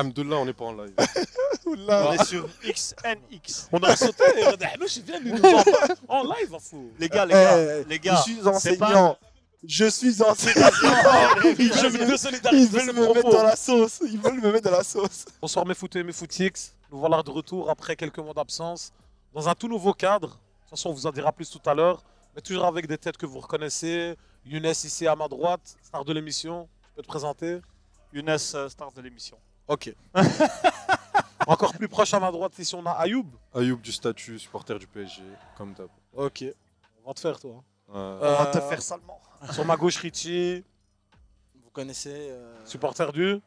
Alhamdoulilah, on n'est pas en live. On est sur XNX. On a sauté. Je viens de nous en live, fou. Les gars, les gars. Je suis enseignant. Je suis enseignant. Ils veulent me mettre dans la sauce. Ils veulent me mettre dans la sauce. Bonsoir mes footés et mes footix. Nous voilà de retour après quelques mois d'absence dans un tout nouveau cadre. De toute façon, on vous en dira plus tout à l'heure. Mais toujours avec des têtes que vous reconnaissez. Younes ici à ma droite, star de l'émission. Tu peux te présenter? Younes, star de l'émission. Ok. Encore plus proche à ma droite, ici on a Ayoub. Ayoub du statut, supporter du PSG, comme d'hab. Ok. On va te faire toi. On va te faire salement. Sur ma gauche, Richie. Vous connaissez Supporter du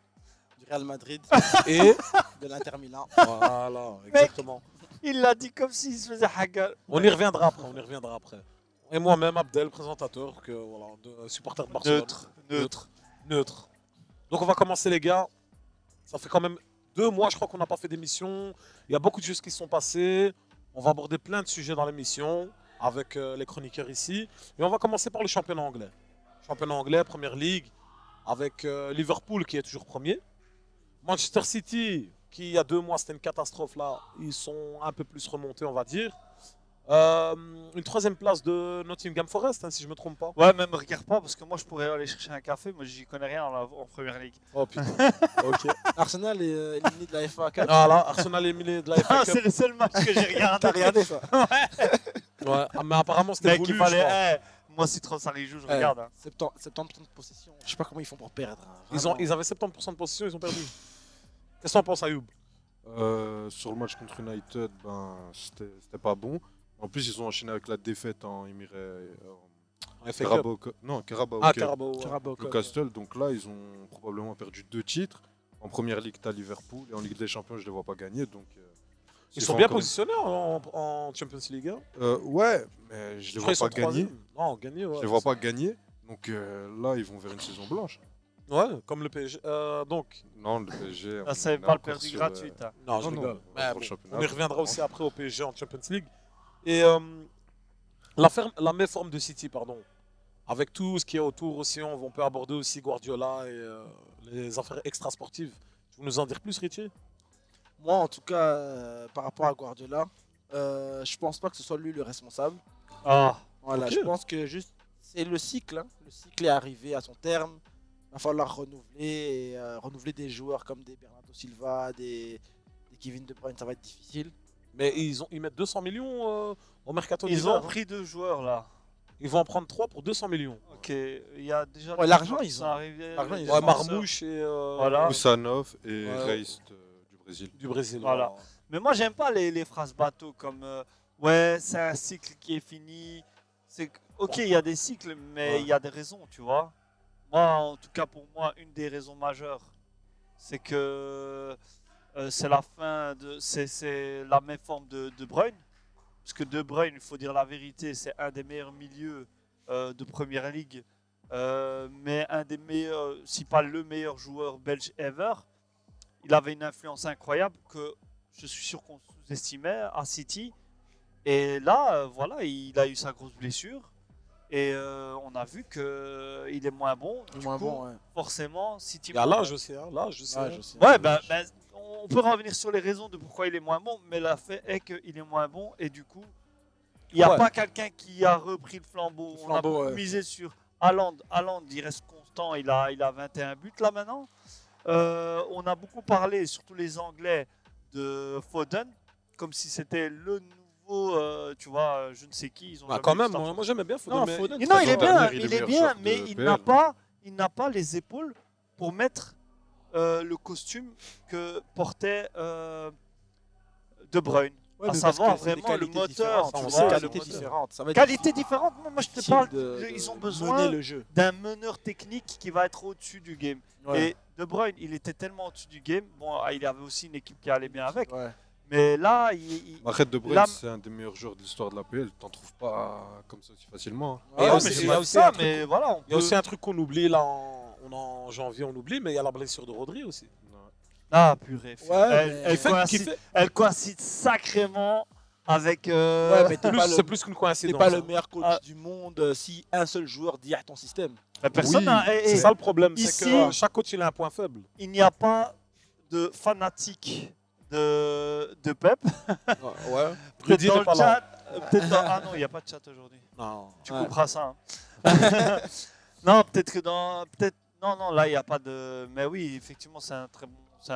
Real Madrid et de l'Inter Milan. Voilà, exactement. Il l'a dit comme s'il se faisait hagar. On y reviendra après, Et moi-même, Abdel, présentateur, supporter de Barcelone. Neutre. Donc on va commencer les gars. Ça fait quand même 2 mois, je crois qu'on n'a pas fait d'émission. Il y a beaucoup de choses qui se sont passées. On va aborder plein de sujets dans l'émission avec les chroniqueurs ici. Et on va commencer par le championnat anglais. Championnat anglais, Première Ligue, avec Liverpool qui est toujours premier. Manchester City, qui il y a 2 mois c'était une catastrophe là, ils sont un peu plus remontés on va dire. Une 3e place de Nottingham Forest, hein, si je me trompe pas. Ouais, même regarde pas parce que moi je pourrais aller chercher un café. Moi j'y connais rien en Première Ligue. Oh putain. Ok. Arsenal est éliminé de la FA Cup. Voilà, Arsenal est éliminé de la FA Ah, Cup. c'est le seul match que j'ai regardé. T'as regardé ça? Ouais, mais apparemment c'était Mec, voulu. il je crois. fallait. Moi si Trossard joue, je regarde. hein. 70% de possession. Je sais pas comment ils font pour perdre. hein, Ils vraiment. avaient 70% de possession, ils ont perdu. Qu'est-ce que t'en penses, Ayoub? Sur le match contre United, ben, c'était pas bon. En plus, ils ont enchaîné avec la défaite en FA Cup. Carabao. Non, Carabao. Ah, Cup. Carabao. ouais. Carabao Cup. Newcastle. Donc là, ils ont probablement perdu 2 titres. En Première Ligue, t'as Liverpool. Et en Ligue des Champions, je les vois pas gagner. Donc, Ils c'est sont bien encore- positionnés en Champions League. Hein. Ouais, mais je les vois pas gagner. Non, gagner, ouais. Je les vois pas gagner. Donc là, ils vont vers une saison blanche. Ouais, comme le PSG. Donc, Non, le PSG. Ah, c'est on est pas le encore perdu sur, gratuit. hein. non, je non, rigole. non, Mais pour le bon, championnat. on y reviendra aussi après au PSG en Champions League. Et la méforme de City, pardon. Avec tout ce qui est autour aussi, on peut aborder aussi Guardiola et les affaires extrasportives. Tu veux nous en dire plus, Richie? Moi, en tout cas, par rapport à Guardiola, je pense pas que ce soit lui le responsable. Ah, Voilà, Ok. je pense que juste c'est le cycle. Hein. Le cycle est arrivé à son terme. Il va falloir renouveler, renouveler des joueurs comme des Bernardo Silva, des Kevin De Bruyne, ça va être difficile. Mais ils mettent 200 millions au mercato ils d'hiver, ont hein. pris 2 joueurs là. Ils vont en prendre 3 pour 200 millions. Ok, il y a déjà. Ouais, l'argent, qui ils sont ont. arrivés, L'argent, les ils Ouais, ont. défenseurs. Marmouche et Voilà. Moussanov et Ouais. Reis du Brésil. du Brésil. Voilà. Mais moi, j'aime pas les phrases bateau comme ouais, c'est un cycle qui est fini. Ok, il y a des cycles, mais il y a des raisons, tu vois. Moi, en tout cas, pour moi, une des raisons majeures, c'est que c'est la fin de. C'est la même forme de De Bruyne. Parce que De Bruyne, il faut dire la vérité, c'est un des meilleurs milieux de Première Ligue. Mais un des meilleurs, si pas le meilleur joueur belge ever. Il avait une influence incroyable que je suis sûr qu'on sous-estimait à City. Et là, voilà, il a eu sa grosse blessure. Et on a vu qu'il est moins bon. Du Moins coup, bon, ouais. forcément, City. Il y a l'âge aussi, hein. L'âge aussi. Ouais, hein. je sais. Ouais, ben, on peut revenir sur les raisons de pourquoi il est moins bon, mais le fait est qu'il est moins bon. Et du coup, il n'y a Ouais. pas quelqu'un qui a repris le flambeau. On a flambeau, ouais. misé sur Haaland. Haaland, il reste constant. Il a 21 buts là maintenant. On a beaucoup parlé, surtout les Anglais, de Foden, comme si c'était le nouveau, tu vois, je ne sais qui. Ils ont Ah, jamais quand eu même, cette moi j'aimais bien Foden. Non, mais- Foden, non, il est bien, Dernier, il est il est meilleur bien, joueur mais de il PL. n'a pas les épaules pour mettre le costume que portait De Bruyne. Ouais, à mais parce savoir que c'est des vraiment le qualités moteur, différentes, tu c'est vois, des le qualités moteur. différentes. Ça va être Qualité différente, moi je te difficile parle, de ils ont mener besoin le jeu. d'un meneur technique qui va être au-dessus du game. Ouais. Et De Bruyne, il était tellement au-dessus du game, bon, il avait aussi une équipe qui allait bien avec, Ouais. mais là, Arrête de Bruyne, Là- c'est un des meilleurs joueurs de l'histoire de l'APL. T'en trouves pas comme ça aussi facilement. hein. Et Ouais, aussi- mais il c'est y a pas aussi ça, un truc- mais voilà, on Il y a peut- aussi un truc qu'on oublie là en janvier, on oublie, mais il y a la blessure de Rodri aussi. Ah, purée. Ouais, mais- Elle coïncide sacrément avec. Ouais, mais C'est plus qu'une t'es coïncidence. pas le hein. meilleur coach Ah. du monde si un seul joueur dit à ton système. Personne Oui, n'a- c'est ça le problème, c'est ici- que chaque coach il a un point faible. il n'y a pas de fanatique de Pep. Ouais. Peut-être Rudy dans n'est le pas là. chat. Ah non, il n'y a pas de chat aujourd'hui. Non. Tu Ouais. couperas ça. Hein. Non, peut-être que dans. Peut-être. Non, là, il n'y a pas de. Mais oui, effectivement, c'est un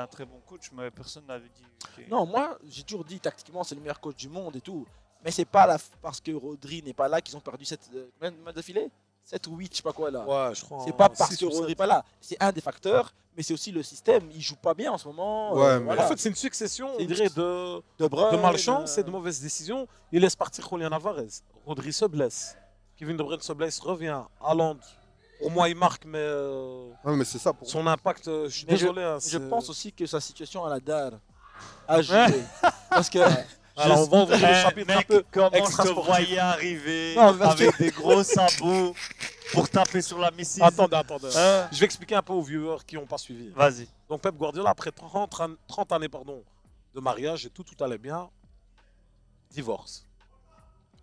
très bon coach, mais personne n'avait dit. ok. Non, moi, j'ai toujours dit tactiquement, c'est le meilleur coach du monde et tout. Mais c'est pas parce que Rodri n'est pas là qu'ils ont perdu combien de matchs d'affilée 7 ou 8, je sais pas quoi là. Ouais, je crois. C'est pas parce six que ou Rodri n'est sept. pas là. C'est un des facteurs, mais c'est aussi le système. Il joue pas bien en ce moment. Ouais, mais En fait, c'est une succession, C'est on dirait, de De Bruyne, malchance et de mauvaises décisions. Il laisse partir Julian Alvarez. Rodri se blesse. Kevin De Bruyne se blesse, revient. Haaland, au moins il marque, mais Ouais, mais c'est ça pour son impact, je suis Mais désolé. hein, Je c'est- pense aussi que sa situation à la DAR a joué. Parce que. Alors, on va ouvrir le chapitre un mec, peu comment je te extra-sportif. voyais arriver Non, parce avec des gros sabots pour taper sur la missile. Attendez. Hein? Je vais expliquer un peu aux viewers qui n'ont pas suivi. Vas-y. Donc Pep Guardiola, après 30 années de mariage et tout allait bien, divorce.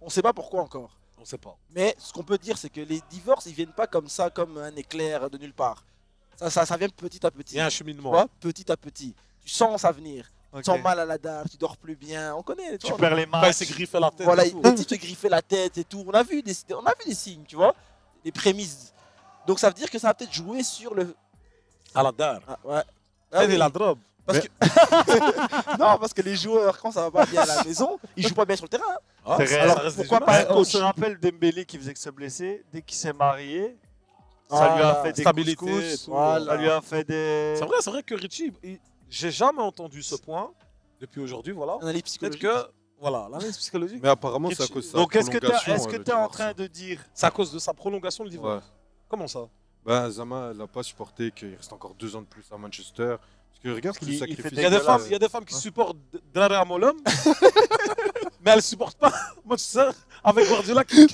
On sait pas pourquoi encore. On ne sait pas. Mais ce qu'on peut dire, c'est que les divorces, ils viennent pas comme ça, comme un éclair de nulle part. Ça vient petit à petit. Il y a un Tu cheminement. vois, petit à petit. Tu sens ça venir. Ok. Tu sens mal à la dalle, tu dors plus bien. On connaît. Tu vois, perds les Bah, il matchs. s'est griffé la tête. Voilà, et tout. le type se griffait la tête et tout. On a vu des signes, tu vois, des prémices. Donc ça veut dire que ça va peut-être jouer sur le. À la dalle. Ah, ouais. Ah Elle oui, est la drogue. parce que... non, parce que les joueurs, quand ça va pas bien à la maison, ils jouent pas bien sur le terrain. Ah, C'est ça réel. reste des Pourquoi humains. pas Ouais, un on coach. se rappelle Dembélé qui faisait que se blesser. Dès qu'il s'est marié, ça Ah, lui a fait des stabilité couscous. et tout. Voilà. Ça lui a fait des. C'est vrai que Richie, j'ai jamais entendu ce point depuis aujourd'hui. Voilà. Analyse Peut-être psychologique. que, voilà, l'analyse psychologique, Mais apparemment, c'est à Richie- cause de sa Donc est-ce que tu prolongation, es, le en divorce. train de dire c'est à cause de sa prolongation de Ouais. divorce. Comment ça? Ben, Zama, elle n'a pas supporté qu'il reste encore 2 ans de plus à Manchester. Parce que regarde Parce le qu'il- il sacrifice. fait Il y a des dégueulasse. femmes, il y a des femmes qui supportent Drare Amolum, mais elles ne supportent pas Manchester avec Guardiola qui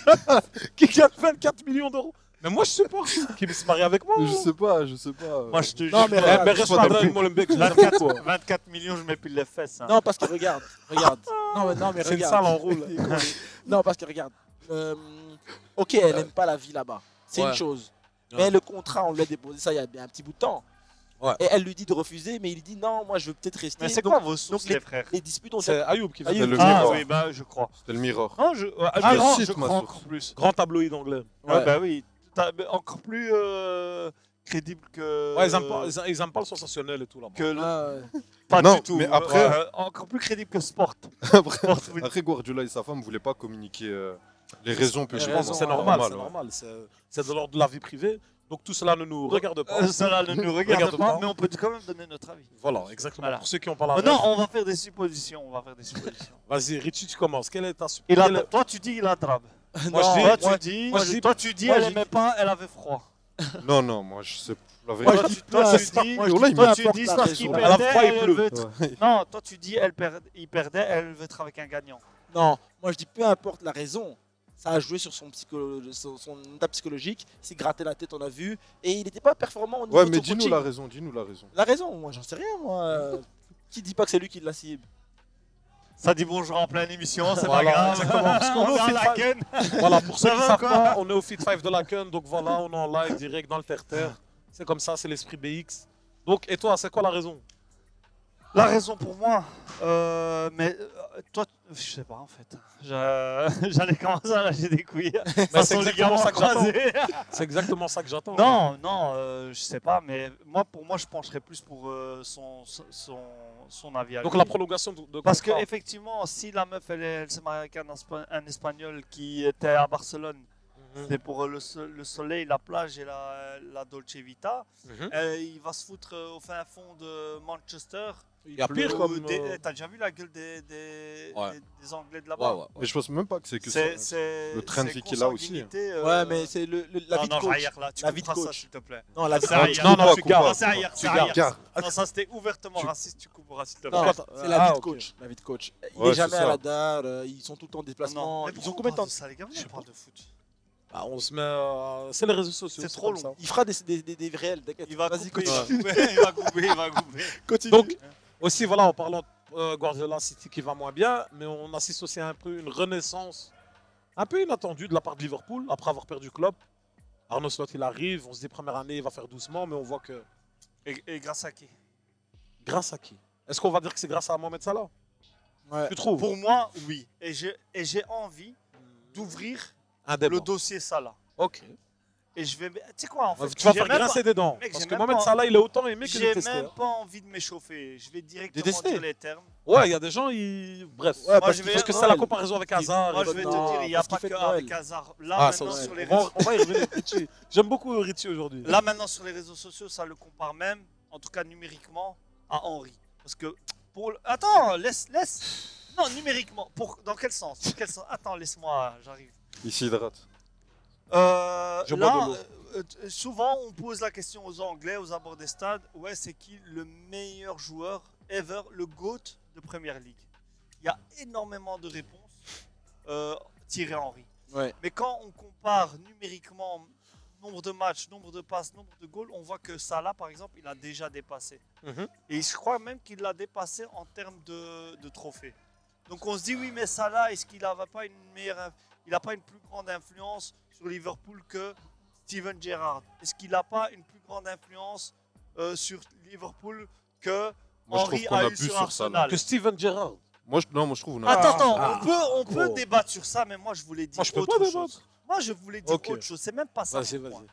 gagne 24 millions d'euros. Mais moi, je supporte qui veut se marier avec moi. Je sais pas. Moi je te Non, jure. mais Eh, regarde, mais reste pas pas d'abri. Drare Molenbeek, je l'aime 24, beaucoup. 24 millions, je m'épile les fesses. Hein. Non, parce que regarde. Non, mais C'est une regarde. salle en roule. Non, parce que regarde. Ok, elle n'aime pas la vie là-bas. C'est Ouais. une chose. Ouais. Mais le contrat, on lui a déposé ça il y a bien un petit bout de temps. Ouais. Et elle lui dit de refuser, mais il dit non, moi je veux peut-être rester. Mais c'est Donc, quoi vos sources, donc les frères les disputes ont C'est Ayoub qui fait Ayoub. Le Ah Mirror. oui, bah je crois. C'était le Mirror. Non, je je non, cite je ma crois source. encore plus. grand tabloïd anglais. Ouais, Ouais. bah oui. Encore plus crédible que. Ouais, ils aiment pas le sensationnel et tout là-bas. que le- Ah, ouais. Pas Non, du tout. mais après- Encore plus crédible que Sport. Après, Guardiola et sa femme ne voulaient pas communiquer les raisons. Les Je je pense raisons, que c'est ouais. normal, c'est ouais. normal. C'est de l'ordre de la vie privée. Donc tout cela ne nous regarde pas. Cela ne nous regarde Regarde pas, pas. mais on peut quand même donner notre avis. Voilà, exactement. Voilà. Pour ceux qui n'ont pas la Non, ref. on va faire des suppositions. Vas-y, Richie, tu commences. Quelle est ta Toi, tu dis il a drabe. Moi, Non, je dis- Toi, moi- tu dis, moi, je dis- toi, tu dis moi, elle je aimait pas, elle avait froid. Non, moi je sais. La Moi, vérité. je dis Toi, peu tu importe- dis, moi, je Là, dis il peu me- toi, tu importe dis la parce qu'il raison. Elle a perdait, froid, il elle pleut. veut être- Ouais. Non, toi, tu dis il perdait, elle veut être avec un gagnant. Non, moi je dis peu importe la raison. Ça a joué sur son état psychologique. Il s'est gratté la tête, on a vu. Et il n'était pas performant au niveau Ouais, de mais son dis-nous coaching. la raison. Dis-nous la raison. La raison, moi j'en sais rien, moi. Qui dit pas que c'est lui qui la cible? Ça dit bonjour en pleine émission, c'est Voilà, pas grave. exactement, parce qu'on On est est à au la Fit ken. Voilà, pour ceux Ça qui va ne savent quoi pas, on est au Fit 5 de la Kun, donc voilà, on est en live direct dans le terre-terre. C'est comme ça, c'est l'esprit BX. Donc, et toi, c'est quoi la raison? La raison pour moi, toi, je sais pas en fait. J'allais commencer à lâcher des couilles. Mais c'est Façon exactement ligament ça que j'attends. croisé. C'est exactement ça que j'attends. Non, je sais pas, mais pour moi, je pencherais plus pour son avis à Donc lui. la prolongation de Parce que contrat. effectivement, si la meuf elle s'est mariée avec un Espagnol qui était à Barcelone, Mhm. c'est pour le soleil, la plage et la Dolce Vita, Mhm. il va se foutre au fin fond de Manchester. Il y a pire Ou comme. T'as déjà vu la gueule Ouais. des Anglais de là-bas? Ouais. Mais je pense même pas que c'est que ça. C'est le train de c'est vie qu'il a aussi. consanguinité, Ouais, mais c'est la non, vie de non, coach. Rayer, là, tu La vie de couperas ça, coach. s'il te plaît. Non, la vie C'est de Rayer. coach. Non, non, Coupe tu pas, gardes. Non, c'est Rayer, c'est gardes. Rayer. Non, ça c'était ouvertement Tu- raciste, tu couperas, s'il te plaît. Non, Pourquoi c'est la vie de ok. coach. La vie de coach. Il Ouais, est jamais c'est à ça. la DAR, ils sont tout le temps en déplacement. mais Ils ont pourquoi combien de on temps parle de ça, les gars? Je sais On parle de foot. Bah, on se met. C'est les réseaux sociaux. C'est c'est trop comme long. ça. Il fera des réels, t'inquiète. Il va Vas-y, couper, continue. il va couper. Continue. Donc, aussi, voilà, en parlant de Guardiola City qui va moins bien, mais on assiste aussi à un peu une renaissance un peu inattendue de la part de Liverpool après avoir perdu Klopp. Arnaud Slot, il arrive, on se dit première année, il va faire doucement, mais on voit que Et grâce à qui? grâce à qui? Est-ce qu'on va dire que c'est grâce à Mohamed Salah? Ouais. Tu trouves? Pour moi, oui. Et j'ai envie d'ouvrir Un débat. le dossier Salah. Ok. Et je vais. Tu sais quoi, en fait, Tu vas j'ai faire même grincer pas- des dents. Mec, Parce j'ai que même Mohamed pas- Salah, il est autant aimé que J'ai détesté. même hein. pas envie de m'échauffer. Je vais directement Détester. dire les termes. Ouais, il y a des gens, ils. Bref. Ouais, Moi, je vais- Parce que c'est Noël. la comparaison avec Hazard. Moi, et je vais te tout. dire, il n'y a parce pas qu'il que fait Noël. avec Hazard. Là, Ah, ça maintenant, aussi. sur les On réseaux... va y revenir, Richie. J'aime beaucoup Richie aujourd'hui. Là, maintenant, sur les réseaux sociaux, ça le compare même, en tout cas numériquement, à Henry. Parce que pour... Attends, laisse... Non, numériquement. Dans quel sens? Attends, laisse-moi, j'arrive. Il s'hydrate. Je bois de Là, l'eau. souvent, on pose la question aux Anglais, aux abords des stades. Ouais, c'est qui le meilleur joueur ever, le GOAT de Premier League? Il y a énormément de réponses. Thierry Henry. Ouais. Mais quand on compare numériquement nombre de matchs, nombre de passes, nombre de goals, on voit que Salah, par exemple, il a déjà dépassé. Mhm. Et je crois même qu'il l'a dépassé en termes de trophées. Donc on se dit, oui, mais Salah, est-ce qu'il n'a pas il n'a pas une plus grande influence sur Liverpool que Steven Gerrard? Est-ce qu'il n'a pas une plus grande influence sur Liverpool que Moi, je trouve Henry qu'on a eu abuse sur sur Salah. Arsenal? Que Steven Gerrard. Moi, je trouve qu'on a. Attends, Ah. on peut Oh. débattre sur ça, mais moi je voulais dire Moi, je peux autre pas chose. débattre. Moi je voulais dire Ok. autre chose, c'est même pas ça Vas-y, mon vas-y. point.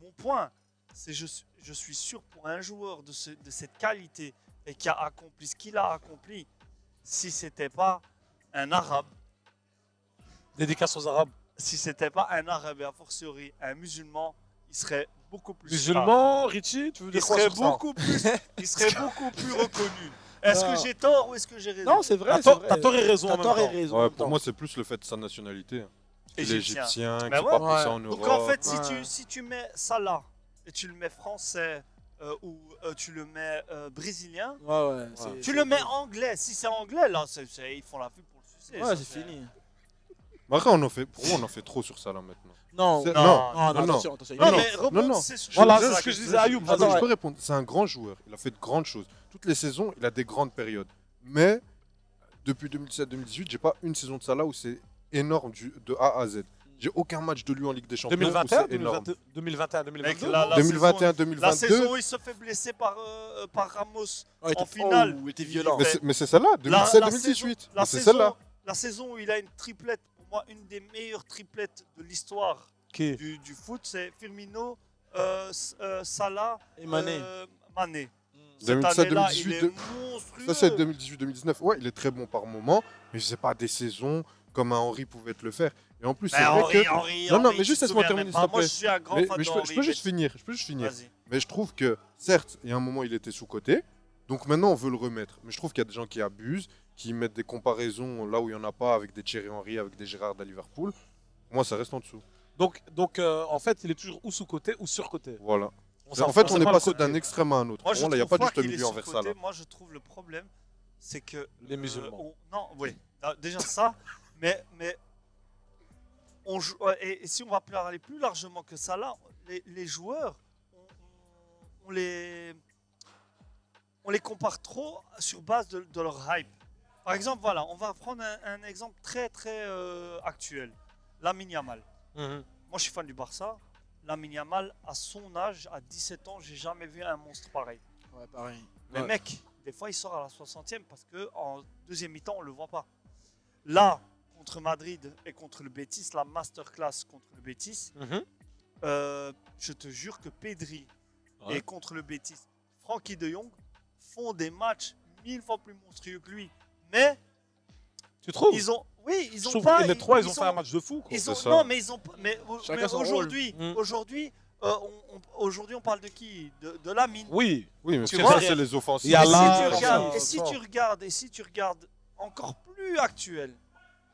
Mon point, c'est je suis sûr pour un joueur de cette qualité et qui a accompli ce qu'il a accompli, si c'était pas un Arabe, Dédicace aux Arabes. si c'était pas un Arabe et a fortiori un musulman, il serait beaucoup plus Musulman, Richie, tu veux il dire quoi serait sur ça? beaucoup plus il serait beaucoup plus reconnu. Est-ce Non. que j'ai tort ou est-ce que j'ai raison? Non, c'est vrai. T'as c'est tort- vrai. t'as tort et raison en T'as même tort et temps. raison. en Ouais, même pour temps. moi, c'est plus le fait de sa nationalité. hein. Il est Égyptien. égyptien, Ben qu'il n'est ouais. pas poussé en Donc Europe. en fait, Ouais. si tu mets Salah et tu le mets français ou tu le mets brésilien, Ouais. tu le mets anglais. Si c'est anglais, là, ils font la pub pour le succès. Ouais, ça, c'est fini. Mais après, pour moi, on en fait trop sur ça là maintenant. Non, C'est- non, non, non, non, attention, attention. Non, non, mais non, rebondissez sur Voilà, sur c'est la ce que je question. disais à Ayoub. Attends, Attends, je peux répondre. C'est un grand joueur. Il a fait de grandes choses. Toutes les saisons, il a des grandes périodes. Mais depuis 2017-2018, j'ai pas une saison de Salah où c'est énorme de A à Z. J'ai aucun match de lui en Ligue des Champions où 2021, c'est énorme. 2021, Mec, 2022. la 2021, La 2022. saison où il se fait blesser par Ramos Ouais, en finale. Oh, il était violent. Mais c'est celle-là, 2017-2018. La C'est celle-là. saison où il a une triplette, pour moi, une des meilleures triplettes de l'histoire Qui du foot, c'est Firmino, Salah, Et Mané. Mané. Cette 2017, année-là, il 2018, est monstrueux. Ça, c'est 2018-2019. Ouais, il est très bon par moment, mais c'est pas des saisons comme un Henry pouvait te le faire. Et en plus, c'est Mais vrai que. Henry, Non, Henry, mais juste tu te laisse-moi souviens terminer, même s'il pas. te Moi, plaît. je suis un grand Mais, fan mais d'Henry. je peux juste finir. Vas-y. Mais je trouve que, certes, il y a un moment, il était sous-coté. Donc maintenant, on veut le remettre. Mais je trouve qu'il y a des gens qui abusent, qui mettent des comparaisons là où il n'y en a pas avec des Thierry Henry, avec des Gérard à Liverpool. Moi, ça reste en dessous. Donc, en fait, il est toujours ou sous-côté ou sur-côté. Voilà. On En fait, sait on est pas passé le côté. d'un extrême à un autre. Moi, Pour je moi, là, il n'y a trouve pas de juste qu'il est milieu envers ça. surcoté. Là. Moi, je trouve le problème, c'est que... Les musulmans. Non, oui. Déjà ça, mais on joue, et si on va aller plus largement que ça, là, les joueurs, on les compare trop sur base de leur hype. Par exemple, voilà, on va prendre un exemple très très actuel. Lamine Yamal. Mhm. Moi, je suis fan du Barça. Lamine Yamal, à son âge, à 17 ans, j'ai jamais vu un monstre pareil. Ouais, pareil. Mais Ouais. mec, des fois, il sort à la 60e parce qu'en deuxième mi-temps, on ne le voit pas. Là, contre Madrid et contre le Betis, la masterclass contre le Betis, Mhm. je te jure que Pedri Ouais. et contre le Betis, Frankie de Jong font des matchs 1000 fois plus monstrueux que lui. Mais Tu trouves ils ont, oui, ils Je ont trouve pas. que les trois, ils ont fait un match de fou. Quoi. Ils ont, C'est ça. non, mais ils ont pas. Mais Chacun son aujourd'hui, rôle. aujourd'hui, aujourd'hui, on parle de qui? De Lamine. Oui. Oui, mais Tu ça, vois, c'est les offensives. il y a Et là- si tu Ah, regardes, fort, et si fort. tu regardes encore plus actuel,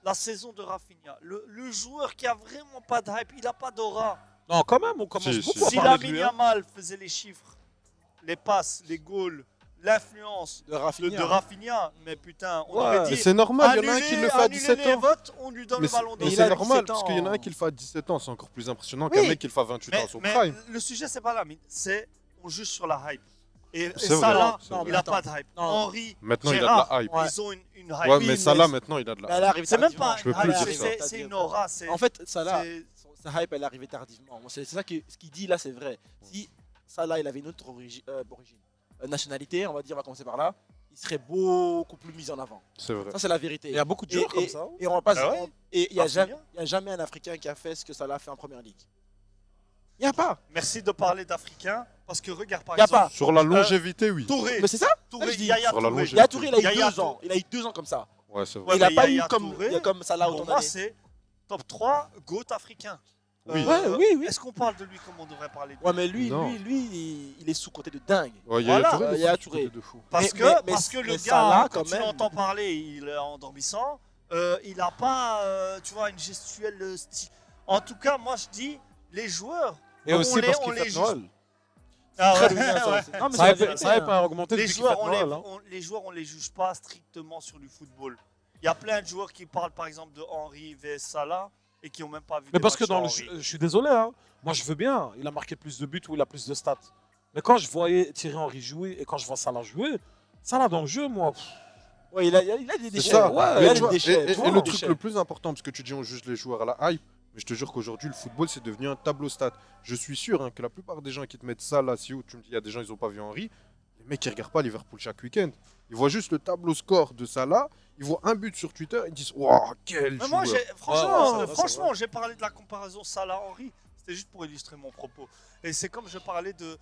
la saison de Rafinha, le joueur qui a vraiment pas de hype, il n'a pas d'aura. Non, quand même, on commence Si, beaucoup si. à Si parler de Lamine lui. Hein. Yamal faisait les chiffres, les passes, les goals, l'influence De de Rafinha. Rafinha, mais putain, on Ouais. aurait Mais dit. c'est normal, il y en a un qui le fait à annuler 17 les ans. votes, on lui donne Mais le ballon c'est d'or. il c'est a normal, 17 parce qu'il y en a ans. un qui le fait à 17 ans. C'est encore plus impressionnant Oui. qu'un mec qui le fait à 28 ans à son prime. le sujet, c'est pas Lamine, c'est on juge sur la hype. Et C'est ça, vrai, là, c'est il vrai. n'a pas de hype. Non. Henry, Maintenant, il a Gérard, de la hype. Ouais. ils ont une hype. Ouais, Oui, mais ça, mais là, c'est- maintenant, il a de Mais la elle hype. est arrivée C'est même tardivement. pas Je peux une plus hype, dire ça. c'est une aura. En fait, Salah, c'est- sa hype, elle est arrivée tardivement. Moi, c'est ça que ce qu'il dit là, c'est vrai. Si Salah, il avait une autre origine, nationalité, on va dire, on va commencer par là, il serait beaucoup plus mis en avant. C'est vrai. Ça, c'est la vérité. Il y a beaucoup de joueurs comme ça. Et on va pas. Ah ouais Et il n'y a, Rafinha jamais un Africain qui a fait ce que Salah a fait en première ligue. Il n'y a pas. Merci de parler d'Africains, parce que regarde par Y a exemple. pas. Sur la longévité, oui. Touré. Mais c'est ça. Touré, je dis. Yaya Sur la Touré. longévité. Yaya Touré, il a eu Yaya 2 ans. Il a eu 2 ans comme ça. Ouais, c'est vrai. Ouais, il n'a mais pas eu Yaya comme, Touré, comme Salah Pour autant moi, d'années. c'est top 3 GOAT africain. Oui. Ouais, oui. Est-ce qu'on parle de lui comme on devrait parler de lui Ouais, mais lui, Non. il est sous-côté de dingue. Ouais, Yaya Voilà, Touré, mais Yaya c'est Touré. de fou. Parce Mais- que, mais- parce que mais le gars, Salah, quand quand tu même. l'entends parler, il est endormissant. Il n'a pas, tu vois, une gestuelle En tout cas, moi, je dis, les joueurs. Et on aussi les- parce on qu'il les fait juge. Noël. Ah Très ouais, bien, ça ouais. aussi. Non, mais Ça c'est la avait vérité, pas hein. augmenté Les depuis qu'il joueurs, fait Noël. hein. les joueurs, on les juge pas strictement sur du football. Il y a plein de joueurs qui parlent, par exemple, de Henry vs Salah et qui n'ont même pas vu. Mais des parce que matchs dans de le, Henry. je suis désolé, hein. Moi je veux bien, il a marqué plus de buts ou il a plus de stats. Mais quand je voyais Thierry Henry jouer et quand je vois Salah jouer, Salah dans le jeu, moi, Ouais, il a des C'est déchets. ça. ouais, il Mais a tu des vois, déchets. et tu vois, le des truc déchets. le plus important, parce que tu dis on juge les joueurs à la hype, mais je te jure qu'aujourd'hui, le football, c'est devenu un tableau stat. Je suis sûr hein, que la plupart des gens qui te mettent ça là, si tu me dis il y a des gens ils n'ont pas vu Henry, les mecs ils regardent pas Liverpool chaque week-end. Ils voient juste le tableau score de Salah, ils voient un but sur Twitter, ils disent waouh, quel Mais moi, joueur. franchement, Ouais, c'est franchement, j'ai parlé de la comparaison Salah-Henry. C'était juste pour illustrer mon propos. Et c'est comme je parlais de.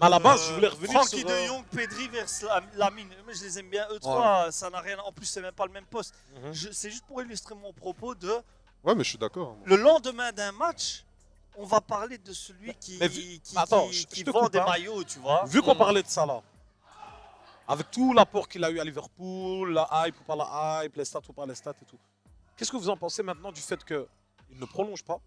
à la base, je voulais revenir Francky sur, de Jong, Pedri versus Lamine. Mais je les aime bien, eux trois. Ça n'a rien. En plus, c'est même pas le même poste. Mhm. C'est juste pour illustrer mon propos de. Ouais, mais je suis d'accord. moi. Le lendemain d'un match, on va parler de celui qui, Mais attends, je te vend coupe, des hein. maillots, tu vois. Vu qu'on parlait de Salah, avec tout l'apport qu'il a eu à Liverpool, la hype ou pas la hype, les stats ou pas les stats et tout, qu'est-ce que vous en pensez maintenant du fait qu'il ne prolonge pas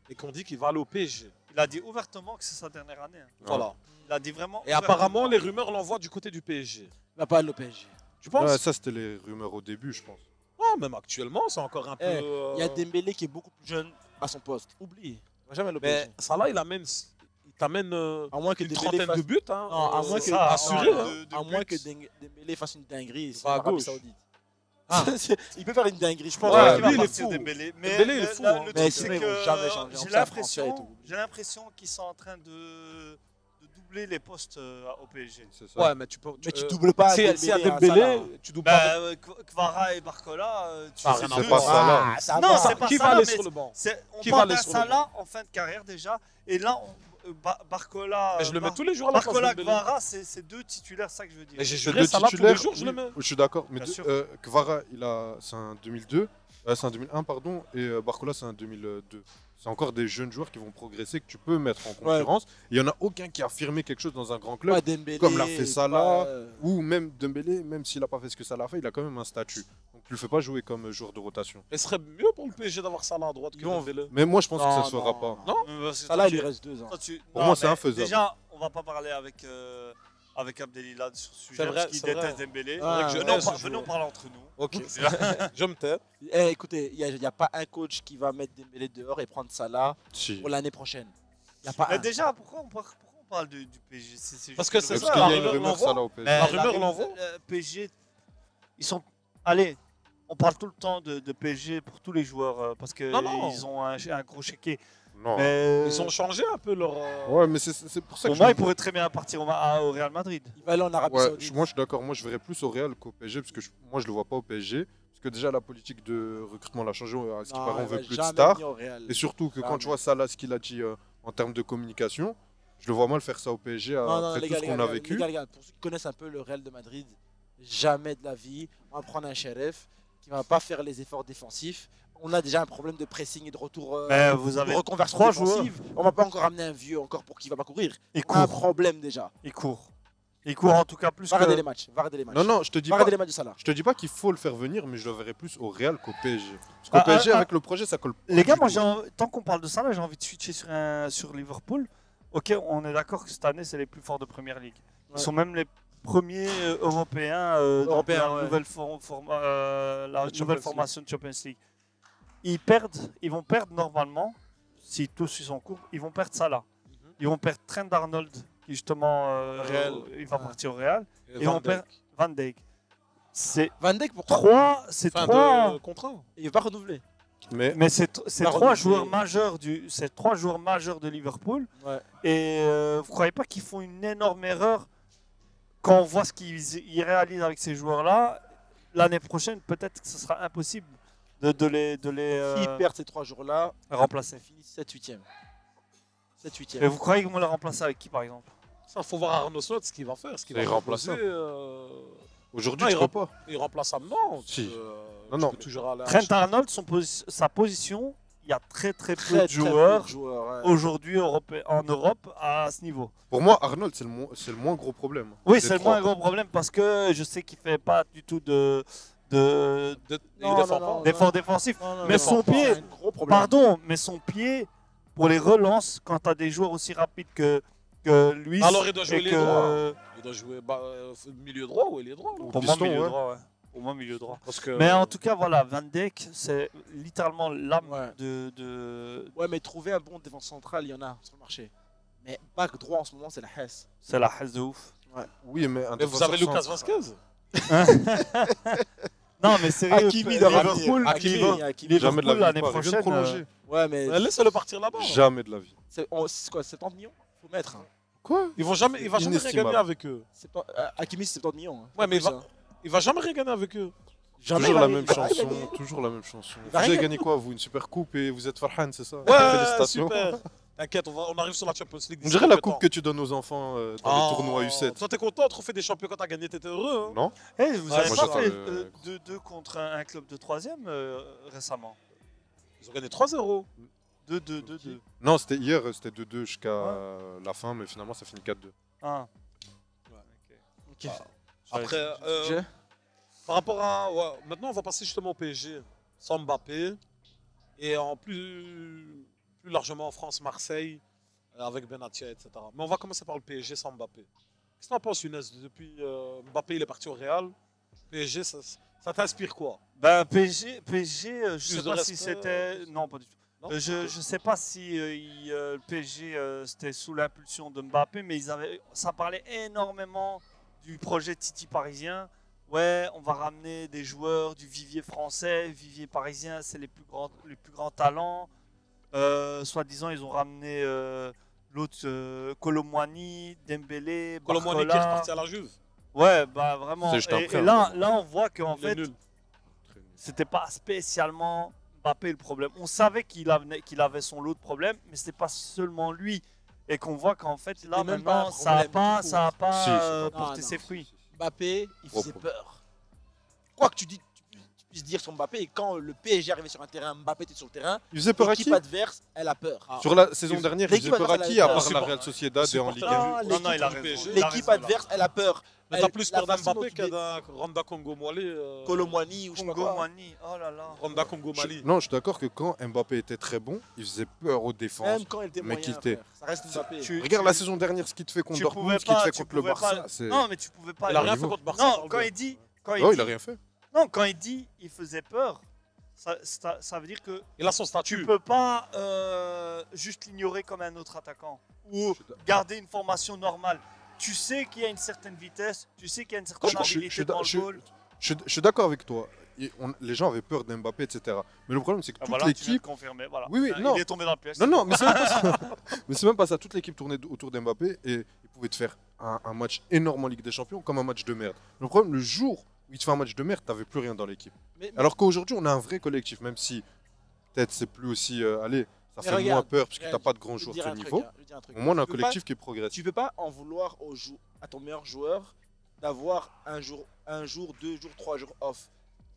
et qu'on dit qu'il va aller au PSG? Il a dit ouvertement que c'est sa dernière année. hein. Voilà. Il a dit vraiment. Et apparemment, les rumeurs l'envoient du côté du PSG. Il va pas aller au PSG. Tu penses? Ouais, ça c'était les rumeurs au début, je pense. Oh, même actuellement, c'est encore un peu. Eh, Il y a Dembélé qui est beaucoup plus jeune à son poste. Oublie. Il va jamais aller au Mais PSG. Salah, il t'amène À moins que une Dembélé trentaine fasse... de buts. Hein, Non, à moins C'est que- ça, assuré. non, hein. À moins buts. que Dembélé fasse une dinguerie ici Va à en Arabie gauche. Saoudite. Ah. Il peut faire une dinguerie, je pense. Ouais, Ouais, qu'il va lui, il est partir fou. Dembélé. Mais Dembélé, il est fou, hein. le Mais truc, sinon, c'est ils vont que jamais changer. j'ai C'est un Français et l'impression, tout. j'ai l'impression qu'ils sont en train de doubler les postes au PSG. C'est ça. Ouais, mais tu peux. Mais tu doubles pas Si Dembélé s'il y a à Salah. Dembélé, tu doubles pas. Bah, Kvara et Barcola, tu Ah, sais, rien à deux, C'est pas c'est- Salah. Ah, ça Non, va. c'est pas Qui va Salah, aller mais sur le banc? on Qui va parle aller d'un sur le Salah en fin de carrière déjà. Et là, Barcola. Mais je le mets tous les jours à la place de Barcola, Dembélé. Kvara, c'est deux titulaires, ça que je veux dire. Mais j'ai C'est juré, deux Salah, tous les titulaires. jours, je le mets. Je suis d'accord. Mais Bien sûr. Kvara, c'est un 2002. C'est un 2001, pardon. Et Barcola, c'est un 2002. C'est encore des jeunes joueurs qui vont progresser, que tu peux mettre en concurrence. Il n'y en a aucun qui a affirmé quelque chose dans un grand club. Ouais, Dembélé, Comme l'a fait Salah. pas, Ou même Dembélé, même s'il n'a pas fait ce que Salah a fait, il a quand même un statut. Donc tu le fais pas jouer comme joueur de rotation. Mais ce serait mieux pour le PSG d'avoir Salah à droite que Ils vont- Dembélé. Mais moi, je pense que ça Non, ne se fera non, pas. Non. Parce que Salah, toi, il lui tu- reste 2 ans. toi, tu- Pour non, moi, c'est mais infaisable. Déjà, on va pas parler avec Abdelilad sur ce sujet C'est vrai, parce qu'il c'est vrai. déteste Dembélé. Ah, je Venons, hais ce venons joueur. parler entre nous. Ok, je me tais. Eh, écoutez, il n'y a pas un coach qui va mettre Dembélé dehors et prendre Salah Si. pour l'année prochaine. Il n'y a pas Mais un. déjà, pourquoi on parle du PSG? Parce juste que une c'est Parce ça, qu'il y la a une rumeur rumeur l'envoie. Salah au PSG. Mais La rumeur la- l'envoie. le PSG, ils sont. Allez, on parle tout le temps de PSG pour tous les joueurs parce Non. qu'ils ont un gros chéquier. Non. Mais Ils ont changé un peu leur. Ouais, mais c'est pour ça que pour je moi, me ils pourraient très bien partir au Real Madrid. Il va aller en Arabie Ouais, Saoudite. moi je suis d'accord. Moi je verrais plus au Real qu'au PSG parce que moi je le vois pas au PSG parce que déjà la politique de recrutement l'a changé. À ce qui Non, paraît, on il va veut plus de jamais stars. venir au Real. Et surtout que quand Jamais. tu vois Salah ce qu'il a dit en termes de communication, je le vois mal faire ça au PSG Non, non, après les tout gars, ce les qu'on gars, a les vécu. gars, les gars, pour ceux qui connaissent un peu le Real de Madrid, jamais de la vie, on va prendre un shérif qui va pas faire les efforts défensifs. On a déjà un problème de pressing et de retour, Mais vous de avez reconversion 3 défensive. On va pas encore amener un vieux encore pour qu'il va pas courir. Il On a un court. problème déjà. Il court. Il court en tout cas plus Va regarder que. les matchs. Va regarder les matchs. Non, non, je te dis Va pas. regarder les matchs de Salah. Je te dis pas qu'il faut le faire venir, mais je le verrais plus au Real qu'au PSG. Parce qu'au Ah, PSG, ah, avec le projet, ça colle pas. Les gars, du moi, tout. tant qu'on parle de ça, là, j'ai envie de switcher sur Liverpool. Ok, on est d'accord que cette année, c'est les plus forts de Première Ligue. Ils Ouais. sont même les premiers européens dans Européens, la ouais. nouvelle, la Champions nouvelle League. formation de Champions League. Ils vont perdre normalement, si tous ils sont courts, ils vont perdre Salah. Ils vont perdre Trent Arnold, qui justement, Real. il va partir au Real. Et Ils Van vont Dijk. perdre Van Dijk. C'est Van Dijk, pourquoi c'est Fin trois. de contrat. Il ne veut pas renouveler. Mais c'est La trois renouveler. joueurs majeurs c'est 3 joueurs majeurs de Liverpool. Ouais. Et vous croyez pas qu'ils font une énorme erreur quand on voit ce qu'il réalise avec ces joueurs-là, l'année prochaine, peut-être que ce sera impossible de les S'ils perdent ces 3 jours-là, remplacer. ils finissent 7-8e. 7-8e. Et vous croyez qu'ils vont les remplacer avec qui, par exemple? Ça, faut voir Arnaud Slot ce qu'il va faire. Ce qu'il C'est va proposer, irremplaçable. Aujourd'hui, non, je crois pas. il remplace non. Si. Non, non. toujours aller à Trent Arnold, sa position, il y a très peu de joueurs aujourd'hui en Europe à ce niveau. Pour moi, Arnold, c'est le moins gros problème. Oui, des c'est le trois. moins gros problème parce que je sais qu'il fait pas du tout d'effort défensif. Mais son pied, c'est un gros problème. pardon, mais son pied pour les relances, quand tu as des joueurs aussi rapides que Luis. Alors il doit jouer et les que- droits. Il doit jouer milieu droit ou il est droit. non Pour moi, Piston, milieu ouais. droit, ouais. Pour moi, milieu droit. Parce que, Mais en tout cas, voilà, Van Dijk, c'est littéralement l'âme Ouais. de. Ouais, mais trouver un bon défense central, il y en a sur le marché. Mais back droit en ce moment, c'est la Hesse. C'est la haisse de ouf. Oui, mais Mais vous avez Lucas Vasquez. Non, mais sérieux. Hakimi doit Liverpool, revenir. Hakimi. Jamais de la Liverpool, vie. l'année Pas, il vient de prochaine. prolonger. Ouais, mais Laissez-le partir là-bas. Jamais de la vie. c'est quoi, 70 millions? Faut mettre. Hein. Quoi Il va jamais rien Inestimable. gagner avec eux. Hakimi, c'est 70 millions. Hein. Ouais, mais Plus, hein. il va jamais rien gagner avec eux. Jamais Toujours il la va- même il va rien chanson. gagner. Toujours la même chanson. Il Vous va rien avez gagner. gagné quoi, vous? Une super coupe et vous êtes Farhan, c'est ça? Ouais, Félicitations. super. T'inquiète, on arrive sur la Champions League. On d'ici dirait la quelques coupe temps. que tu donnes aux enfants dans les tournois U7. Toi, t'es content, trophée des champions quand t'as gagné, t'étais heureux. Hein Non? Eh, vous Ouais, avez moi, pas j'attends fait le- 2-2 contre un club de 3ème récemment? Ils ont gagné 3-0. 2-2. Non, c'était hier, c'était 2-2 jusqu'à la fin, mais finalement ça finit 4-2. Ah. Ok. Après, J'ai- par rapport à. Ouais, maintenant, on va passer justement au PSG. Sans Mbappé. Et en plus largement en France, Marseille, avec Benatia, etc. Mais on va commencer par le PSG sans Mbappé. Qu'est-ce que t'en penses, Younes? Depuis Mbappé, il est parti au Real. PSG, ça t'inspire quoi? Ben, PSG, je sais de pas si respect, c'était. Non, pas du tout. Non Je Ok. ne sais pas si le PSG c'était sous l'impulsion de Mbappé, mais ça parlait énormément du projet Titi parisien. Ouais, on va ramener des joueurs du vivier français, vivier parisien, c'est les plus grands talents. Soi-disant, ils ont ramené l'autre Colomwani, Dembélé, Colomwani qui est Barcola. reparti à la Juve. Ouais, bah vraiment. C'est juste un Et frère. là, on voit qu'en Il est fait, nul. c'était pas spécialement Mbappé le problème. On savait qu'il avait son lot de problèmes, mais c'était pas seulement lui. Et qu'on voit qu'en fait, là, même pas maintenant, un ça n'a problème pas, du tout. ça a pas Si, c'est euh, pas- porté Non, ses non. fruits. Mbappé, il Gros faisait problème. peur. Quoi que tu puisses dire sur Mbappé, et quand le PSG arrivait sur un terrain, Mbappé était sur le terrain, Il faisait peur à qui? l'équipe adverse, elle a peur. Sur la saison dernière, il L'équipe faisait peur à adverse, qui elle à a part peur. la Real Sociedad et en Ligue 1? Non, Non, il a l'équipe raison. du PSG. il a L'équipe raison, là. adverse, elle a peur. Mais t'as Elle- plus la peur d'un façon Mbappé dont que tu d'un Randa Congo Mali. Colomwani ou je sais pas Congo, quoi. Mani, oh là là. Randa Congo Mali. Non, je suis d'accord que quand Mbappé était très bon, il faisait peur aux défenses. Même quand il était Mais moyen, qu'il était- frère, ça reste Mbappé. Regarde la saison dernière, ce qu'il te fait contre Tu Dortmund, pouvais ce qu'il te pas, fait tu contre le pouvais pas- Barça. c'est- Non, mais tu pouvais pas. Il a rien niveau. fait contre Barça. Non, parle quand bien. il dit. Non, il a rien fait. Non, quand il dit il faisait peur, ça veut dire que Il a son tu statut. peux pas juste l'ignorer comme un autre attaquant ou garder une formation normale. Tu sais qu'il y a une certaine vitesse, tu sais qu'il y a une certaine habilité dans le goal. Je suis d'accord avec toi. Les gens avaient peur d'Mbappé, etc. Mais le problème, c'est que Ah, toute voilà, tu viens de l'équipe. confirmer, voilà. Oui, oui, Il non. est tombé dans le piège. Non, non, mais c'est même pas ça. Mais c'est même pas ça. Toute l'équipe tournait autour d'Mbappé et il pouvait te faire un match énorme en Ligue des Champions comme un match de merde. Le problème, le jour où il te fait un match de merde, t'avais plus rien dans l'équipe. Mais- Alors qu'aujourd'hui, on a un vrai collectif, même si peut-être c'est plus aussi. Allez, ça Mais fait moins regarde, peur parce que regarde, t'as pas de grands je joueurs vais de te ce dire un truc, niveau. hein, je vais te dire un truc. Au moins, on a un Tu peux collectif qui progresse. Tu peux pas en vouloir à ton meilleur joueur d'avoir un jour, 2 jours, 3 jours off.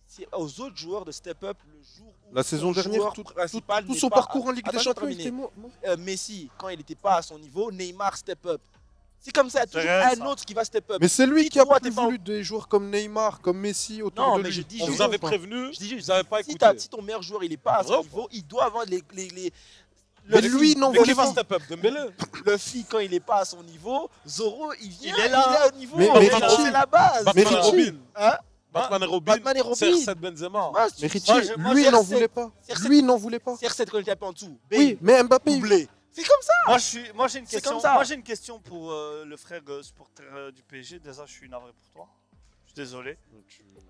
C'est aux autres joueurs de step up le jour où La saison son dernière, joueur tout principal tout n'est son pas parcours en Ligue Attends, des je vais Champions, il terminer. était Messi, quand il n'était pas à son niveau, Neymar step up. C'est comme ça, il y a toujours vrai, un ça. autre qui va step up. Mais c'est lui Si qui a toi, plus t'es pas- voulu des joueurs comme Neymar, comme Messi autour Non, de mais lui. je dis On juste- vous avait prévenu, Je dis juste, vous n'avez pas si, écouté. si ton meilleur joueur il est pas à Vrai son ou niveau, il doit avoir les Mais lui, non, Mais qui va pas. step up Dembélé? le fille quand il est pas à son niveau, Zoro il vient, Il est là. au niveau, Mais c'est Richie- la base. Batman et Richie- Robin. Hein Batman et Robin. Batman et Robin. CR7 Benzema. Moi, Mais Richie, moi, lui, j'ai n'en CR7. voulait pas. CR7. Lui, n'en voulait pas. CR7 quand il était un peu en dessous. Oui, mais Mbappé, doublé. C'est comme ça. Moi, j'ai une C'est question. comme ça. Moi, j'ai une question pour le frère supporter du PSG. Déjà, je suis navré pour toi. Je suis désolé.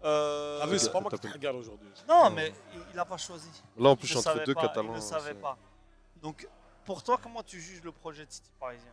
Ah oui, c'est Ok, pas moi qui t'as te regarde aujourd'hui. Non, mais il n'a pas choisi. Là, en plus, Il je suis ne entre deux savait pas, Catalans. Il ne savait c'est- pas. Donc, pour toi, comment tu juges le projet de City parisien?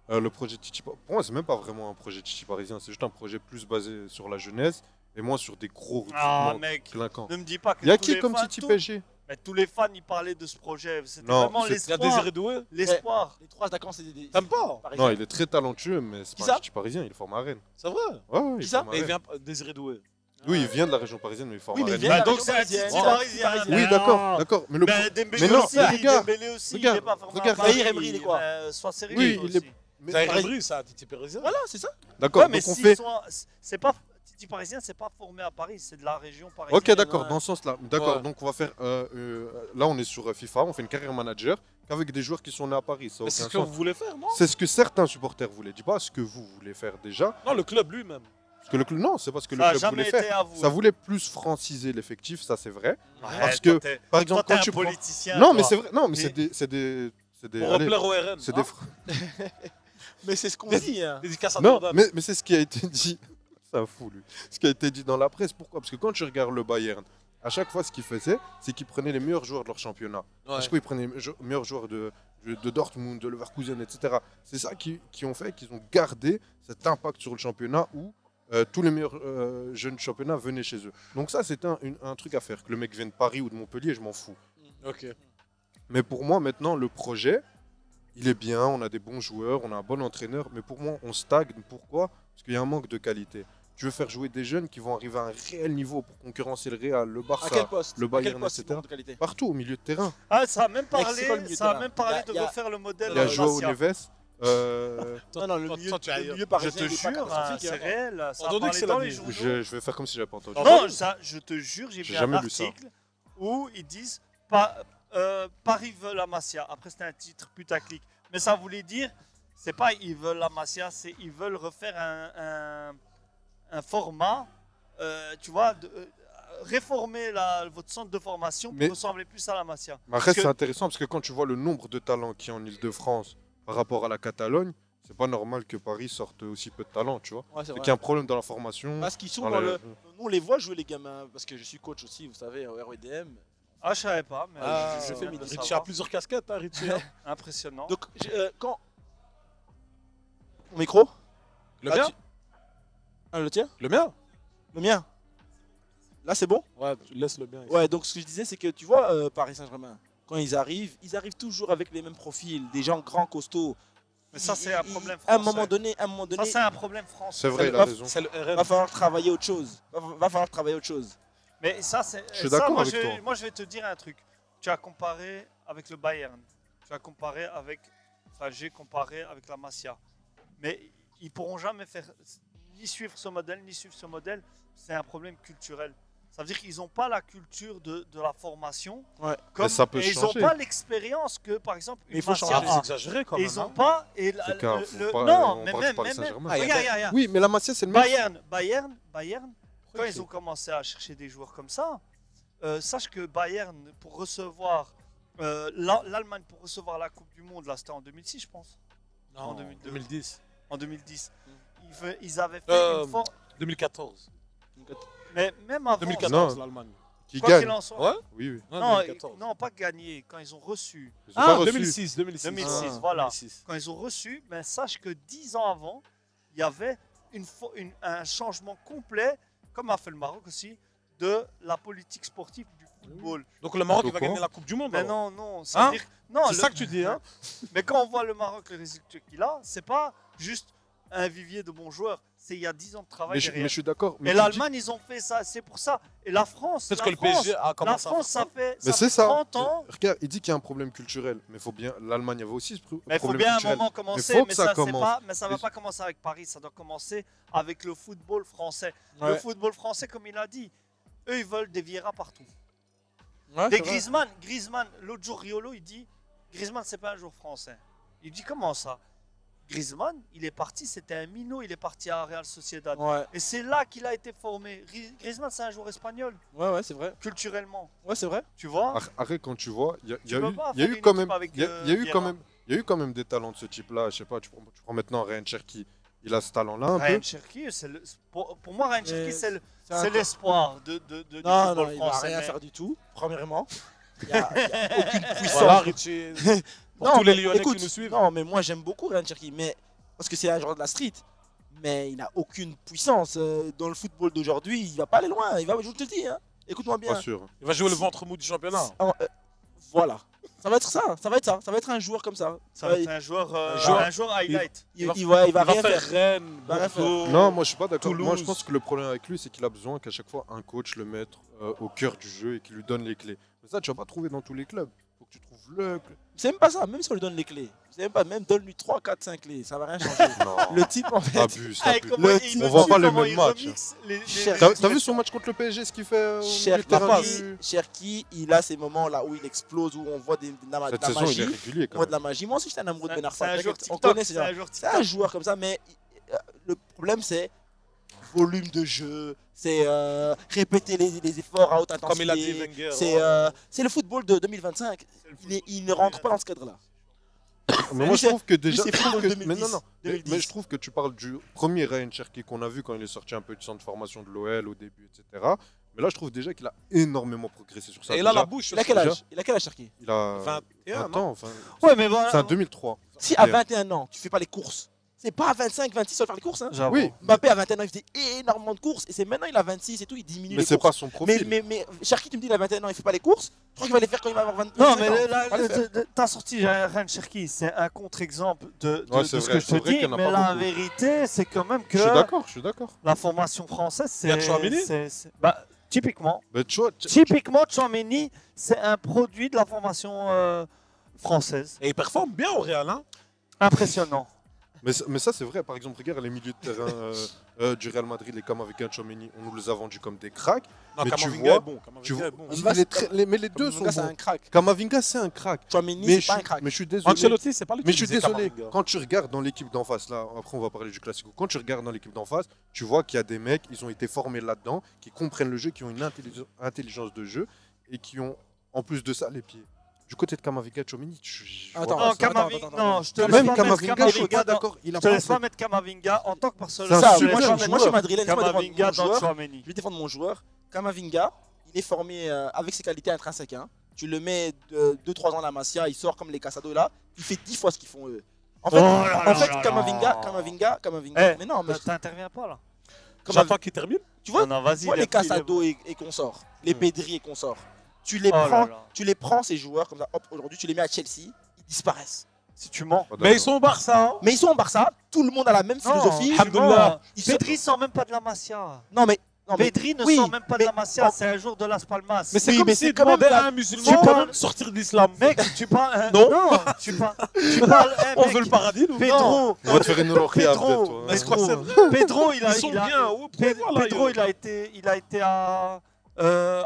Le projet Titi, pour moi, c'est même pas vraiment un projet Titi parisien, c'est juste un projet plus basé sur la jeunesse et moins sur des gros Ah, recrutements mec, clinquants. ne me dis pas que Il y a tous qui les comme fans, Titi PSG? mais tous les fans, ils parlaient de ce projet. C'était Non, vraiment c'est- Il y a l'espoir. Désiré Doué. L'espoir. Les 3 attaquants, c'est des. T'aimes pas? Non, il est très talentueux, mais c'est Qui pas un ça Titi parisien, il forme à Rennes. C'est vrai. Ouais, Qui il ça forme à Mais il Rennes. vient Désiré Doué. Oui, il vient de la région parisienne, mais il forme Oui, à mais il Rennes. vient Bah, de la donc région c'est un parisienne. Titi Ouais, parisien. parisien. Oui, Mais d'accord, non. d'accord. Mais le Ben, Dembélé Mais non, aussi, mais regarde, Dembélé aussi, regarde, il est pas formé regarde. à Paris. Zahir Emery, il est quoi? Sois sérieux. Oui, toi il est- aussi. mais- Zahir pareil. Emery, c'est un Titi parisien. Voilà, c'est ça. D'accord, Ouais, mais donc on s'ils fait. sont- c'est pas Titi parisien, c'est pas formé à Paris, c'est de la région parisienne. Ok, d'accord, ouais. dans ce sens-là. D'accord, Ouais. donc on va faire. Là, on est sur FIFA, on fait une carrière manager qu'avec des joueurs qui sont nés à Paris. Ça a Mais c'est aucun ce que sens. vous voulez faire, non? C'est ce que certains supporters voulaient. Dis pas ce que vous voulez faire déjà. Non, le club lui-même. Parce que le club, non, c'est pas ce que Ça le a club jamais voulait été faire. à vous. Ça voulait plus franciser l'effectif, ça c'est vrai. Ouais, parce toi, que, t'es- Par toi, exemple, t'es quand un tu prends. politicien. Non, toi. mais c'est vrai. Non, mais Et- c'est des. Pour allez, replaire au RN. c'est hein. des. Mais c'est ce qu'on dit. Hein. Dédicace à Non, Jordan. mais c'est ce qui a été dit. C'est un fou, lui. Ce qui a été dit dans la presse. Pourquoi? Parce que quand tu regardes le Bayern, à chaque fois, ce qu'ils faisaient, c'est qu'ils prenaient les meilleurs joueurs de leur championnat. Ouais. À chaque fois, ils prenaient les meilleurs joueurs de Dortmund, de Leverkusen, etc. C'est ça qui ont fait qu'ils ont gardé cet impact sur le championnat où tous les meilleurs jeunes du championnat venaient chez eux. Donc ça, c'était un truc à faire. Que le mec vienne de Paris ou de Montpellier, je m'en fous. Ok. Mais pour moi, maintenant, le projet, il est bien, on a des bons joueurs, on a un bon entraîneur, mais pour moi, on stagne. Pourquoi? Parce qu'il y a un manque de qualité. Tu veux faire jouer des jeunes qui vont arriver à un réel niveau pour concurrencer le Real, le À quel Barça, poste le À quel Bayern, poste, etc. de qualité. Partout au milieu de terrain. Ah, ça a même Mec, c'est parlé, quoi le milieu de ça a terrain même parlé de Il y a- refaire le modèle Il y a de Joao Masia. Neves. Non, non, le Toi, milieu, toi, tu es le ailleurs. milieu Je parisien, te il est pas jure, hein, catastrophique, c'est hein. réel. Ça a Entendu que parlé c'est dans la les vie. journaux. Je vais faire comme si j'avais pas entendu. Non, je te jure, j'ai J'ai vu un jamais lu ça. article où ils disent Paris veut la Masia. Après, c'était un titre putaclic. Mais ça voulait dire, c'est pas ils veulent la Masia, c'est ils veulent refaire un format, tu vois, réformer votre centre de formation pour Mais- ressembler plus à la Masia. Mais après, Parce que- c'est intéressant parce que quand tu vois le nombre de talents qu'il y a en Ile-de-France par rapport à la Catalogne, c'est pas normal que Paris sorte aussi peu de talents, tu vois. Ouais, c'est C'est vrai. qu'il y a un problème dans la formation. Parce qu'ils sont dans dans la- le. Nous, on les voit jouer, les gamins, parce que je suis coach aussi, vous savez, au REDM. Ah, je savais pas, mais je fais viens le de Richie a savoir. plusieurs casquettes, hein, Richie. hein. Impressionnant. Donc, quand. Mon micro Le Là, mien tu- Ah, le tien Le mien Le mien Là, c'est bon Ouais, tu laisses le mien. ici. Ouais, donc ce que je disais, c'est que tu vois, Paris Saint-Germain, quand ils arrivent toujours avec les mêmes profils, des gens grands, costauds. Mais ça, c'est un problème À un français. moment donné, Ça, c'est un problème français. C'est vrai, il a va- raison. C'est le RN. va falloir travailler autre chose. Va falloir travailler autre chose. Mais ça, c'est. Je suis ça, d'accord moi, avec toi. Moi, je vais te dire un truc. Tu as comparé avec le Bayern. Tu as comparé avec. Enfin, j'ai comparé avec la Masia. Mais ils pourront jamais faire ni suivre ce modèle, ni suivre ce modèle. C'est un problème culturel. Ça veut dire qu'ils n'ont pas la culture de la formation. Ouais. Comme, Mais ça peut et ils n'ont changer. pas l'expérience que, par exemple, Mais il une faut Masia changer. C'est a. exagéré quand Et même. ils n'ont hein. pas. Et C'est grave, faut pas- non, on mais parle du même. Paris Saint-Germain. Ah, Regarde. Oui, mais la Masia, c'est le même. Bayern, quand ils ont commencé à chercher des joueurs comme ça, sache que Bayern, pour recevoir l'Allemagne pour recevoir la Coupe du Monde, là c'était en 2006 je pense, Non, en 2002. 2010. en 2010, ils avaient fait une forme, 2014. mais même avant, 2014, Non. l'Allemagne. Qui quoi qu'il gagne. en soit, Ouais Oui, oui. non, 2014. non, pas gagné, quand ils ont reçu, Ils ont pas reçu. 2006. 2006, Ah, voilà. 2006. quand ils ont reçu, ben, sache que 10 ans avant, il y avait un changement complet, comme a fait le Maroc aussi, de la politique sportive du football. Donc le Maroc il va Pourquoi gagner la Coupe du Monde. Mais alors. non, ça veut Hein dire... Non, C'est ça que tu dis, hein. Mais quand on voit le Maroc, les résultats qu'il a, c'est pas juste un vivier de bons joueurs, c'est il y a 10 ans de travail Mais je derrière. suis d'accord. mais Et tu dis- l'Allemagne, ils ont fait ça, c'est pour ça. Et la France, Parce la que le France, PSG a la commencé à France, faire ça fait, Mais ça c'est fait ça. 30 ans. Regarde, il dit qu'il y a un problème culturel. Mais faut bien. L'Allemagne avait aussi ce Mais il faut problème bien à un culturel. moment commencer, faut que mais ça ça, c'est commence. pas, mais ça va Mais- pas commencer avec Paris, ça doit commencer avec le football français. Le Ouais. football français, comme il a dit, eux, ils veulent des Vieira partout. Ouais, Des c'est vrai. Griezmann, l'autre jour, Riolo, il dit Griezmann, c'est pas un joueur français. Il dit comment ça? Griezmann, il est parti, c'était un minot, il est parti à Real Sociedad. Ouais, Et c'est là qu'il a été formé. Griezmann, c'est un joueur espagnol, ouais, c'est vrai. culturellement. Ouais, c'est vrai. Tu vois? Arrête, quand tu vois, il y a Tu peux pas il y a faire eu une quand équipe même, avec, il y a eu Vieira. quand même, il y a eu quand même des talents de ce type-là. Je sais pas, tu prends maintenant Ryan Cherki, il a ce talent-là un Ryan peu. Cherki, pour moi, Ryan Cherki, c'est un- l'espoir de du Non, football non, il va français. rien mais- faire du tout, premièrement. Il y a aucune puissance. Voilà, Richie. Pour Non, tous les mais Lyonnais écoute, qui nous suivent. Non, mais moi j'aime beaucoup Ryan Cherki, mais parce que c'est un joueur de la street. Mais il n'a aucune puissance. Dans le football d'aujourd'hui, il va pas aller loin. Je te le dis, hein. Écoute-moi bien. Pas sûr. Il va jouer le ventre mou du championnat. Voilà. Ça va être ça. Ça va être un joueur comme ça. Ça va être un joueur highlight. Il va rien faire faire. Rennes, Va rien Bordeaux. Non, moi je suis pas d'accord. Toulouse. Moi je pense que le problème avec lui, c'est qu'il a besoin qu'à chaque fois un coach le mette au cœur du jeu et qu'il lui donne les clés. Mais ça, tu vas pas trouver dans tous les clubs. Faut que tu trouves le. C'est même pas ça. Même si on lui donne les clés. C'est même pas. Même donne-lui 3, 4, 5 clés. Ça va rien changer. Non. Le type, en fait. Abuse, Ah, et abuse. comment Le- il on me voit dit pas le comment même il match. remixe Cher- T'as vu son match contre le PSG, ce qu'il fait au milieu de terrain du- Cherki, il a ces moments là où il explose, où on voit de la Cette saison, il est magie. régulier On quand voit de même. la magie. Moi aussi, j'étais un amoureux de Ben C'est un Arfa. joueur On TikTok. connaît ces C'est gens. un joueur C'est un TikTok. joueur comme ça, mais le problème, c'est volume de jeu, c'est répéter les efforts à haute intensité. Comme il a dit Wenger. C'est le football de 2025. Il ne rentre pas dans ce cadre-là. Mais moi je trouve que déjà. lui, c'est je trouve football que- 2010, Mais non, non. Mais 2010. je trouve que tu parles du premier Ryan Cherki qu'on a vu quand il est sorti un peu du centre de formation de l'OL au début, etc. Mais là, je trouve déjà qu'il a énormément progressé sur ça. Et là, Déjà, la bouche. Il a quel âge Il a quel âge, Cherki? il a 21 20 ans. Enfin, Ouais, mais voilà. c'est un 2003. Si à 21 ans, tu fais pas les courses, c'est pas à 25, 26 sur faire les courses. Hein. J'avoue. Oui, Mbappé à 21 ans, il faisait énormément de courses et c'est maintenant il a 26 et tout, il diminue mais les c'est courses. pas son profil. Mais Cherki, tu me dis il a 21 ans, il fait pas les courses. Je crois qu'il va les faire quand il va avoir 25 Non, ans. mais Il va les faire. t'as sorti Ryan Cherki, c'est un contre-exemple de Ouais, ce c'est que vrai, je c'est te vrai dis, qu'il y en a mais pas la beaucoup. vérité, c'est quand même que Je suis d'accord, je suis d'accord. la formation française, Il y a Tchouaméni bah, typiquement, Mais tu vois, Tchouaméni, c'est un produit de la formation française. Et il performe bien au Real. Hein. Impressionnant. mais ça, c'est vrai. Par exemple, regarde les milieux de terrain du Real Madrid, les Camavinga, Tchouaméni, on nous les a vendus comme des cracks. Non, Mais tu Camavinga vois, est bon. Tu vois, Camavinga est bon. mais les deux sont Camavinga, c'est bons. un crack. Camavinga, c'est un crack. Chouameni, Mais c'est pas un crack. je suis désolé. Ancelotti, c'est pas lui Mais qui je suis disait désolé, Camavinga. quand tu regardes dans l'équipe d'en face, là, après on va parler du Classico, quand tu regardes dans l'équipe d'en face, tu vois qu'il y a des mecs, ils ont été formés là-dedans, qui comprennent le jeu, qui ont une intelligence de jeu et qui ont, en plus de ça, les pieds. Du côté de Camavinga, Tchouaméni, je Attends, vois Non, pas ça. Camavinga, non, je te laisse Même pas mettre Camavinga, je suis pas dans- d'accord. Il a Je te pas laisse pas fait- mettre Camavinga en tant que personne. C'est un Ça, super moi, joueur. je suis madrilène, laisse-moi défendre Camavinga mon dans joueur. Tchouaméni. Je vais défendre mon joueur. Camavinga, il est formé avec ses qualités intrinsèques. Hein. Tu le mets 2-3 ans à la Masia, il sort comme les Casado là, il fait 10 fois ce qu'ils font eux. En fait, Oh là là là Camavinga, Eh, mais non, mais T'interviens pas là. J'attends qu'il termine. tu vois, Non, vas-y. les il est Casado et consorts, les Pedri et consorts, tu les Oh là prends, là. tu les prends ces joueurs comme ça, hop, aujourd'hui tu les mets à Chelsea, ils disparaissent. Si tu mens. Pas Mais ils d'accord. sont au Barça. Hein. Mais ils sont au Barça, tout le monde a la même philosophie. Non, Alhamdoulilah. Ils sont- Pedri sort même pas de la Masia. Non mais Pedri ne oui, sort même pas de mais- la Masia, oh. c'est un jour de Las Palmas. Mais c'est Oui, comme mais s'il c'est quand même demandait la- à un Tu musulman parles- de sortir de l'islam. Mec, tu parles. Non. tu parles. On veut le paradis, nous. Pedro. On va te faire une roquille Pedro, après, toi. Mais je crois que c'est vrai. Pedro, il Ils a. sont il a- bien. Oh, voilà, Pedro, il a été à.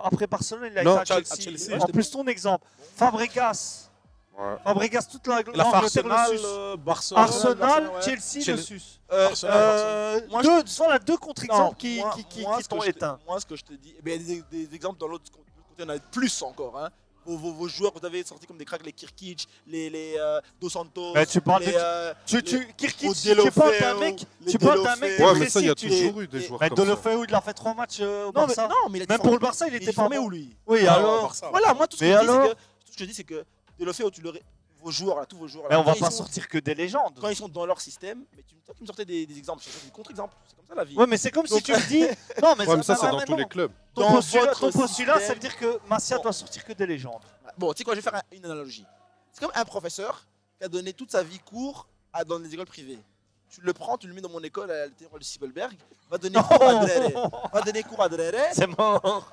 Après Barcelone, il a Non, été à à Chelsea. Chelsea. En plus, ton exemple. Fabregas. Ouais. Fabregas, toute Il a fait l'Angleterre le Arsenal, suce. Barcelone. Arsenal, Barcelone, ouais. Chelsea, le Chelsea. suce. Arsenal, Moi, Deux, ce sont là deux contre-exemples qui ce t'ont que je te- éteint. Moi, ce que je te dis, eh bien, il y a des exemples dans l'autre côté, il y en a plus encore. Hein. Vos joueurs, vous avez sorti comme des cracks, les Kirkic, les Dos Santos. Mais tu parles les, de. Kirkic, Au tu parles d'un Delofeu, mec. les Tu parles d'un mec. Delofeu. Ouais, mais ça, il y a dépressif, toujours eu des joueurs Mais comme ça. Delofeu, il a fait 3 matchs au non, mais, Barça. non, mais il a été Même formé- pour le Barça, il il était est formé pas où bon. lui Oui, Ah, alors. Barça. Voilà, moi, tout ce que Mais je dis, alors c'est que, tout ce que je dis, c'est que Delofeu, vos joueurs, là, tous vos joueurs. Là, Mais on va quand pas ils sont- sortir que des légendes. Quand ils sont dans leur système, mais toi, tu me sortais des exemples, je sortais des contre-exemples. C'est comme ça la vie. Ouais, mais c'est comme si Donc- tu me dis. Non, mais Ouais, mais ça, c'est va dans maintenant. tous les clubs. Ton Dans postulat, votre ton postulat, système- ça veut dire que Masia Bon. doit sortir que des légendes. Bon, tu sais quoi, je vais faire une analogie. C'est comme un professeur qui a donné toute sa vie cours dans des écoles privées. Tu le prends, tu le mets dans mon école à l'intérieur de Sibelberg, va donner cours à Drere. Va donner cours à Drere. C'est mort.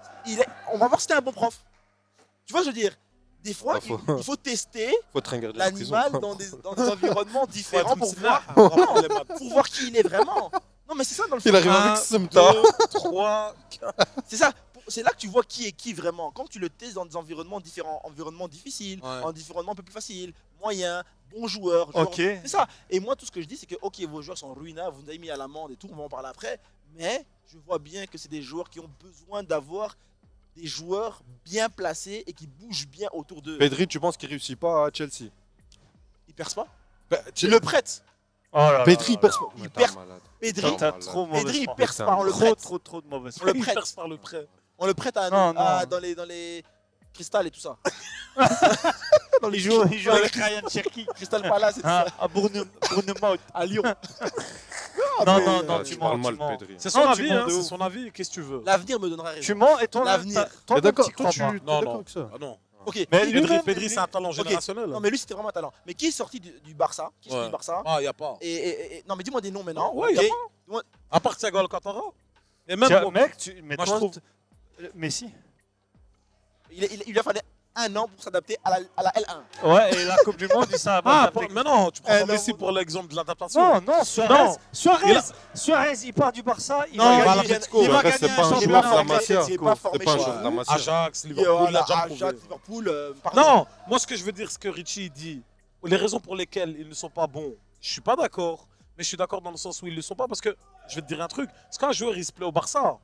On va voir si c'était un bon prof. Tu vois, je veux dire, des fois, Ah, il faut tester Faut te ringarder la prison. l'animal dans des environnements différents pour voir, Non. pour voir qui il est vraiment. Non, mais c'est ça dans le Il fond. arrive avec Semta. 3, C'est ça. C'est là que tu vois qui est qui vraiment. Quand tu le testes dans des environnements différents, environnements difficiles, Ouais. environnements un peu plus faciles, moyens, bons joueurs. joueurs- Ok. C'est ça. Et moi, tout ce que je dis, c'est que, ok, vos joueurs sont ruinables, vous nous avez mis à l'amende et tout, on va en parler après. Mais je vois bien que c'est des joueurs qui ont besoin d'avoir des joueurs bien placés et qui bougent bien autour d'eux. Pedri, tu penses qu'il réussit pas à Chelsea? Ils percent pas. Bah, Tu le prêtes. Oh là là Pedri, il là perce là. pas. Il Mais perce- t'es un malade. Pedri, T'as trop mauvaise Pedri, il foi. perce pas, on le Trop, prête. trop, trop de mauvaise On foi. le prête. perce par le prêt. On le prête Non, non. dans les cristal et tout ça. dans les Il joue avec Ryan Cherky. Crystal Palace et tout ça. À Bournemouth. À Lyon. Non, tu tu parles mens, mal tu mens. de Pedri. C'est son Non, tu avis, mens hein, de c'est ouf. son avis, qu'est-ce que tu veux? L'avenir me donnera raison. Tu mens et toi, L'avenir. toi, Mais d'accord, t'y toi, crois tu pas. es Non, d'accord non. avec ça. Ah non. Ok. Mais Pedri, lui-même, Pedri, c'est un talent Ok. générationnel. Non, mais lui, c'était vraiment un talent. Mais qui est sorti du Barça? Qui est sorti Ouais. du Barça? Ah, y a pas. Non, mais dis-moi des noms maintenant. Ah, ouais, y a Ok. À part Thiago Alcantara. Et même Tiens, moi, mec, mais moi, je toi, trouve- Messi. Il lui a fallu un an pour s'adapter à la L1. Ouais, et la Coupe du Monde, il s'est Ah, adapté. mais non, tu prends Eh, pas non, Messi non. pour l'exemple de l'adaptation. Non, Suarez. Non. Suarez, il part du Barça, il Non, va il va à gagner. l'Atlético. Il va Après, gagner c'est un pas un championnat. joueur de la Masia. C'est pas formé C'est pas un chez joueur de la moi. Masia. Ajax, Liverpool, il l'a déjà prouvé. Ajax, Liverpool, pardon. Non, moi ce que je veux dire, ce que Richie dit, les raisons pour lesquelles ils ne sont pas bons, je suis pas d'accord, mais je suis d'accord dans le sens où ils ne le sont pas parce que je vais te dire un truc, c'est quand un joueur il se plaît au Barça,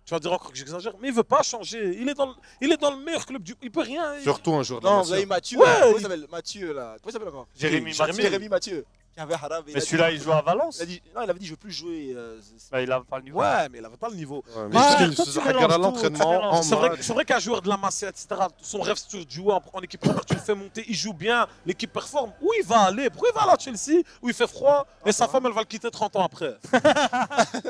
tu vas dire encore que j'exagère, mais il veut pas changer, il est dans le meilleur club du, il peut rien. Surtout un joueur de la Non, vous Masia. avez Mathieu. Ouais, là. Comment il- il s'appelle Mathieu là. Comment il s'appelle encore Jérémy Mathieu. Jérémy Mathieu. Qui avait Haram. Mais celui-là, il joue à Valence. Il avait dit je veux plus jouer. Bah, il a pas le niveau. Ouais, mais il avait pas le niveau. Ouais, Mais mais toi, il tu se mélanges regarde à tout, l'entraînement tu mélanges. en C'est match. vrai qu'un joueur de la Masia, etc., son rêve c'est de jouer en équipe première, tu le fais monter, il joue bien, l'équipe performe. Où il va aller? Pourquoi il va aller à Chelsea où il fait froid et sa femme elle va le quitter 30 ans après?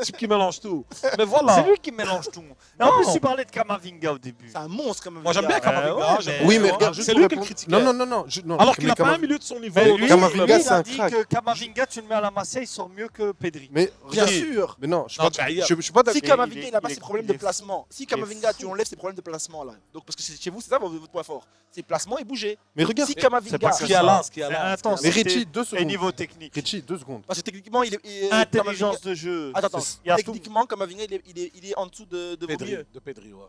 Type qui mélange tout. Mais voilà. C'est lui qui mélange tout. Et en Non. plus, tu parlais de Kamavinga au début. C'est un monstre quand même. Moi j'aime bien le gars. Kamavinga. ouais, j'aime mais- Oui, mais bien. regarde, C'est juste lui pour qui le répondre- critiquait. Non, non. non, Alors qu'il mais n'a pas un Kamav- milieu de son niveau. Mais lui, Kamavinga, lui, il c'est a un dit crack. que Kamavinga, tu le mets à la Masia, il sort mieux que Pedri. Mais Bien regarde, sûr. mais non, je Non, suis tu pas- vas y je suis pas Si d'accord. Kamavinga il n'a pas ses problèmes de il est placement, si il est Kamavinga fou. tu enlèves ses problèmes de placement là, donc parce que chez vous c'est ça votre point fort, c'est placement et bouger. Mais regarde, Si c'est Kamavinga, pas Ce que qui est à ça. là, ce qui est à C'est là. intense. mais C'était- Richie, 2 Et secondes. niveau technique. Richie, 2 secondes. parce que techniquement il est Intelligence de jeu. Attends, Il y a tout. techniquement Kamavinga il est en dessous de Pedri, Vaudrier. de Pedri, ouais.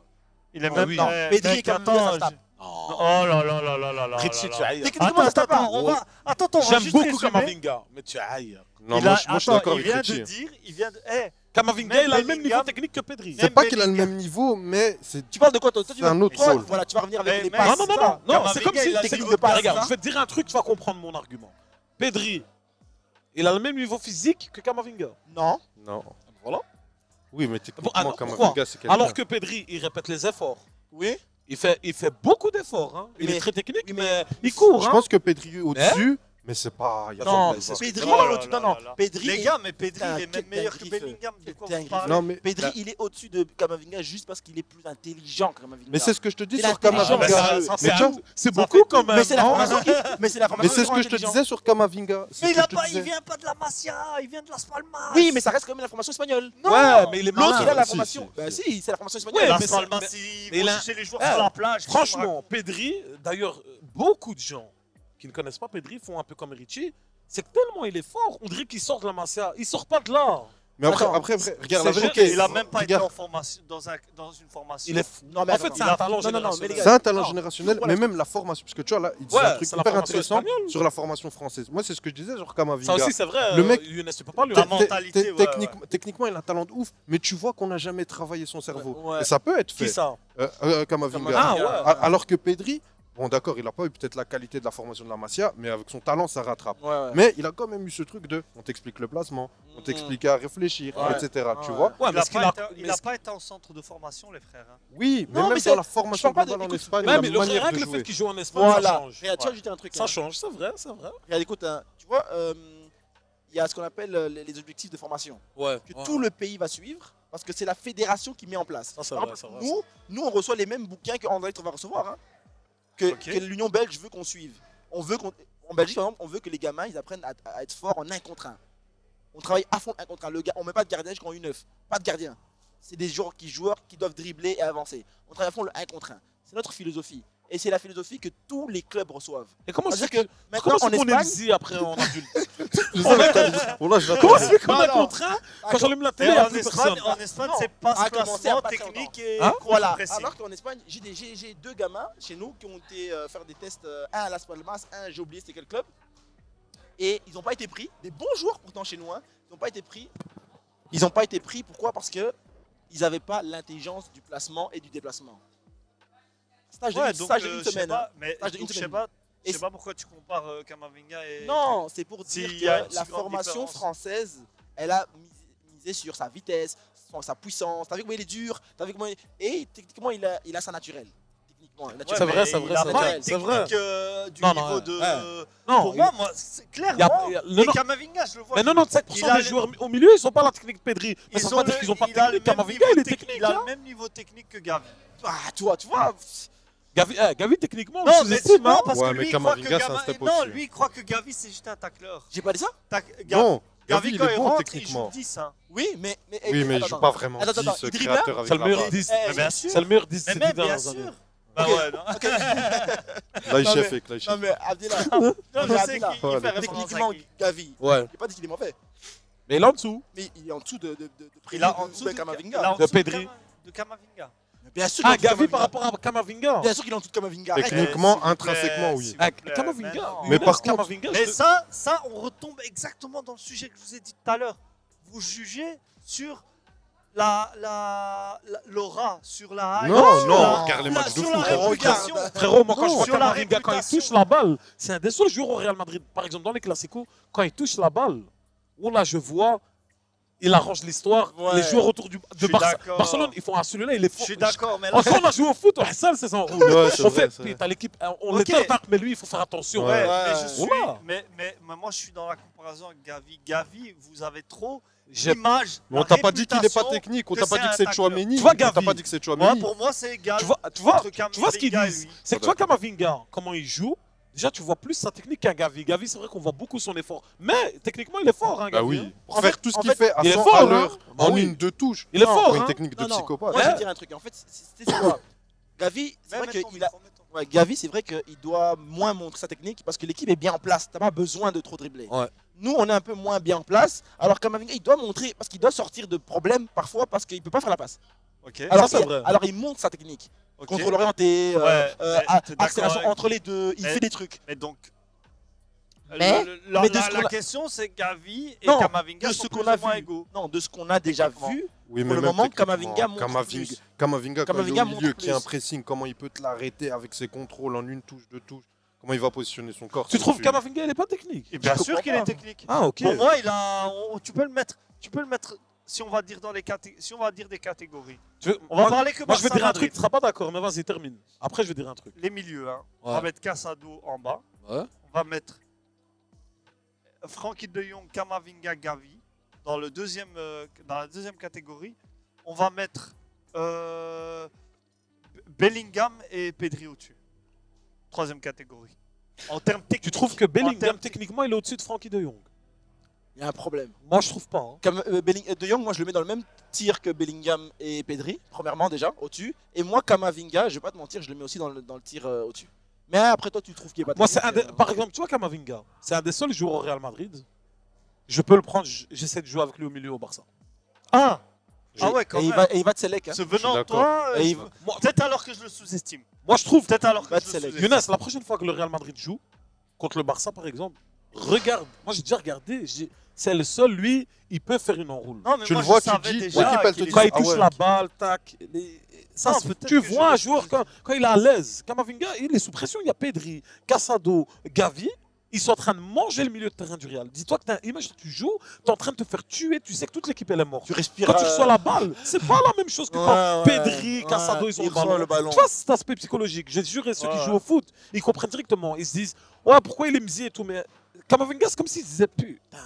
Il est Non, même. oui. Non, Pedri et mec, Kamavinga attends, ça se tape. Oh là là là là là là. Richie, là tu là. ailles. Techniquement ça se tape pas. on va. Attends, on va J'aime juste beaucoup résumer. Kamavinga, mais tu ailles. Non, Il moi, a- je suis attends, d'accord il avec vient de Richie. dire, il vient de. Eh, Kamavinga, Même il a le même niveau Bellingham- technique que Pedri. C'est pas qu'il a le même niveau, mais c'est. Tu parles de quoi toi? Toi, tu C'est un vas- autre toi, rôle. Voilà, tu vas revenir avec Mais les mec, passes. Non, non, non, ça. non, non, c'est Kamavinga, comme si. il a technique le de passe. Regarde, ça. je vais te dire un truc, tu vas comprendre mon argument. Pedri, il a le même niveau physique que Kamavinga. Non. Non. Voilà. Oui, mais Bon, techniquement, alors, Kamavinga, c'est quelqu'un. Alors que Pedri, il répète les efforts. Oui. Il fait beaucoup d'efforts. Hein. Il Mais- est très technique, oui, mais il court. Je hein. pense que Pedri est au-dessus, mais c'est pas. y a Non, pas de c'est- débat. Pedri, Oh là non, non, là là. Pedri. Les gars, mais Pedri, Putain, il est même quel meilleur que dinguerie, Bellingham. De quel quoi dinguerie. vous parlez Non, mais. Pedri, il est au-dessus de Kamavinga juste parce qu'il est plus intelligent que Kamavinga. Mais c'est ce que je te dis Il sur est intelligent, Ah, mais Kamavinga. ça, Mais tiens, c'est ça beaucoup fait- quand même. Mais c'est la Non, formation qui. Mais c'est la mais formation c'est qui ce rend que je te intelligent. disais sur Kamavinga. C'est Mais ce que je te il disais. vient pas de la Masia, il vient de Las Palmas. Oui, mais ça reste quand même la formation espagnole. Non. Ouais, mais il est L'autre, malin. il a la si, formation. si, Bah si. si, c'est la formation Ouais, espagnole. Las mais c'est- Palmas, mais- ils mais vont il a- chercher les joueurs Eh, sur la plage. Franchement, Pedri, d'ailleurs, beaucoup de gens qui ne connaissent pas Pedri font un peu comme Richie. C'est que tellement il est fort, on dirait qu'il sort de la Masia. Il sort pas de là. Mais après, Attends, regarde, la c'est vérité. Il a même pas été regarde, en formation, dans une formation. Il est fou. Non, mais En attends, fait, c'est attends. un talent Non, non, non, mais générationnel. les gars, c'est un talent non. générationnel, Voilà. mais même la formation. Parce que tu vois, là, il dit Ouais, un truc c'est la hyper formation intéressant espagnole. sur la formation française. Moi, c'est ce que je disais sur Kamavinga. Ça aussi, c'est vrai. Le mec- Younes, tu peux pas lui La Te- te- mentalité, ouais, Techniquement, il a un talent de ouf, mais tu vois qu'on n'a jamais travaillé son cerveau. Ouais. Et ça peut être Qui fait. ça Kamavinga. Ah, ouais. Alors que Pedri, bon, d'accord, il n'a pas eu peut-être la qualité de la formation de la Masia, mais avec son talent, ça rattrape. Ouais, ouais. Mais il a quand même eu ce truc de on t'explique le placement, on t'explique à réfléchir, Ouais. etc. Tu Ouais. vois Ouais, Il mais n'a ce qu'il a. pas été en centre de formation, les frères. hein. Oui, mais Non, même mais dans c'est- la formation je parle pas globale en écoute, Espagne, Ouais, la mais le manière rien de que le fait jouer. qu'il joue en Espagne, ça Voilà. change. Regarde, tu Ouais. vois, ajouter un truc. Ça hein. change, c'est vrai, c'est vrai. Regarde, écoute, hein, tu vois, il y a ce qu'on appelle les objectifs de formation. Ouais. Que tout le pays va suivre parce que c'est la fédération qui met en place. Ça, c'est Par vrai, exemple, c'est vrai, nous, on reçoit les mêmes bouquins que Anderlecht va recevoir. Hein, que, Ok. que l'Union belge veut qu'on suive. En Belgique, par exemple, on veut que les gamins ils apprennent à être forts en 1 contre 1. On travaille à fond 1 contre 1. On ne met pas de gardien jusqu'en U9. Pas de gardien. C'est des joueurs qui doivent dribbler et avancer. On travaille à fond le 1 contre 1. C'est notre philosophie. Et c'est la philosophie que tous les clubs reçoivent. Et comment c'est C'est-à-dire que. que maintenant, Comment en c'est qu'on est Espagne, ici après en adulte Bon, là, je l'attends. Comment c'est qu'on Non, a non. contraint Quand j'allume la télé, Et il n'y a en plus Espagne, personne. c'est pas à ce commencer à classement passer technique et Hein voilà. précis. Alors qu'en Espagne, j'ai 2 gamins chez nous qui ont été faire des tests, un à Las Palmas, un, j'ai oublié c'était quel club. Et ils n'ont pas été pris. Des bons joueurs pourtant chez nous, hein. Ils n'ont pas été pris. Ils n'ont pas été pris, pourquoi? Parce que ils n'avaient pas l'intelligence du placement et du déplacement. Stage Ouais, de donc, stage de je une sais semaine. pas, hein. mais Stage de donc, une je sais semaine. pas, je Et sais pas pourquoi tu compares Kamavinga et. Non, c'est pour S'il dire y a une que si la grande formation différence. française, elle a misé sur sa vitesse, sa puissance. T'as vu comment il est dur, t'as vu comment et techniquement il a sa naturelle. techniquement. Ouais, C'est vrai, mais c'est vrai, il a c'est pas vrai, une c'est vrai. technique, du Non, niveau non, de. Non, Pour moi, c'est clairement. non, non. Kamavinga, je le vois. Mais 97% Il a des le- joueurs au milieu, ils sont pas la technique de Pedri. Mais ça Ils veut ont pas dire qu'ils ont pas de il a le technique. même Kamavinga, niveau il est technique, technique. il a hein. le même niveau technique que Gavi. Ah, toi, tu vois. Gavi, techniquement, on Non, le mais sous-estime. non, hein. parce Ouais, que mais lui, il croit que Kamavinga, c'est un step Non, au-dessus. lui, il croit que Gavi, c'est juste un tacleur. J'ai pas dit ça? Non, Gavi, Gavi, quand il est il bon rentre, il joue techniquement. 10. Hein. Oui, mais. Oui, mais il joue pas vraiment Attends, 10 il dribble créateur avec C'est le la meilleur balle. 10. Mais bien sûr. C'est le meilleur 10 Mais ces même, 10 bien dernières années. sûr. Bah Ok. ouais, non. Ok. Là, il Non, chef mais- là, il Non, chef. mais Abdillah, Non, je sais Abdillah, qu'il fait référence à techniquement, qui. Gavi, Ouais. j'ai pas dit qu'il est mauvais, Mais il est en dessous. mais il est en dessous de Il a en dessous de Kamavinga. il a en De dessous Pedri. de Kamavinga. Bien sûr qu'il est Ah, en dessous de Gavi par Kamavinga. rapport à Kamavinga. Bien sûr qu'il est en dessous de Kamavinga. Arrête. Techniquement, s'il vous plaît, intrinsèquement, oui. s'il vous Ah, plaît. Kamavinga. Mais non. Mais par contre- Kamavinga, Mais je- ça, on retombe exactement dans le sujet que je vous ai dit tout à l'heure. Vous jugez sur l'aura, sur la hype, Non, sur non, la- regarde les la- matchs de sur foot, la on réputation. Frérot, moi quand Non. je vois Sur la Kamavinga, quand il réputation. touche la balle, c'est un des seuls joueurs au Real Madrid. Par exemple, dans les classicos, quand il touche la balle, oh là, je vois, il arrange l'histoire. Ouais. Les joueurs autour de suis Barça. d'accord. Barcelone, ils font celui-là, il est Je fort. suis d'accord, mais là, Quand on a joué au foot, Hassan, c'est son rôle. Ouais, c'est On vrai, fait, c'est vrai. putain, l'équipe, on Ok. est mais lui, il faut faire attention. Ouais. mais je suis, Voilà. mais moi je suis dans la comparaison avec Gavi. Gavi, vous avez trop J'ai- l'image. Mais on t'a pas dit qu'il est pas technique, on que t'a pas c'est dit un que c'est tacleur. Chouameni. Tu vois, On t'a Gavi. pas dit que c'est Moi, Chouameni. pour moi, c'est égal. Tu vois ce qu'ils Kamavinga et disent lui. C'est que tu vois Kamavinga, comment il joue. Déjà, tu vois plus sa technique qu'un Gavi. Gavi, c'est vrai qu'on voit beaucoup son effort. Mais techniquement, il est fort, hein, Bah Gavi. oui, hein. pour En faire fait- tout ce en qu'il fait, fait à il est 100 fort, à hein. l'heure, Bah en oui. une, deux touches. Il est Non, fort, pour une hein. technique de Non, non. psychopathe. Moi, je Ouais. vais dire un truc. En fait, c'est quoi Gavi, c'est vrai Mets ton qu'il a. micro, mets ton micro. Ouais, Gavi, c'est vrai qu'il doit moins montrer sa technique parce que l'équipe est bien en place. T'as pas besoin de trop dribbler. Ouais. Nous, on est un peu moins bien en place. Alors Kamavinga, il doit montrer parce qu'il doit sortir de problèmes parfois parce qu'il peut pas faire la passe. Ok. Alors, c'est vrai. alors il montre sa technique. ok. Contrôle orienté, Ouais, mais t'es d'accord accélération avec- entre les deux. Il Mais- fait des trucs. Mais donc. Mais- la, mais de ce la qu'on a- question, c'est Gavi et Non, Kamavinga de sont ce plus qu'on a ou moins vu. égaux. Non, de ce qu'on a déjà Complètement. vu. Oui, Pour mais le même moment, techniquement, Kamavinga montre Kamavinga, plus. Kamavinga, quand il est Kamavinga au milieu, montre qui a un plus. pressing, comment il peut te l'arrêter avec ses contrôles en une touche, deux touches, comment il va positionner son corps. Tu c'est trouves au-dessus. Kamavinga, il n'est pas technique? Et bien Je sûr comprends qu'il pas. est technique. Ah, ok. Pour moi, tu peux le mettre. Si on va dire dans les si on va dire des catégories. Tu veux- On va moi, parler que moi, je vais Barça dire un Madrid. truc, tu ne seras pas d'accord, mais vas-y, termine. Après, je vais dire un truc. Les milieux, hein. On Ouais. va mettre Casado en bas. Ouais. On va mettre Frankie de Jong, Kamavinga, Gavi dans la deuxième catégorie. On va mettre Bellingham et Pedri au-dessus. Troisième catégorie. En termes techniques. Tu trouves que en Bellingham, termes- techniquement, il est au-dessus de Frankie de Jong? Il y a un problème. Moi, je trouve pas. hein. De Jong, moi je le mets dans le même tir que Bellingham et Pedri, premièrement déjà, au-dessus. Et moi, Kamavinga, je vais pas te mentir, je le mets aussi dans le tir au-dessus. Mais après, toi, tu trouves qu'il est pas Moi, c'est technique, par exemple, tu vois Kamavinga, c'est un des seuls joueurs au Real Madrid. Je peux le prendre, j'essaie de jouer avec lui au milieu au Barça. Ah ouais, quand et même. il va de Selec. Hein. Ce suis venant de d'accord. toi, Et il- Moi, peut-être alors que je le sous-estime. moi, je trouve, Peut-être alors que Bad je le select. sous-estime. Younes, la prochaine fois que le Real Madrid joue, contre le Barça par exemple, regarde, moi j'ai déjà regardé, c'est le seul, lui, il peut faire une enroule. Non, mais Tu moi, le vois, je tu savais dis, déjà l'équipe, elle te qu'il dit, Quand était- il touche ouais, la ok. balle, tac, ça, Non, se- peut-être tu que vois un je- joueur quand il est à l'aise. Kamavinga, il est sous pression, il y a Pedri, Casado, Gavi. Ils sont en train de manger le milieu de terrain du Real. Dis-toi que imagine tu joues, tu es en train de te faire tuer, tu sais que toute l'équipe elle est morte. Tu respires. Quand tu reçois la balle, c'est pas la même chose que quand Pedri, Casado, ils ont il le reçoit ballon. le ballon. Tu vois cet aspect psychologique. J'ai juré, ceux qui Ouais. jouent au foot, ils comprennent directement. Ils se disent, ouais, pourquoi il est mzi et tout. Mais Kamavinga, c'est comme s'il se disait, putain,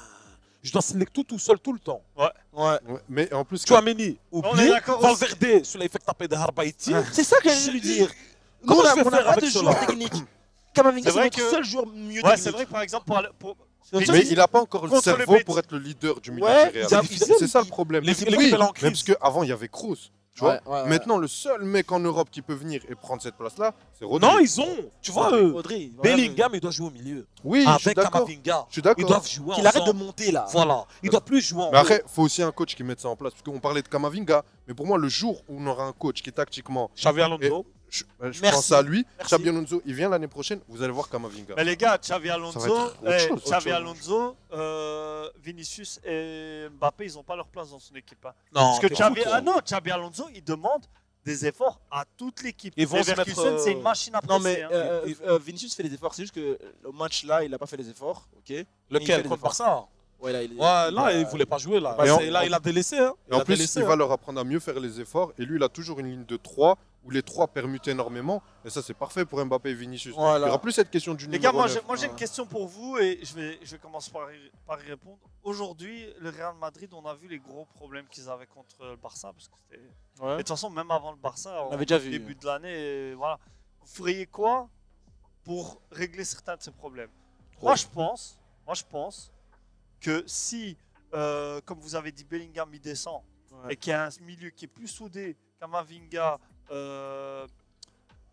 je dois sélectionner tout seul tout le temps. Ouais. Ouais, mais en plus, Chouameni, On est oublie. d'accord aussi. Valverde, celui-là, il fait taper des Harbaïti. C'est ça que je lui dire. Comment Nous, je vais on n'a faire pas avec de cela joueur technique. Kamavinga, C'est c'est vrai notre que- seul joueur mieux Ouais, technique. c'est vrai que par exemple, pour- C'est notre mais seul- il n'a pas encore le Contre le cerveau Betis. pour être le leader du milieu Ouais, du Real. il a- C'est ça le problème. L'équipe, Oui, elle est en même crise. parce qu'avant, il y avait Kroos. Tu vois. Ouais, ouais, ouais. Maintenant, le seul mec en Europe qui peut venir et prendre cette place-là, c'est Rodri. Non, ils ont. Tu vois, Rodri, voilà. Bellingham, il doit jouer au milieu. Oui, je suis Avec d'accord. Kamavinga. Je suis Ils d'accord. doivent jouer Qu'il arrête de ensemble. monter là. Voilà. Ils doivent plus jouer en Mais après, il faut aussi un coach qui mette ça en place. Parce qu'on parlait de Kamavinga, mais pour moi, le jour où on aura un coach qui tactiquement, Xavi Alonso. je Merci. pense à lui, Merci. Xabi Alonso, il vient l'année prochaine, vous allez voir Kamavinga. Mais les gars, Xavi Ça Alonso, va être autre chose, autre Xavi chose. Alonso, Vinicius et Mbappé, ils n'ont pas leur place dans son équipe. Hein. Non, Parce que t'es Xavi, fou, toi. Xavi Alonso, il demande des efforts à toute l'équipe. Ils vont se mettre, Leverkusen, c'est une machine à Non, presser. mais hein. Vinicius fait les efforts. C'est juste que le match là, il n'a pas fait les efforts. Ok. Il fait Lequel les contre efforts. Barça? Ouais, là, il est- Ouais, là, il voulait pas jouer. Là, Et en- là il a délaissé. Hein. Et en plus, délaissé, il hein. va leur apprendre à mieux faire les efforts. Et lui, il a toujours une ligne de 3 où les 3 permutent énormément. Et ça, c'est parfait pour Mbappé et Vinicius. Il Voilà. n'y aura plus cette question du Les gars, numéro moi 9. j'ai une question pour vous et je vais commencer par y répondre. Aujourd'hui, le Real Madrid, on a vu les gros problèmes qu'ils avaient contre le Barça. Parce que c'était... Ouais. Et de toute façon, même avant le Barça, On avait déjà au vu. début de l'année, voilà. Vous feriez quoi pour régler certains de ces problèmes? Moi, je pense que si, comme vous avez dit, Bellingham il descend Ouais. et qu'il y a un milieu qui est plus soudé, Camavinga,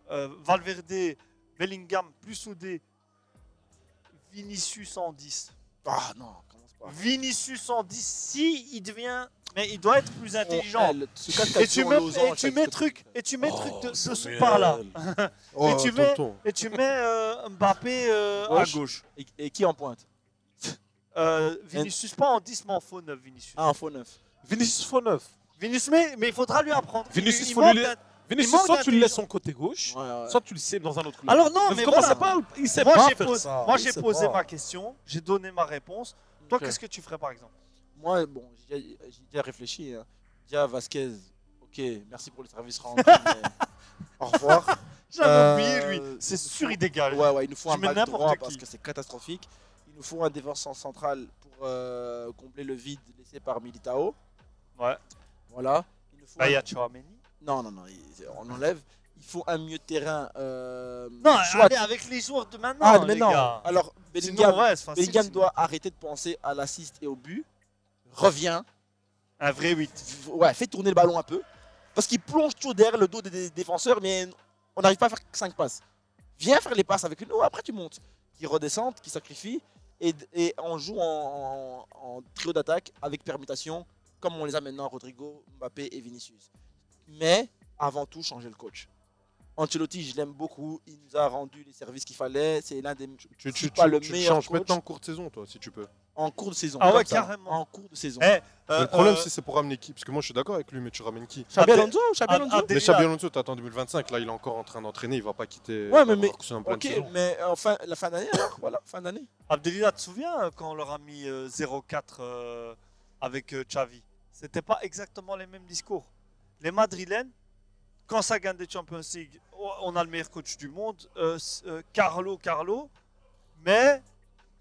Valverde, Bellingham plus soudé, Vinicius en 10. Ah non, commence pas. Vinicius en 10, si il devient. Mais il doit être plus intelligent. Et tu mets truc de ce par là. Oh, et tu mets- tonton. Et tu mets Mbappé à Gauche. gauche. Et qui en pointe? Vinicius pas en 10 mais en faux 9 Vinicius. Ah, en faux 9. Vinicius faux neuf. Vinicius mais il faudra lui apprendre. Vinicius, Il faut manque lui- d'un- Vinicius, manque soit tu le laisses d'intelligence. son côté gauche, Ouais, ouais. soit tu le cibles dans un autre club. Alors non, mais comment voilà. ça parle? Il sait Moi pas j'ai faire posé, ça. moi, Il j'ai sait posé pas. ma question, j'ai donné ma réponse. Toi, Ok. qu'est-ce que tu ferais par exemple? Moi, bon, j'ai déjà réfléchi. Hein. Déjà, Vasquez, ok, merci pour le service rendu. mais au revoir. J'avais oublié lui. C'est sûr il dégage. Ouais, ouais, il nous faut Tu un mets back n'importe droit qui. parce que c'est catastrophique. Il nous faut un défenseur central pour combler le vide laissé par Militao. Ouais. Voilà. Il nous faut Bah, il y un- a Tchouaméni. Non, on enlève. Il faut un milieu de terrain. Non, soit- allez, avec les joueurs de maintenant. Ah, les mais non. gars. Alors, Sinon, Bellingham, ouais, c'est facile, Bellingham sinon. doit arrêter de penser à l'assist et au but. Revient. Un vrai 8. Ouais, fait tourner le ballon un peu. Parce qu'il plonge toujours derrière le dos des défenseurs, mais on n'arrive pas à faire 5 passes. Viens faire les passes avec nous, après tu montes. Qui redescendent, qui sacrifient. Et on joue en trio d'attaque avec permutation, comme on les a maintenant, Rodrigo, Mbappé et Vinicius. Mais avant tout, changer le coach. Ancelotti, je l'aime beaucoup. Il nous a rendu les services qu'il fallait. C'est l'un des. Tu pas le tu meilleur changes coach. maintenant en cours de saison, toi, si tu peux. En cours de saison. Ah ouais, comme ça. carrément. En cours de saison. Eh, Mais le problème, c'est pour ramener qui? Parce que moi, je suis d'accord avec lui, mais tu ramènes qui? Xabi Abdel- Alonso, Xabi Alonso. Abdel- Mais Xabi Alonso, t'attends 2025. Là, il est encore en train d'entraîner. Il va pas quitter. Ouais, mais- c'est un plein de Ok, saison. mais enfin, la fin d'année alors, voilà, fin d'année. Abdelila, tu te souviens quand on leur a mis 0-4 avec Xavi? C'était pas exactement les mêmes discours. Les Madrilènes, quand ça gagne des Champions League, on a le meilleur coach du monde, Carlo, mais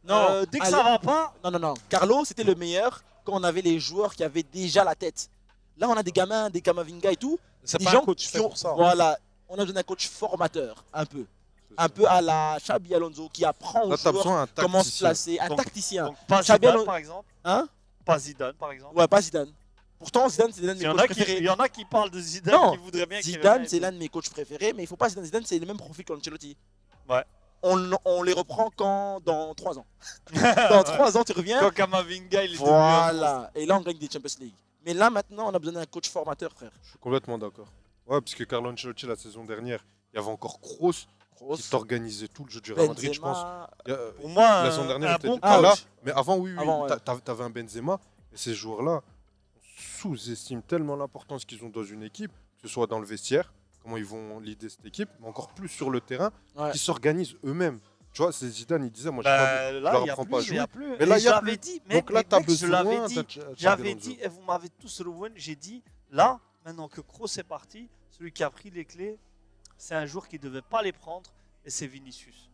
dès que allez. ça va pas, Non. Carlo, c'était le meilleur quand on avait les joueurs qui avaient déjà la tête. Là, on a des gamins, des Camavinga et tout. C'est Des pas gens un coach qui fait ont- pour ça. Voilà, on a besoin d'un coach formateur, un peu. C'est Un ça. peu à la Xabi Alonso qui apprend aux Là, t'as joueurs besoin d'un comment se tacticien. placer, un Donc- tacticien. donc pas Xabi Zidane Alonso- par exemple, Hein pas Zidane par exemple. Ouais, pas Zidane. Pourtant, Zidane, c'est l'un de Il mes y, en coachs a qui, préférés. il y en a qui parlent de Zidane Non, qui voudraient bien qu'il Zidane, revienne. c'est l'un de mes coachs préférés, mais il faut pas Zidane. Zidane, c'est le même profil qu'Ancelotti. Ouais. On les reprend quand dans 3 ans. Dans 3 ans, tu reviens. Quand Camavinga il est devenu un monstre. Voilà. Et là, on gagne des Champions League. Mais là, maintenant, on a besoin d'un coach formateur, frère. Je suis complètement d'accord. Ouais, parce que Carlo Ancelotti, la saison dernière, il y avait encore Kroos qui t'organisait tout le jeu du Real Madrid, je pense. Benzema. Il y a- Pour moi, La saison dernière, un était bon Ah, là. coach. Mais avant, oui, Avant, ouais. t'avais un Benzema. Et ces joueurs-là, on sous-estime tellement l'importance qu'ils ont dans une équipe, que ce soit dans le vestiaire, comment ils vont leader cette équipe, mais encore plus sur le terrain, Ouais. qui s'organisent eux-mêmes. Tu vois, c'est Zidane, il disait, moi, j'ai pas Bah, je là, leur il n'y a apprends plus. pas à Il y jouer. a plus. Mais là, Et il y a je l'avais plus. dit. Mais Donc là, t'as mec, je besoin l'avais d'un dit. Xabi J'avais Alonso. dit, et vous m'avez tous rejoint, j'ai dit, là, maintenant que Kroos est parti, celui qui a pris les clés, c'est un joueur qui ne devait pas les prendre, et c'est Vinicius.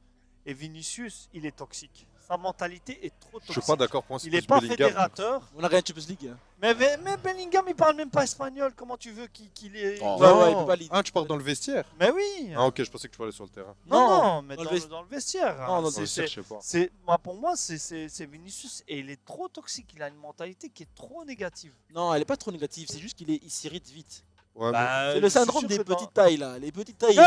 Et Vinicius, il est toxique. Sa mentalité est trop Je toxique. suis pas d'accord pour moi, c'est Il n'est plus pas Bellingham. fédérateur. On a gagné la Champions League. Hein. Mais Bellingham, il parle même pas espagnol. Comment tu veux qu'il est. Oh. Ouais, Non. ouais, il peut pas leader. Ah, tu parles dans le vestiaire? Mais oui. Ah, ok, je pensais que tu parlais sur le terrain. Non, mais dans le dans, vesti- dans le vestiaire. Non, hein. dans le Dans le C'est- vestiaire, je sais pas. moi, pour moi, c'est Vinicius et il est trop toxique. Il a une mentalité qui est trop négative. Non, elle est pas trop négative. C'est juste qu'il s'irrite vite. Ouais, Bah, C'est le je suis syndrome sûr des que dans- petites tailles, là. Les petites tailles,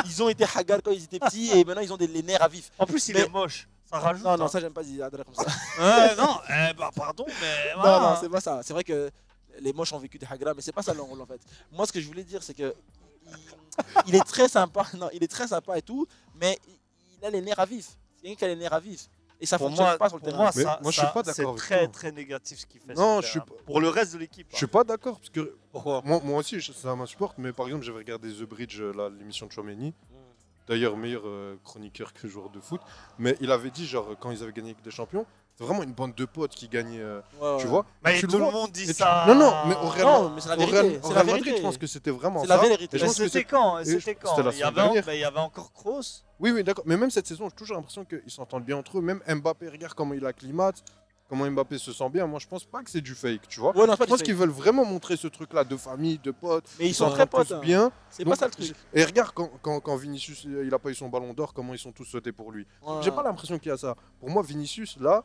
ils ont été hagar quand ils étaient petits et maintenant ils ont les nerfs à vif. En plus, il Mais- est moche. Ça rajoute. Non, non, hein. ça, j'aime pas Zidane comme ça. Non, bah, pardon, mais. Non, voilà. non, c'est pas ça. C'est vrai que les moches ont vécu des hagra, mais c'est pas ça leur rôle en fait. Moi, ce que je voulais dire, c'est que il est très sympa. Non, il est très sympa et tout, mais il a les nerfs à vif. C'est quelqu'un qui a les nerfs à vif. Et ça Pour fonctionne moi, pas sur le pour terrain. moi, Mais ça, moi, je suis ça, pas d'accord c'est avec très toi. très négatif ce qu'il fait. Non, sur le je suis terrain. pas- Pour le reste de l'équipe. Je suis pas d'accord, parce que Pourquoi moi aussi, ça m'insupporte, mais par exemple, j'avais regardé The Bridge, l'émission de Chouameni. D'ailleurs, meilleur chroniqueur que joueur de foot. Mais il avait dit, genre, quand ils avaient gagné avec des champions, C'était vraiment une bande de potes qui gagnaient. Ouais, Tu ouais. vois Mais Tu tout le le vois. monde dit Et tu- ça. Non, mais au Real, Non, mais c'est la au vérité. Real, C'est au la Real Madrid, vérité. je pense que c'était vraiment C'est ça. la vérité. Et je Mais pense que c'était c'est- quand et C'était c'était quand la il y, semaine avait, dernière. il y avait encore Kroos. Oui, d'accord. Mais même cette saison, j'ai toujours l'impression qu'ils s'entendent bien entre eux. Même Mbappé, regarde comment il acclimate, comment Mbappé se sent bien. Moi, je pense pas que c'est du fake, tu vois. Ouais, non, c'est pas Je pense du qu'ils fake. veulent vraiment montrer ce truc-là de famille, de potes. Mais ils sont s'entendent très potes. tous hein. bien. C'est Donc, pas ça le truc. Et regarde quand Vinicius il a pas eu son ballon d'or, comment ils sont tous sautés pour lui. Ouais. J'ai pas l'impression qu'il y a ça. Pour moi, Vinicius, là,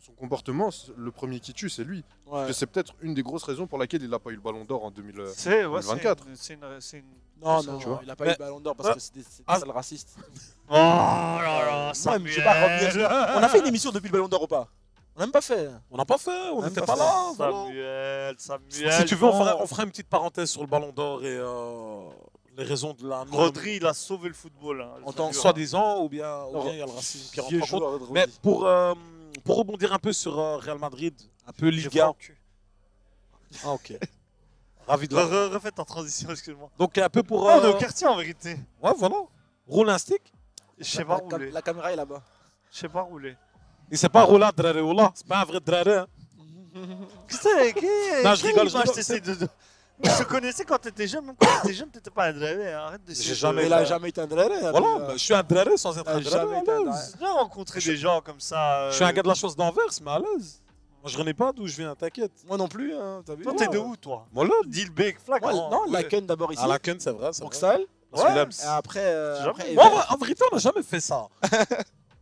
son comportement, le premier qui tue, c'est lui. Ouais. Et c'est peut-être une des grosses raisons pour laquelle il n'a pas eu le ballon d'or en 2000. C'est 2024. c'est une... Non, tu non, vois. il a pas Mais- eu le ballon d'or parce Ouais. que c'est des Ah. sales racistes. Oh là là, Ouais, ça mais je vais pas revenir. On a fait une émission depuis le ballon d'or ou pas? On n'a même pas fait. On n'a pas fait, on Même n'était pas pas là. voilà. Samuel. Si tu veux, bon. on fera une petite parenthèse sur le ballon d'or et les raisons de la Rodri, il a sauvé le football. Hein, En tant que soi-disant, ou bien Non, il y a le racisme qui rentre Vieux en compte. joueur de Mais Rodri. pour rebondir un peu sur Real Madrid, un peu J'ai Liga. froid au cul. Ah, ok. Ravi de la... Refaites en transition, excuse-moi. Donc, un peu pour. Oh, on est au quartier en vérité. Ouais, voilà. Roule un stick. Je sais pas La- rouler. La caméra est là-bas. Je sais pas rouler. Il sait pas rouler à Draré ou là. C'est pas un vrai Draré. Hein. Qu'est-ce Non, je rigole, je image rigole. t'essayes de... Mais je te connaissais quand t'étais jeune. Même quand t'étais jeune, t'étais pas un driver. Arrête de J'ai jamais Mais il a jamais été un drôle. Voilà, bah, je suis un Draré sans être Ah, un jamais été un Draré. Draré. J'ai rencontré des gens comme ça. Je suis un gars de la chose d'Anvers, mais à l'aise. Moi, je connais pas d'où je viens, t'inquiète. Moi non plus, hein, t'as vu? Toi, t'es de où, toi Moi, là. Dilbeek, Flac. Moi, non, Laken d'abord ici. À la Ken, c'est vrai. C'est vrai. Bruxelles. Place Ouais. Willems. Et après, Jamais. après Moi, Evert. en vérité, on n'a jamais fait ça.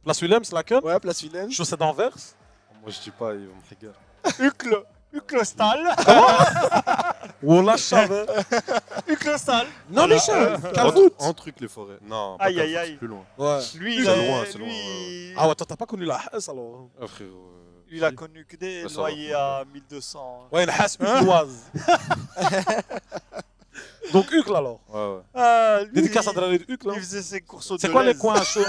Place Willems, la Ken. Ouais, Place Willems. Chaussée d'Anvers. Moi, je dis pas, ils vont me régaler. Uclostal. Wallah, je savais. Uclostal. Non, Michel. En truc, les forêts. Non, pas Aïe, Calvoute, aïe, aïe. c'est plus loin. Ouais. Lui, C'est il a- loin, c'est lui, Ah ouais, toi, t'as pas connu la Hesse alors. Ah, frérot. lui, il a connu que des Ça va. loyers à 1200. Ouais, une Hesse ucloise. Donc, Uccle alors. Ouais, ouais. Ah, lui, Dédicace à Draré de Uccle. il faisait ses courses au C'est quoi les Deleuze. coins chauds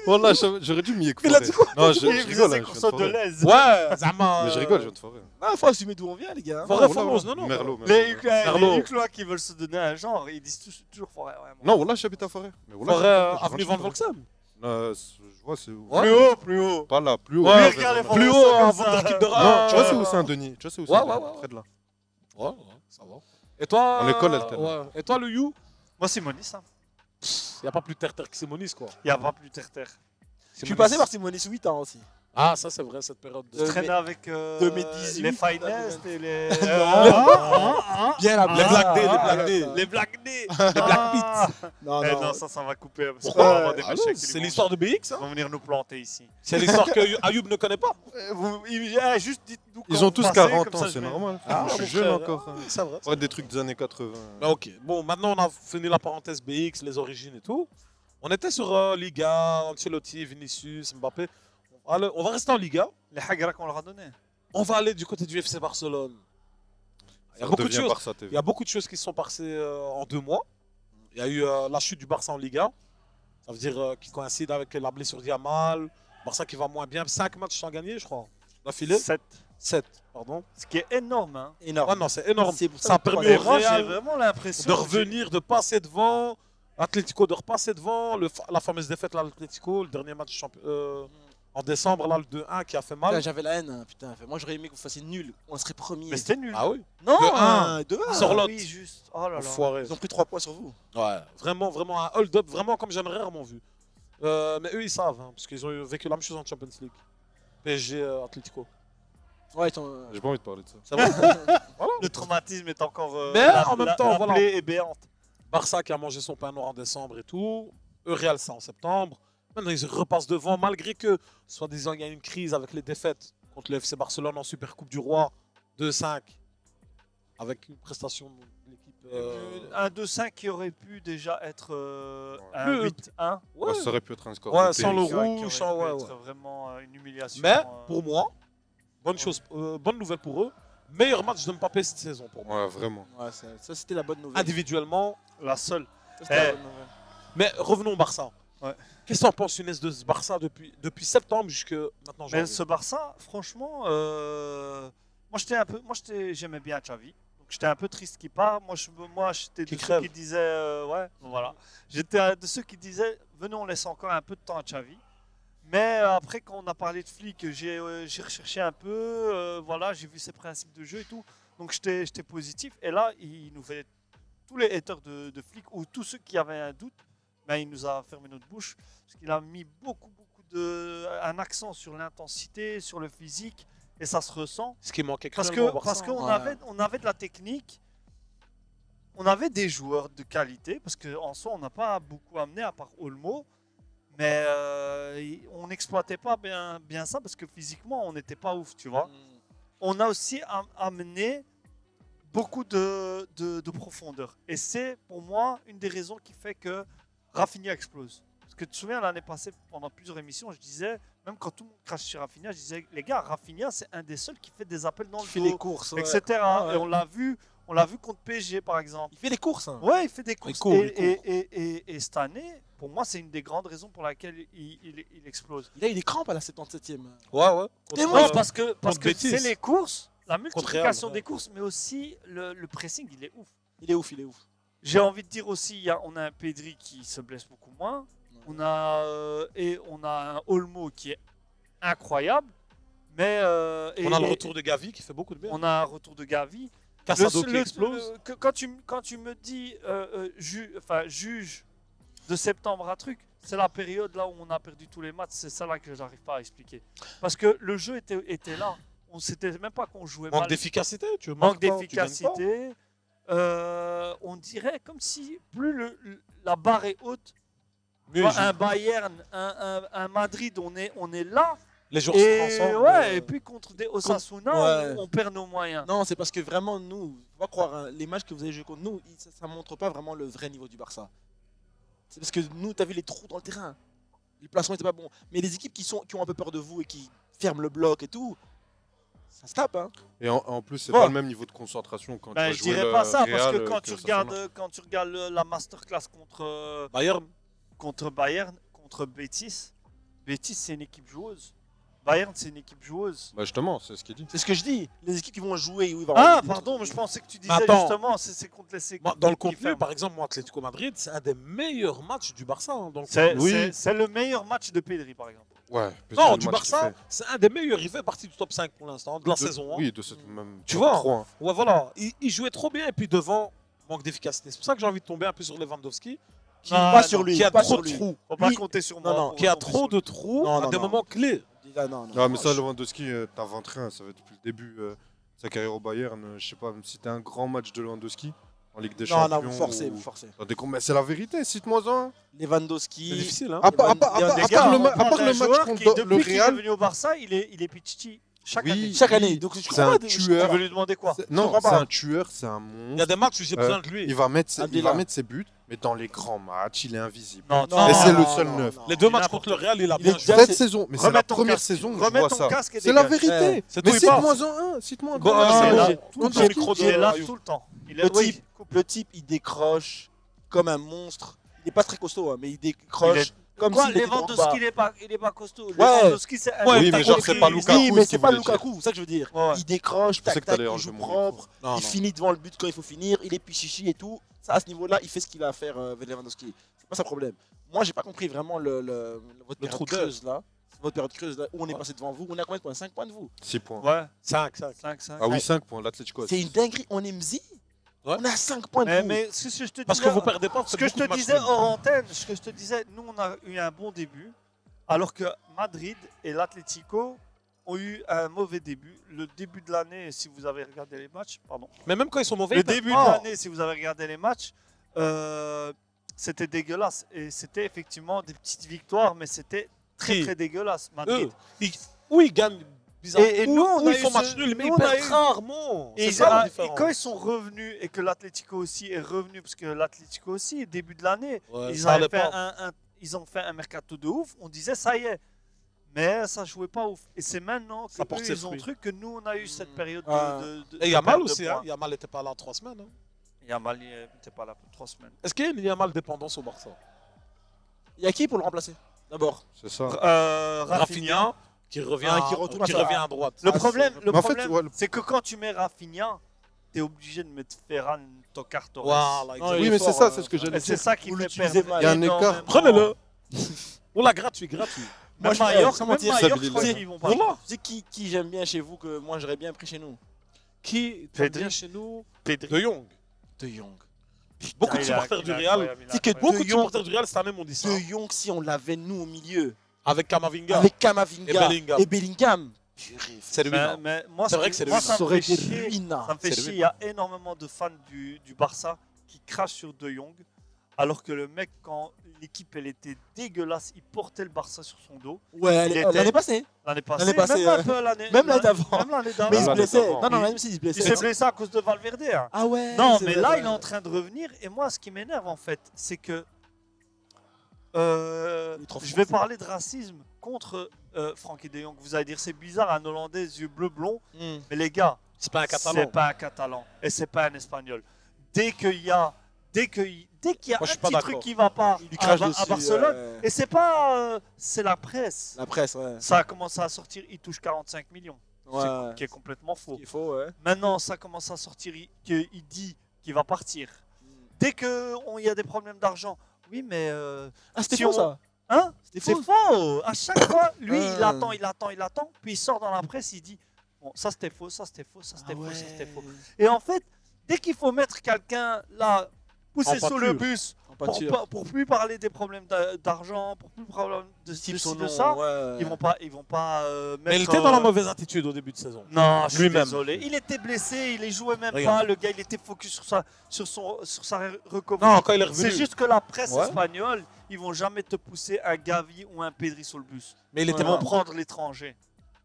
Voilà, j'aurais dû m'y Il a écouter. dit quoi Non, Il je faisait rigole. ses hein, je courses viens au de Forêt. Deleuze. Ouais, Zama. Mais je rigole, je viens de Forêt. Ah, faut assumer d'où on vient, les gars. Forêt Non, fameuse, voilà, non, non. Merlot, Les Merlot. Uclois qui veulent se donner un genre, ils disent toujours forêt. Ouais, Non, voilà, j'habite à Forêt. Mais voilà, Forêt, j'habite à avenue Forêt. Van Volksem. Je vois, c'est où. Ouais. Plus haut, plus haut. Pas là, plus haut. Ouais, Ouais, regarde les ouais, Plus ouais. haut, comme avant ça. de l'équipe de Non, Reims. tu vois, c'est où Saint-Denis. Tu vois, c'est où Ouais, Saint-Denis. ouais, ouais. Près de là. Ouais, ça va. Et toi En école, elle t'aime. Ouais. Et toi, le You Moi, Simonis, hein. Il n'y a pas plus terre-terre que Simonis, quoi. Il n'y a pas plus terre-terre. Je suis passé par Simonis 8 ans aussi. Ah, ça, c'est vrai, cette période. Je traînais avec 2018, les Finest et les. Bien la Les Black Day, les Black Day. Les Black Day. Les Black Pits. Non, Eh non. non, ça va couper. Parce Pourquoi qu'on va avoir des Ah méchants non, qui c'est vont- l'histoire de BX, Ils hein. vont venir nous planter ici. C'est l'histoire que Ayoub ne connaît pas. Juste dites-nous Ils quand ont vous tous passez, 40 comme ans, ça, c'est je vais- normal. Ah, Je suis mon jeune frère, encore. ah, c'est vrai. Ouais, des trucs des années 80. Ah, ok. Bon, maintenant, on a fini la parenthèse BX, les origines et tout. On était sur Liga, Ancelotti, Vinicius, Mbappé. On va rester en Liga. Les Hagra qu'on leur a donné. On va aller du côté du FC Barcelone. Il y a Ça beaucoup de redevient choses. Barça Il TV. y a beaucoup de choses qui se sont passées en 2 mois. Il y a eu la chute du Barça en Liga. Ça veut dire qui coïncide avec la blessure d'Yamal. Barça qui va moins bien. 5 matchs sans gagner, je crois. D'affilée 7. 7, pardon. Ce qui est énorme. Hein. Énorme. Ah non, c'est énorme. C'est pour Ça a que permis Et au moi, j'ai Real vraiment l'impression. de revenir, de passer devant. Atlético de repasser devant. La fameuse défaite à l'Atlético, le dernier match en décembre, là, le 2-1 qui a fait Putain, mal. j'avais la haine, hein, putain. Moi, j'aurais aimé que vous fassiez nul. On serait premier. Mais c'était nul. Ah oui. Non, 2-1. 2-1. Sorlotte. Oui, juste. Oh là là. Enfoiré. Ils ont pris 3 points sur vous. Ouais, vraiment, vraiment un hold-up, vraiment comme j'en ai rarement vu. Mais eux, ils savent, hein, parce qu'ils ont vécu la même chose en Champions League. PSG, Atlético. Ouais, ils sont. J'ai pas envie de parler de ça. C'est vrai. Le traumatisme est encore. Mais en même temps, la voilà. plaie est béante. Barça qui a mangé son pain noir en décembre et tout. Eux, Real, ça en septembre. Maintenant, ils repassent devant, malgré que, soi-disant, il y a une crise avec les défaites contre le FC Barcelone en Super Coupe du Roi 2-5. Avec une prestation de l'équipe. Un 2-5 qui aurait pu déjà être un Le- 8-1. Ouais. Ouais, ça aurait pu être un score. Ouais, de sans le tennis. Qui aurait rouge, pu sans- ouais, être ouais. vraiment une humiliation. Mais, pour moi, bonne nouvelle pour eux. Meilleur match de Mbappé cette saison pour moi. Ouais, vraiment. Ouais, ça, c'était la bonne nouvelle. Individuellement. La seule. Ça, c'était la Eh. bonne nouvelle. Mais revenons au Barça. Ouais. Qu'est-ce que tu en penses, Younes, de ce Barça depuis septembre jusqu'à maintenant Mais janvier? ce Barça, franchement, j'aimais bien Xavi. Donc j'étais un peu triste qu'il part. Moi, j'étais Qui de ceux crève. qui disaient, ouais, voilà. J'étais de ceux qui disaient, venez, on laisse encore un peu de temps à Xavi. Mais après, quand on a parlé de Flick, j'ai recherché un peu, voilà, j'ai vu ses principes de jeu et tout. Donc j'étais positif. Et là, il nous fait tous les haters de Flick ou tous ceux qui avaient un doute, ben, il nous a fermé notre bouche. Parce qu'il a mis beaucoup un accent sur l'intensité, sur le physique. Et ça se ressent. Ce qui manquait Parce cruellement au Barça, parce qu'on avait de la technique. On avait des joueurs de qualité. Parce qu'en soi, on n'a pas beaucoup amené à part Olmo. Mais on n'exploitait pas bien ça parce que physiquement, on n'était pas ouf, tu vois. On a aussi amené beaucoup de profondeur. Et c'est pour moi une des raisons qui fait que Rafinha explose. Parce que tu te souviens, l'année passée, pendant plusieurs émissions, je disais, même quand tout le monde crache sur Rafinha, je disais, les gars, Rafinha, c'est un des seuls qui fait des appels dans Il fait le dos, les courses, etc. ouais. Et on l'a vu contre PSG, par exemple. Il fait les courses. Hein. Ouais, il fait des courses. Il court. Et cette année, pour moi, c'est une des grandes raisons pour laquelle il explose. Il a eu des crampes à la 77e. Ouais. Non, parce que Betis. c'est les courses, la multiplication Real, des courses, mais aussi le pressing, il est ouf. Il est ouf, il est ouf. J'ai envie de dire aussi, on a un Pedri qui se blesse beaucoup moins. On a un Olmo qui est incroyable. Mais, On a le retour de Gavi qui fait beaucoup de bien. On a un retour de Gavi. Casado qui explose. Quand tu me dis juge de septembre à truc, c'est la période là où on a perdu tous les matchs. C'est ça là que j'arrive pas à expliquer. Parce que le jeu était là. On s'était même pas qu'on jouait mal. Manque d'efficacité, tu Manque marques pas, tu gagnes d'efficacité. On dirait comme si plus la barre est haute. pas. Mieux, Un Bayern, un Madrid, on est là. les joueurs se transforment. Et puis contre des Osasuna, on perd nos moyens. Non, c'est parce que vraiment, nous, faut pas croire, hein, les matchs que vous avez joués contre nous, ça montre pas vraiment le vrai niveau du Barça. C'est parce que nous, tu as vu les trous dans le terrain. Les placements n'étaient pas bons. Mais les équipes qui ont un peu peur de vous et qui ferment le bloc et tout, ça se tape. Hein. Et en plus, c'est Bon. pas le même niveau de concentration quand tu vas Je jouer dirais le pas ça, parce Real que quand tu regardes la masterclass Bayern, contre Bayern, contre Betis, Betis c'est une équipe joueuse. Bayern c'est une équipe joueuse. Bah justement, c'est ce qu'il dit. C'est ce que je dis. Les équipes qui vont jouer, où il va y Ah avoir des pardon, trucs. mais je pensais que tu disais Attends. justement c'est contre les équipes. moi, dans le qui contenu, ferment. par exemple, moi, Atlético Madrid, c'est un des meilleurs matchs du Barça. Hein, dans le C'est contenu. c'est- c'est le meilleur match de Pedri par exemple. Ouais. Non, le du match qu'il Barça, fait. c'est un des meilleurs. Il fait partie du top 5 pour l'instant, de la saison. Hein. Oui, de cette même. Tu vois, 3, hein. Ouais, voilà. Il jouait trop bien et puis devant, manque d'efficacité. C'est pour ça que j'ai envie de tomber un peu sur Lewandowski. Qui, Pas sur lui, qui a pas trop sur de lui. trous. Faut pas Lui- compter sur non, moi. non. pour Qui a tomber trop sur de trous Non, à non, des non. moments clés. Ah, non. Ah, mais ça, Lewandowski, t'inventes rien. Ça fait depuis le début de sa carrière au Bayern. Je sais pas, même si t'as un grand match de Lewandowski en Ligue des Non, Champions. vous forcez, ou vous forcez. dans des mais c'est la vérité, cite-moi un. C'est Lewandowski. difficile, hein. À part Les gars, le on ma- à prend part un le match joueur qui, contre le depuis qu'il est Real. venu au Barça, il est Pichichi chaque Oui. année. Chaque année. Donc, je C'est comprends un pas. tueur. Tu veux lui demander quoi? Non, comprends c'est pas. un tueur, c'est un Il y a monstre. des matchs où j'ai besoin de lui. Il va mettre Abdillah. ses buts, mais dans les grands matchs, il est invisible. Non, Non, Et c'est le non, seul non, neuf. non. Les deux Il matchs est contre le Real, il a Il bien est joué. déjà- Cette saison, mais c'est Remets la ton première casque. saison que je Remets vois ton ça. casque et C'est la dégage. vérité. C'est Mais tout, il part. cite-moi un. Cite-moi un. Bon, grand match. c'est il est bon. là Lewandowski. tout le Coupe le micro temps. Il est là de- tout le temps. Le type, il décroche comme un monstre. Il n'est pas très costaud, hein, mais il décroche comme Quoi, s'il était Drogba. Lewandowski, il est pas costaud. Lewandowski, c'est un Ouais, Oui, mais t'as genre, compris. c'est pas Lukaku. Oui, mais ce c'est qu'il pas voulait dire. Lukaku, c'est ça que je veux dire. Ouais. Il décroche, Je sais tac, que tac, t'allais il enlever joue mon micro. propre, Non, il non. finit devant le but quand il faut finir, il est pichichi et tout. Ça, à ce niveau-là, il fait ce qu'il a à faire, Lewandowski. C'est pas ça le problème. Moi, j'ai pas compris vraiment votre période trou d'air. creuse là. Votre période creuse là, où on est passé devant vous. On a combien de points? 5 points de vous. 6 points. Ouais, 5. 5. Ah oui, 5 points. L'Atlético. C'est une dinguerie. On est Mzi. Ouais. On a 5 points de vous. Mais ce que je te Parce que disais- vous perdez pas. vous Ce faites que je beaucoup te de matchs disais nuls. hors antenne, ce que je te disais, nous on a eu un bon début, alors que Madrid et l'Atlético ont eu un mauvais début. Le début de l'année, si vous avez regardé les matchs, pardon. Mais même quand ils sont mauvais, Le ils perdent début de pas. l'année, si vous avez regardé les matchs, c'était dégueulasse. Et c'était effectivement des petites victoires, mais c'était très Qui très dégueulasse. Madrid. Oui, ils gagnent bizarrement. Et nous, on Ou a ils eu font ce- match nul, mais nous, ils on a perdent eu- rarement. Et, C'est ça la et différence. quand ils sont revenus et que l'Atlético aussi est revenu, parce que l'Atlético aussi, début de l'année, Ouais, ils, ça allait avaient fait pas. ils ont fait un mercato de ouf, on disait ça y est. Mais ça jouait pas ouf. Et c'est maintenant Ça que porte eux, ses ils ont fruits. truc que nous, on a eu cette période Ah. de Et Yamal perte de aussi, hein. points. Yamal n'était pas là 3 semaines. Hein. Yamal, il n'était pas là pour 3 semaines. Est-ce qu'il y a une Yamal dépendance au Barça? Il y a qui pour le remplacer? D'abord. C'est ça. Rafinha. qui revient, Ah, qui retourne qui à ça. revient à droite. Le Ah, problème, c'est- le Mais en fait, problème, ouais, c'est que quand tu mets Rafinha, tu es obligé de mettre Ferran, Tokar, Torres. Voilà, Non, exactement. il Oui, est mais fort, c'est ça, c'est ce que Et j'allais c'est dire. ça qui Vous fait l'utilisez perdre. mal. Il y a un énormément. écart. Prenez-le. On l'a gratuit. Moi, Même Mallorca, sans même mentir, Mallorca, je c'est- crois c'est- qu'ils vont pas. Voilà. Tu sais qui j'aime bien chez vous que moi j'aurais bien pris chez nous? Qui Pedri. vient chez nous? Pedri. De Jong. De Jong. Beaucoup de Il est supporters il du est Real. incroyable, il est C'est que incroyable. Beaucoup de Jong. supporters du Real cette année m'ont dit ça. De Jong, si on l'avait nous au milieu, Avec Kamavinga. avec Kamavinga Et Bellingham. et Bellingham. Purée, C'est le winner. Mais moi, C'est vrai que c'est le moi, winner. ça ça me aurait fait été chier. ruinant. Ça me fait C'est le chier, il y a énormément de fans du Barça qui crachent sur De Jong, alors que le mec, quand l'équipe elle était dégueulasse, il portait le Barça sur son dos. Ouais, Il l'année était- passée. L'année passée, L'année passée, même un peu l'année même l'année d'avant. même l'année d'avant. Mais il se l'année blessait. d'avant. Non, non, Il- même s'il se Il blessait. s'est blessé à cause de Valverde. Hein. Ah ouais. Non, c'est mais vrai, là, ouais. il est en train de revenir. Et moi, ce qui m'énerve, en fait, c'est que Il est trop je fort, vais ça. parler de racisme contre Frankie de Jong. Vous allez dire, c'est bizarre, un Hollandais, yeux bleus blonds. Hmm. Mais les gars, C'est pas un c'est Catalan. pas un Catalan et c'est pas un Espagnol. Dès qu'il y a Moi, un je suis pas petit d'accord. truc qui va pas Il lui à, crache à dessus. Barcelone, ouais. et c'est pas, c'est la presse. La presse, ouais. Ça a commencé à sortir, il touche 45 millions, Ouais. qui est complètement faux. Il faut, ouais. Maintenant, ça commence à sortir, qu'il dit qu'il va partir. Dès qu'il y a des problèmes d'argent, oui, mais Ah, c'était Si faux on- ça. hein, C'était c'est faux. faux. À chaque fois, lui, il Ah. attend, puis il sort dans la presse, il dit bon, ça c'était faux, ça c'était faux, ça c'était Ah faux, ouais. ça c'était faux. Et en fait, dès qu'il faut mettre quelqu'un là, pousser En sur le pâture. bus, En pâture. pour plus parler des problèmes d'argent, pour plus parler de Type ci, son de nom, ça, ouais. ils vont pas mettre. Mais il était dans la mauvaise attitude au début de saison. Non, je suis Lui-même. désolé. Il était blessé, il ne jouait même Regarde. pas. Le gars, il était focus sur sa recovery. Non, quand il est revenu. C'est juste que la presse Ouais. espagnole, ils vont jamais te pousser un Gavi ou un Pedri sur le bus. Mais il était Ils bon. vont prendre l'étranger.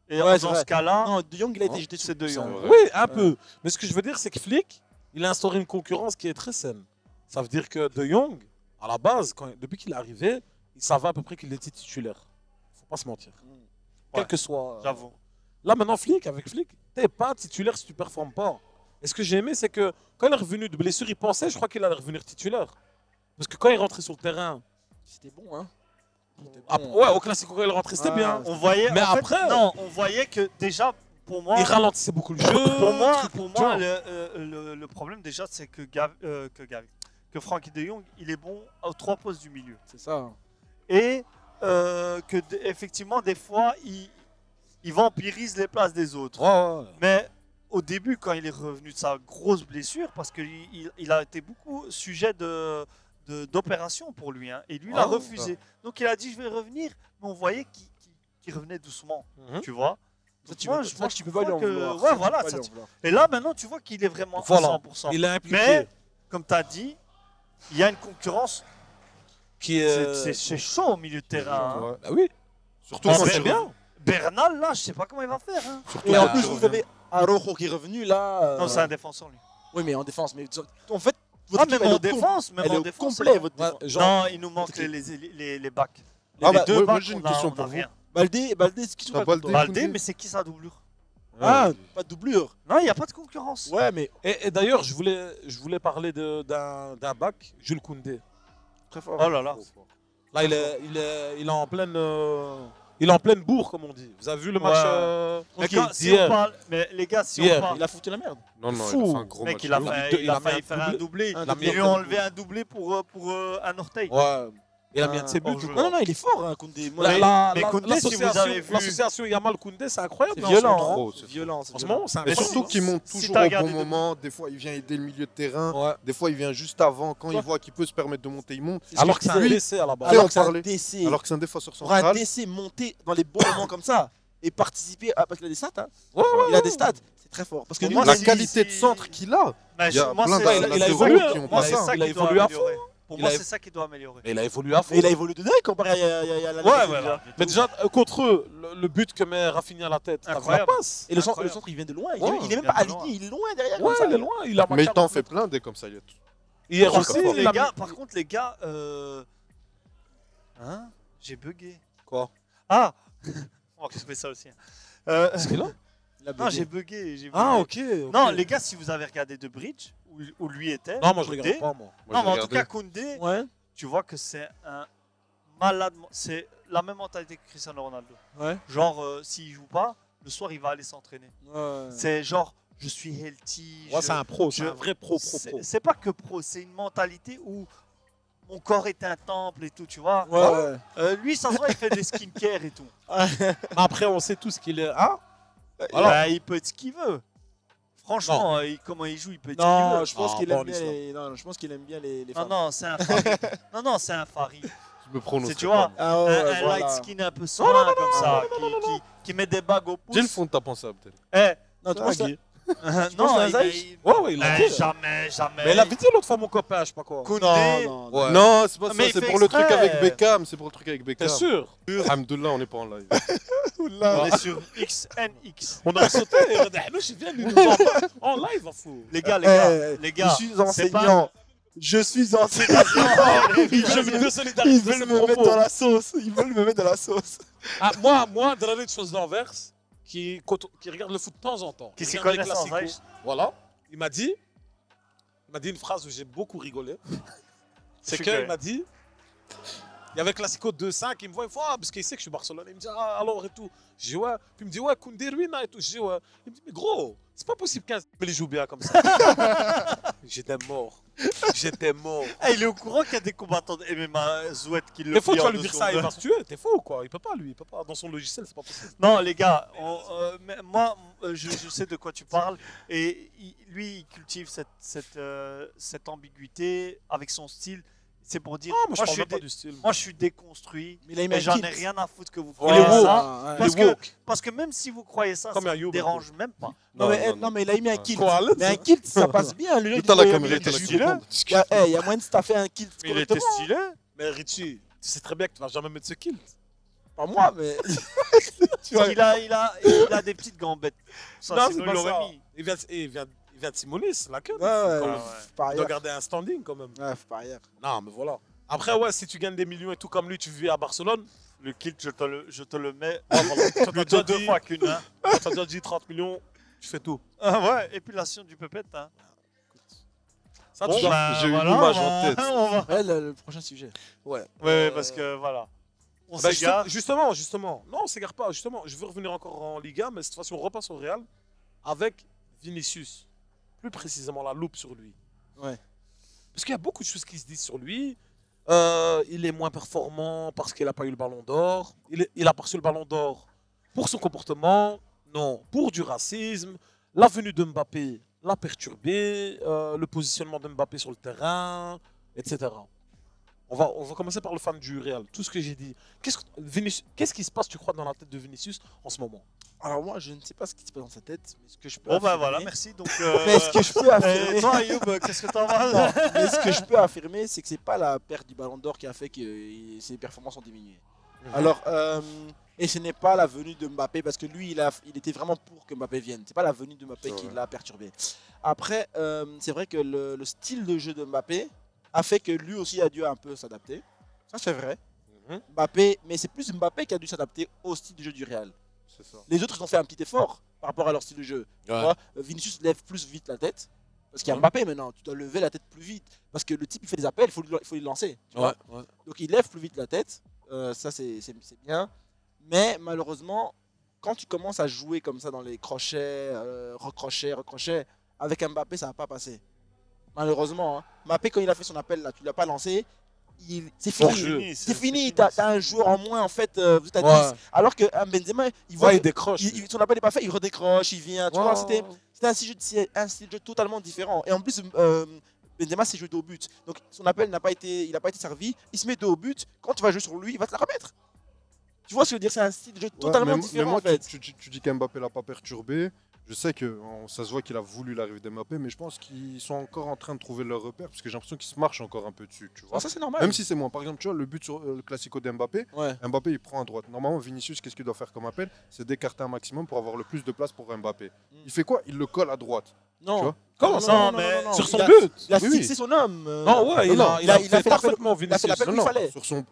Et Ouais, c'est dans vrai. ce cas-là, Non, De Jong, il a été Non, jeté c'est De C'est Jong. vrai. Oui, un peu. Mais ce que je veux dire, c'est que Flick, il a instauré une concurrence qui est très saine. Ça veut dire que De Jong, à la base, depuis qu'il est arrivé, il savait à peu près qu'il était titulaire. Faut pas se mentir. Quel que soit. J'avoue. Là, maintenant, avec Flick, t'es pas titulaire si tu performes pas. Et ce que j'ai aimé, c'est que quand il est revenu de blessure, il pensait, je crois qu'il allait revenir titulaire. Parce que quand il rentrait sur le terrain, C'était bon, hein. C'était bon. ouais, au Classico, quand il est rentré, c'était Ouais. bien. On voyait. Mais en fait, après- non, on voyait que déjà, pour moi. Il ralentissait beaucoup le jeu. Pour moi, tu vois. le problème déjà, c'est que que Frankie de Jong, il est bon aux 3 postes du milieu. C'est ça. Et effectivement, des fois, il vampirise les places des autres. Ouais, ouais. Mais au début, quand il est revenu de sa grosse blessure, parce qu'il il a été beaucoup sujet d'opération pour lui, hein, et lui, il a Ah, refusé. Donc il a dit, je vais revenir, mais on voyait qu'il revenait doucement, Mhm. tu vois. Ça, Donc tu moi, peux- je ça, tu peux pas lui crois en que- vouloir. ouais, Ça, tu voilà, peux pas ça, lui en vouloir. Et là, maintenant, tu vois qu'il est vraiment Voilà. à 100%. Il est impliqué. Mais, comme tu as dit, il y a une concurrence. Qui C'est chaud au milieu de terrain. hein. Ouais. Bah oui. Surtout Ah, quand mais- c'est bien. Bernal, là, je sais pas comment il va faire. hein. Surtout Et en quand plus, tu vous reviens. avez Araujo qui est revenu là. Non, c'est un défenseur, lui. Oui, mais en défense. Mais en fait, Ah, votre même équipe, elle en est au défense, même elle est en au défense. complet, c'est votre Ouais, défense. genre, Non, il nous manque Ok. les backs. Ah les bah, deux moi, backs, j'ai une on a- question on a pour vous. rien. Baldé, c'est qui tu T'as racontes, Baldé. toi Baldé, mais c'est qui sa doublure? Ah, Ouais. pas de doublure. Non, il n'y a pas de concurrence. Ouais, mais et d'ailleurs, je voulais parler d'un bac, Jules Koundé. très fort. Oh là là. Là, il est en pleine. Il est en pleine bourre, comme on dit. Vous avez vu le match Ouais. Mais ok, quand- si d'hier. on parle, mais les gars, si Hier. on parle, Il a foutu la merde. Non, non, il a Fou. fait un gros mec, match. il a de ouf. failli un faire un doublé. Un Il a doublé. mis Ils lui ont enlevé un doublé pour un orteil. Ouais. Il a mis un de ses buts. hors-jeu. ou Non, quoi non, il est fort, hein, Koundé. Moi, Mais Koundé, si vous avez vu- L'association Yamal Koundé, c'est incroyable. c'est mais en ce violent. moment, trop, hein. c'est C'est violent. c'est Franchement, violent. c'est Mais incroyable. surtout qu'il monte Si toujours t'as au regardé bon de- moment. Des fois, il vient aider le milieu de terrain. Ouais. Des fois, il vient juste avant. Quand Ouais. il voit qu'il peut se permettre de monter, il monte. Alors que c'est un Lui- blessé à la base. Après, Alors on que c'est un parlait- DC. Alors que c'est un défenseur Pour un central. DC monter dans les bons moments comme ça et participer à... Parce qu'il a des stats, hein. Ouais, Il a des stats. C'est très fort. Parce que Pour nous, moi, La si- qualité de si- centre qu'il a. Mais Il y a moi, plein c'est- d'athlètes il a de évolué, Europe qui ont moi, pas c'est ça. ça Il a qui doit évolué à fond. améliorer. Pour Il moi, a- c'est ça qui doit améliorer. Mais il a évolué à fond. et il a évolué de dingue comparé à l'année Ouais, passée, ouais, déjà. ouais. Mais déjà, contre eux, le but que met Rafinha à la tête, t'as vu la Incroyable. passe. Et le centre, Incroyable. il vient de loin. Ouais, Il est même il pas vient de aligné. Il est loin derrière. Ouais, comme ça. il est loin. Il a Mais marqué il à t'en 20 fait mètres. plein des comme ça. Hier Par aussi, contre, il a mis- Par contre, les gars, hein, j'ai bugué. Quoi? Ah, on va couper ça aussi. hein. Qu'est-ce qu'il a Il a Non, bugué. j'ai bugué. j'ai Ah, bugué. ok. Non, les gars, si vous avez regardé The Bridge, où lui était. Non, moi je Koundé, regarde pas, moi. Moi, Non, j'ai mais en tout regardé. cas, Koundé, Ouais. tu vois que c'est un malade. C'est la même mentalité que Cristiano Ronaldo. Ouais. Genre, s'il joue pas, le soir, il va aller s'entraîner. Ouais. C'est genre, je suis healthy. Ouais, c'est un pro, c'est je- un vrai pro. C'est pas que pro, c'est une mentalité où mon corps est un temple et tout, tu vois. Ouais. Lui, ça se voit, il fait des skincare et tout. Mais après, on sait tous qu'il est. Hein? Voilà. Bah, il peut être ce qu'il veut. Franchement, comment il joue, il peut être ce qu'il veut. Non, je pense qu'il bon, aime bien les. Non, je pense qu'il aime bien les Non, femmes. non, c'est un Farid. non, c'est un Farid. Je me prononce. C'est, tu vois, Ah ouais, un voilà. light skin un peu soin comme ça, qui met des bagues au pouce. J'ai le fond de ta pensée, peut-être. Eh, Non, tu penses que- non, un il, Zayt il- Ouais, il l'a dit. jamais. Mais il avait dit l'autre fois, mon copain, je sais pas quoi. Koundé, Non, non. Ouais. Non, c'est pas ça, Mais il c'est fait pour le truc exprès. avec Beckham. C'est pour le truc avec T'es Beckham. sûr? Alhamdoulilah, on n'est pas en live. on est sur XNX. On a sauté. Je viens de nous en live, fou. Les gars, Je les gars, suis c'est pas- enseignant. Je suis enseignant. Je me Ils désolidarise de veulent ce me mettre propos. dans la sauce. Ils veulent me mettre dans la sauce. Ah, moi, de la de choses d'Anvers, qui regarde le foot de temps en temps. Qui s'y regarde les connaissent en classicos. Zayt. Voilà. Il m'a dit une phrase où j'ai beaucoup rigolé. C'est C'est qu'il que- m'a dit, il y avait Classico 2-5, il me voit, parce qu'il sait que je suis Barcelone. Il me dit, ah, alors et tout. Je dis, ouais. Puis il me dit, ouais, Koundé, Ruina et tout. Je dis, ouais. Il me dit, mais gros, c'est pas possible qu'un mais il joue bien comme ça. J'étais mort. J'étais mort. Eh, il est au courant qu'il y a des combattants de MMA Zouet qui le T'es faux, tu fient vas en lui dire dessous ça, de- il va se tuer. T'es faux, quoi. Il peut pas, lui. Il peut pas. Dans son logiciel, c'est pas possible. Non, les gars, mais moi, je sais de quoi tu parles. Et lui, il cultive cette ambiguïté avec son style. C'est pour dire, Ah, moi, je moi, parle je même pas suis du style. moi, je suis déconstruit. Mais là, il Et j'en ai kilt. rien à foutre que vous Il est croyez woke. ça. Il Parce est woke. Parce que même si vous croyez ça, Comme ça un ne Youb, dérange même pas. Non, mais il a mis un kilt. Quoi, Mais un kilt, ça passe bien. Le Tout à la il caméra, il t'as la stylé. comprendre. il y a moyen de staffer un kilt Mais il était correctement. stylé. Mais Richie, tu sais très bien que tu vas jamais mettre ce kilt. Pas moi, mais. Il a des petites gambettes. Ça, Non, sinon, c'est il pas l'aurait ça. mis. Il vient de Simonis, la queue. Ouais, ouais, Quand ouais. même. Faut pas Il doit ailleurs. garder un standing quand même. Ouais, faut pas ailleurs. Non, mais voilà. Après, ouais, si tu gagnes des millions et tout comme lui, tu vis à Barcelone. Le kilt, je te le mets. Ah, voilà. T'as déjà Deux dit- fois qu'une. Hein. t'as déjà dit 30 millions, tu fais tout. Ah ouais, épilation du pépette. Hein. Ça, Bon, tu dois- bah, j'ai eu voilà, l'image on en va- tête. on va- Ouais, le prochain sujet. Ouais. Ouais, parce que voilà. On Bah, s'égare. justement. Non, on s'égare pas. Justement, je veux revenir encore en Liga, mais cette fois-ci, on repasse au Real avec Vinicius. Plus précisément, la loupe sur lui. Ouais. Parce qu'il y a beaucoup de choses qui se disent sur lui. Il est moins performant parce qu'il n'a pas eu le ballon d'or. Il a pas reçu le ballon d'or pour son comportement. Non, pour du racisme. La venue de Mbappé l'a perturbé. Le positionnement de Mbappé sur le terrain, etc. On va commencer par le fan du Real. Tout ce que j'ai dit. Qu'est-ce qui se passe, tu crois, dans la tête de Vinicius en ce moment? Alors, moi, je ne sais pas ce qui se passe dans sa tête, mais ce que je peux Bon, bah affirmer- voilà, merci. Donc, Mais ce que je peux affirmer. toi, Ayoub, qu'est-ce que t'en vas Non, mais ce que je peux affirmer, c'est que c'est pas la perte du ballon d'or qui a fait que ses performances ont diminué. Alors, et ce n'est pas la venue de Mbappé, parce que lui, il était vraiment pour que Mbappé vienne. C'est pas la venue de Mbappé C'est qui vrai. l'a perturbé. Après, c'est vrai que le style de jeu de Mbappé a fait que lui aussi a dû un peu s'adapter. Ça, c'est vrai. Mhm. Mbappé, mais c'est plus Mbappé qui a dû s'adapter au style de jeu du Real. C'est ça. Les autres, ils ont fait un petit effort par rapport à leur style de jeu. Tu Ouais. vois, Vinicius lève plus vite la tête. Parce qu'il y a Mbappé maintenant, tu dois lever la tête plus vite. Parce que le type, il fait des appels, il faut les lancer. Tu vois. Donc il lève plus vite la tête. Ça, c'est bien. Mais malheureusement, quand tu commences à jouer comme ça dans les crochets, recrochets, avec Mbappé, ça va pas passer. Malheureusement. Hein. Mbappé, quand il a fait son appel, là, tu l'as pas lancé. C'est Hors fini. jeu. C'est fini. T'as un joueur en moins, en fait. Vous êtes à Ouais. 10. Alors que Benzema, il voit. Ouais, il décroche. Son appel n'est pas fait, il redécroche, il vient. Tu Ouais, vois, ouais, c'était un style de jeu totalement différent. Et en plus, Benzema s'est joué dos au but. Donc son appel n'a pas été servi. Il se met dos au but. Quand tu vas jouer sur lui, il va te la remettre. Tu vois ce que je veux dire? C'est un style de jeu totalement mais différent moi, en fait. tu dis qu'Mbappé l'a pas perturbé. Je sais que ça se voit qu'il a voulu l'arrivée d'Mbappé, mais je pense qu'ils sont encore en train de trouver leur repère, parce que j'ai l'impression qu'ils se marchent encore un peu dessus. Tu vois. Ah, ça c'est normal. Même si c'est moins. Par exemple, tu vois, le but sur le classico d'Mbappé, Ouais. Mbappé il prend à droite. Normalement, Vinicius, qu'est-ce qu'il doit faire comme appel? C'est d'écarter un maximum pour avoir le plus de place pour Mbappé. Il fait quoi? Il le colle à droite. Tu Non. vois Comment Non, ça? non, non, mais non, non, Sur il son a- but. Il a Oui, oui. fixé son homme. Non, ouais, il a il a fait parfaitement il a fait Vinicius. l'appel. Non, il non, fallait. sur son.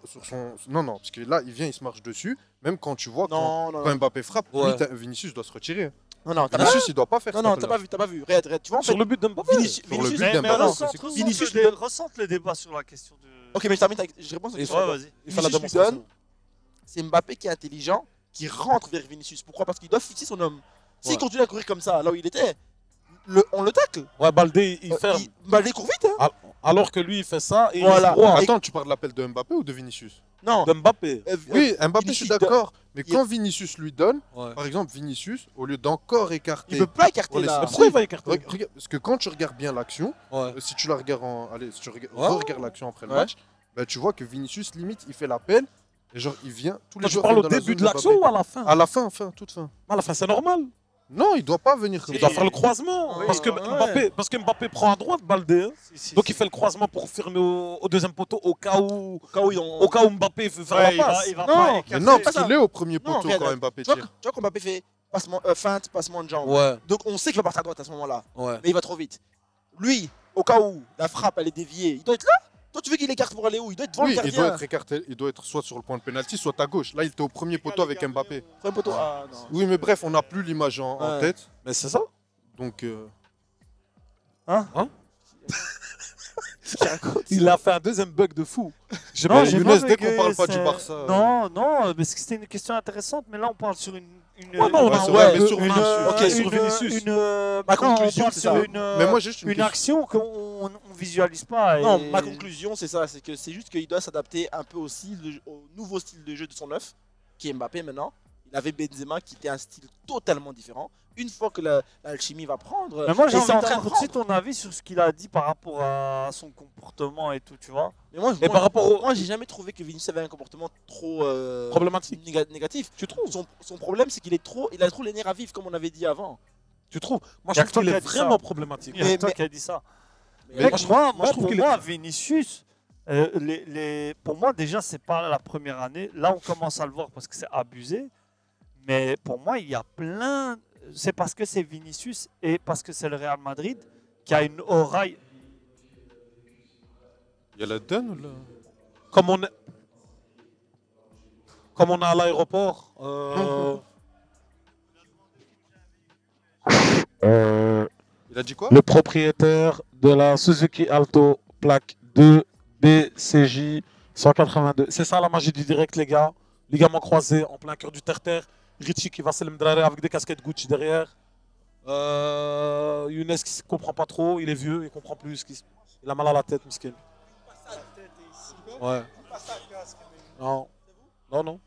Non, non, parce que là, il vient, il se marche dessus. Même quand tu vois, Non, non, quand non. Mbappé frappe, Ouais. lui, Vinicius doit se retirer. Non, non, t'as pas vu. Vinicius, il doit pas faire Non, cet non, appel-là. t'as pas vu. Regarde, tu vois, en fait, Sur le but de Mbappé. Vinicius, Sur le but Mais d'Mbappé, ressente, c'est Vinicius, ressente le débat sur la question de. Ok, mais je termine, je réponds à cette Et question. Ouais, vas-y. Il fait la Vinicius lui démonstration. donne. C'est Mbappé qui est intelligent, qui rentre vers Vinicius. Pourquoi? Parce qu'il doit fixer son homme. S'il Ouais. continue à courir comme ça, là où il était, on le tacle. Ouais, Baldé, il ferme. Bah, il court vite. Hein. Alors que lui, il fait ça et il Voilà. est droit. Attends, tu parles de l'appel de Mbappé ou de Vinicius? Non. De Mbappé. Oui, Mbappé, je suis Vinicius d'accord. Mais il- quand Vinicius lui donne, Ouais. par exemple, Vinicius, au lieu d'encore écarter. Il ne peut pas écarter Pour les- là. Mais pourquoi il va écarter? Regarde, parce que quand tu regardes bien l'action, Ouais. si tu la regardes en. Allez, si tu Ouais. regardes l'action après le Ouais. match, bah, tu vois que Vinicius, limite, il fait l'appel. Et genre, il vient. Tous les Toi, tu joueurs parles au viennent dans la début zone de l'action ou Mbappé. à la fin? À la fin, toute fin. À la fin, c'est normal. Non, il doit pas venir comme Il ça. doit faire le croisement. Oui, parce, que ouais. Mbappé prend à droite Baldé. Hein. Si, Donc il fait le croisement pour fermer au deuxième poteau au cas où Au cas où Mbappé veut faire Ouais, la passe. il va Non, pas Mais écarter. non, parce ça. qu'il est au premier Non, poteau regarde, quand Mbappé tu vois, tire. tu vois quand Mbappé fait feinte, passement de jambe. Ouais, Donc on sait qu'il va partir à droite à ce moment-là. ouais. Mais il va trop vite. Lui, au cas où la frappe elle est déviée, il doit être là. Toi tu veux qu'il écarte pour aller où? Il doit être devant Oui, le il gardien. doit être écarté. Il doit être soit sur le point de pénalty, soit à gauche. Là, il était au premier poteau avec Mbappé. Premier poteau. Ah non. Oui, mais bref, on n'a plus l'image en Ouais. tête. Mais c'est ça. Donc. Il a fait un deuxième bug de fou. Non, Mais j'ai Younes, pas dès vu qu'on que parle pas du c'est- Barça. Non, non, parce que c'était une question intéressante, mais là on parle sur une. Ouais, non, Ouais, on c'est a vrai, ouais, mais sur une, Vinicius. ok, sur Vinicius. Ma conclusion, on parle c'est sur ça. Mais moi, j'ai juste une une question. action qu'on on visualise pas. Non, et- ma conclusion c'est ça, c'est que c'est juste qu'il doit s'adapter un peu aussi au nouveau style de jeu de son neuf, qui est Mbappé maintenant. Il avait Benzema qui était un style totalement différent. Une fois que l'alchimie va prendre, Mais moi j'ai et envie c'est en train de d'avoir aussi prendre. ton avis sur ce qu'il a dit par rapport à son comportement et tout, tu vois. Mais moi, Et par rapport au- moi j'ai jamais trouvé que Vinicius avait un comportement trop Problématique. négatif. Tu trouves? Son problème c'est qu'il il a trop les nerfs à vivre comme on avait dit avant. Tu trouves? Moi, Y je a que trouve toi qu'il qui est a dit ça. vraiment problématique. Il y a Mais- toi mais- qui a dit ça. Mais Mec, moi, moi, je trouve pour qu'il moi, est- Vinicius, pour moi déjà c'est pas la première année. Là on commence à le voir parce que c'est abusé. Mais pour moi il y a plein. C'est parce que c'est Vinicius et parce que c'est le Real Madrid qui a une aura. Il y a la donne ou là Comme on est à l'aéroport. Il a dit quoi? Le propriétaire de la Suzuki Alto plaque 2 BCJ 182. C'est ça la magie du direct, les gars. Ligament croisé en plein cœur du terre-terre. Richie qui va se le mdrarer avec des casquettes Gucci derrière. Younes qui ne comprend pas trop. Il est vieux, il comprend plus. Il a mal à la tête, miskin. Ouais. Non. Non, non.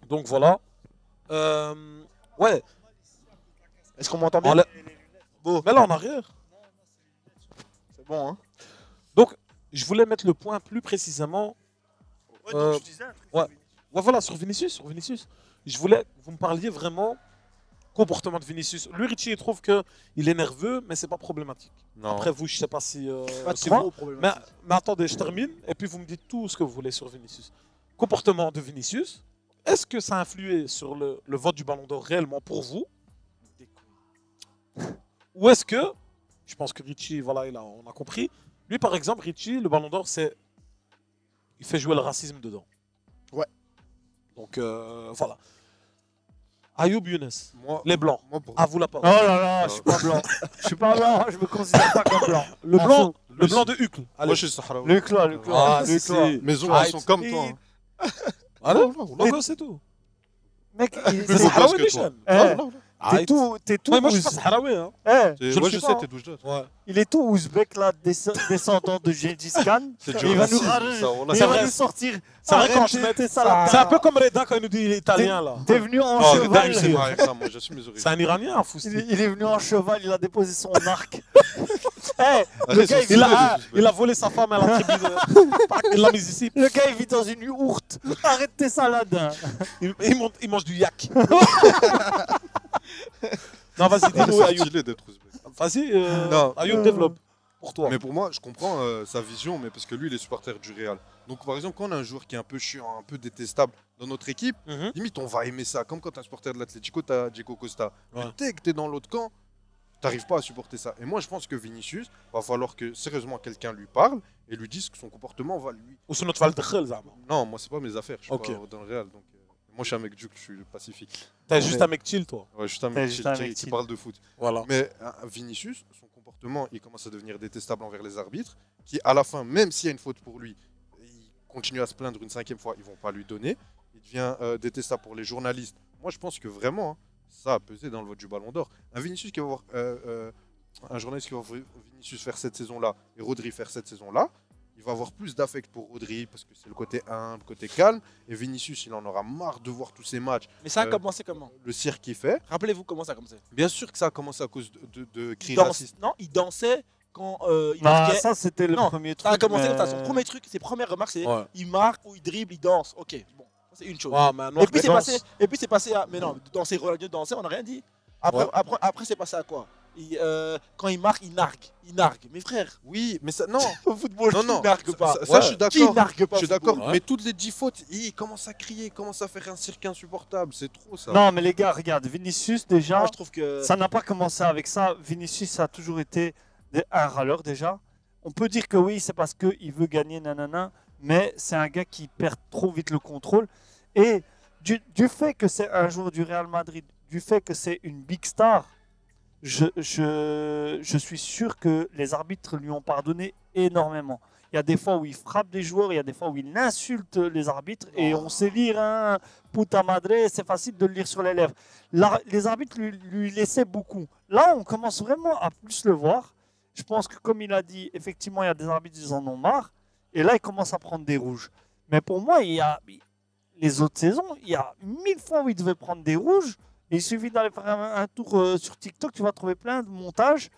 Donc voilà. Ouais. Est-ce qu'on m'entend bien? Bon. Mais là en arrière. C'est bon, hein? Donc, je voulais mettre le point plus précisément. donc je disais un truc ouais. sur Vinicius. Ouais, voilà, sur Vinicius. Je voulais que vous me parliez vraiment comportement de Vinicius. Lui, Richie, il trouve qu'il est nerveux, mais c'est pas problématique. Non. Après, vous, je sais pas si. Pas si trop vous- problématique. mais attendez, je termine, et puis vous me dites tout ce que vous voulez sur Vinicius. Comportement de Vinicius, est-ce que ça a influé sur le vote du Ballon d'Or réellement pour vous? Ou est-ce que, je pense que Richie, voilà, on a compris. Lui, par exemple, Richie, le Ballon d'Or, c'est. Il fait jouer le racisme dedans. Ouais. Donc, voilà. Ayoub Younes, Moi, les Blancs, moi pour... à vous la Oh parole. là là, je suis pas blanc. Je suis pas blanc, je me considère pas comme blanc. Le Ah, blanc, fou. le blanc de Hucle. Moi, je suis Sahraoui. Le clan, le clan. Ah, le si, clan. si. Mes ongles Ah, sont comme toi. hein. Allez, Oula, oula. c'est tout. Mec, Plus c'est- beau Sahraoui, gosse que toi. Michel. Eh, Oula, oula. t'es tout Ouais, moi, je suis ouz- pas Sahraoui. Hein. Eh, C'est- Je Moi, le je suis sais, pas. t'es d'Oujda. Ouais. il est tout ouzbek là, descendant de Gengis Khan. C'est Il va nous racisme, rajouter- ça, on l'a- il C'est va vrai. nous sortir. C'est vrai quand Arrête, je mets t'es salade. C'est un peu comme Reda quand il nous dit il est italien là. T'es venu en Non, cheval. c'est pas avec ça, moi, j'assume mes origines. C'est un Iranien, un fou. Il est venu en cheval, il a déposé son arc. Eh, le Arrête, gars, c'est il, Il stylé, a, les il a volé sa femme à la tribune. Il l'a mise ici. le gars, il vit dans une yourte. Arrête tes salades. hein. Il mange du yak. Non, vas-y, dis-nous, C'est Ayoub. stylé d'être ouzbek. Vas-y, Non. Ayoub, développe. Pour toi. Mais pour moi, je comprends sa vision, mais parce que lui, il est supporter du Real. Donc, par exemple, quand on a un joueur qui est un peu chiant, un peu détestable dans notre équipe, Mhm. limite, on va aimer ça. Comme quand tu es un supporter de l'Atlético, tu as Diego Costa. Ouais. Mais dès que tu es dans l'autre camp, tu n'arrives pas à supporter ça. Et moi, je pense que Vinicius, va falloir que sérieusement quelqu'un lui parle et lui dise que son comportement va lui. Ou sur notre val de Khel, Zama. Non, moi, c'est pas mes affaires. Je suis Ok. pas dans le Real. Donc, moi, je suis un mec duc, je suis pacifique. T'es juste un mec chill, toi. Ouais, je suis un T'es mec juste chill un qui- mec qui chill. parle de foot. Voilà. Mais Vinicius, son comportement, il commence à devenir détestable envers les arbitres, qui à la fin, même s'il y a une faute pour lui, il continue à se plaindre une 5e fois, ils vont pas lui donner. Il devient détestable pour les journalistes. Moi, je pense que vraiment, hein, ça a pesé dans le vote du Ballon d'Or. Un Vinicius qui va avoir un journaliste qui va voir Vinicius faire cette saison-là et Rodri faire cette saison-là, il va avoir plus d'affect pour Rodri parce que c'est le côté humble, le côté calme. Et Vinicius, il en aura marre de voir tous ces matchs. Mais ça a commencé comment? Le cirque qu'il fait. Rappelez-vous comment ça a commencé. Bien sûr que ça a commencé à cause de cris Il danse- racistes. Non, il dansait quand il Bah, marquait. ça, c'était le Non, premier truc. Ça a commencé mais- comme ça. Son premier truc, ses premières remarques, c'est Ouais. il marque ou il dribble, il danse. Ok, bon, ça, c'est une chose. Ouais, mais Et puis c'est passé à. Mais non, danser, Ronaldinho danser, on n'a rien dit. Après, Ouais. après c'est passé à quoi? Quand il marque, il nargue. Il nargue. Mes frères, Oui, mais ça, non. au football, Non, qui non. nargue pas? Ça, Ouais. je suis Qui d'accord. nargue pas? Je suis au d'accord, football Ouais. mais toutes les 10 fautes, il commence à crier, il commence à faire un cirque insupportable. C'est trop ça. Non, mais les gars, regarde, Vinicius, déjà, Moi, je trouve que. ça n'a pas commencé avec ça. Vinicius a toujours été un râleur, déjà. On peut dire que oui, c'est parce qu'il veut gagner, nanana, mais c'est un gars qui perd trop vite le contrôle. Et du fait que c'est un joueur du Real Madrid, du fait que c'est une big star, je suis sûr que les arbitres lui ont pardonné énormément. Il y a des fois où il frappe des joueurs, il y a des fois où il insulte les arbitres. Et on sait lire, hein, puta madre, c'est facile de le lire sur les lèvres. Les arbitres lui laissaient beaucoup. Là, on commence vraiment à plus le voir. Je pense que, comme il a dit, effectivement, il y a des arbitres qui en ont marre. Et là, il commence à prendre des rouges. Mais pour moi, il y a les autres saisons, il y a 1000 fois où il devait prendre des rouges. Et il suffit d'aller faire un tour sur TikTok, tu vas trouver plein de montages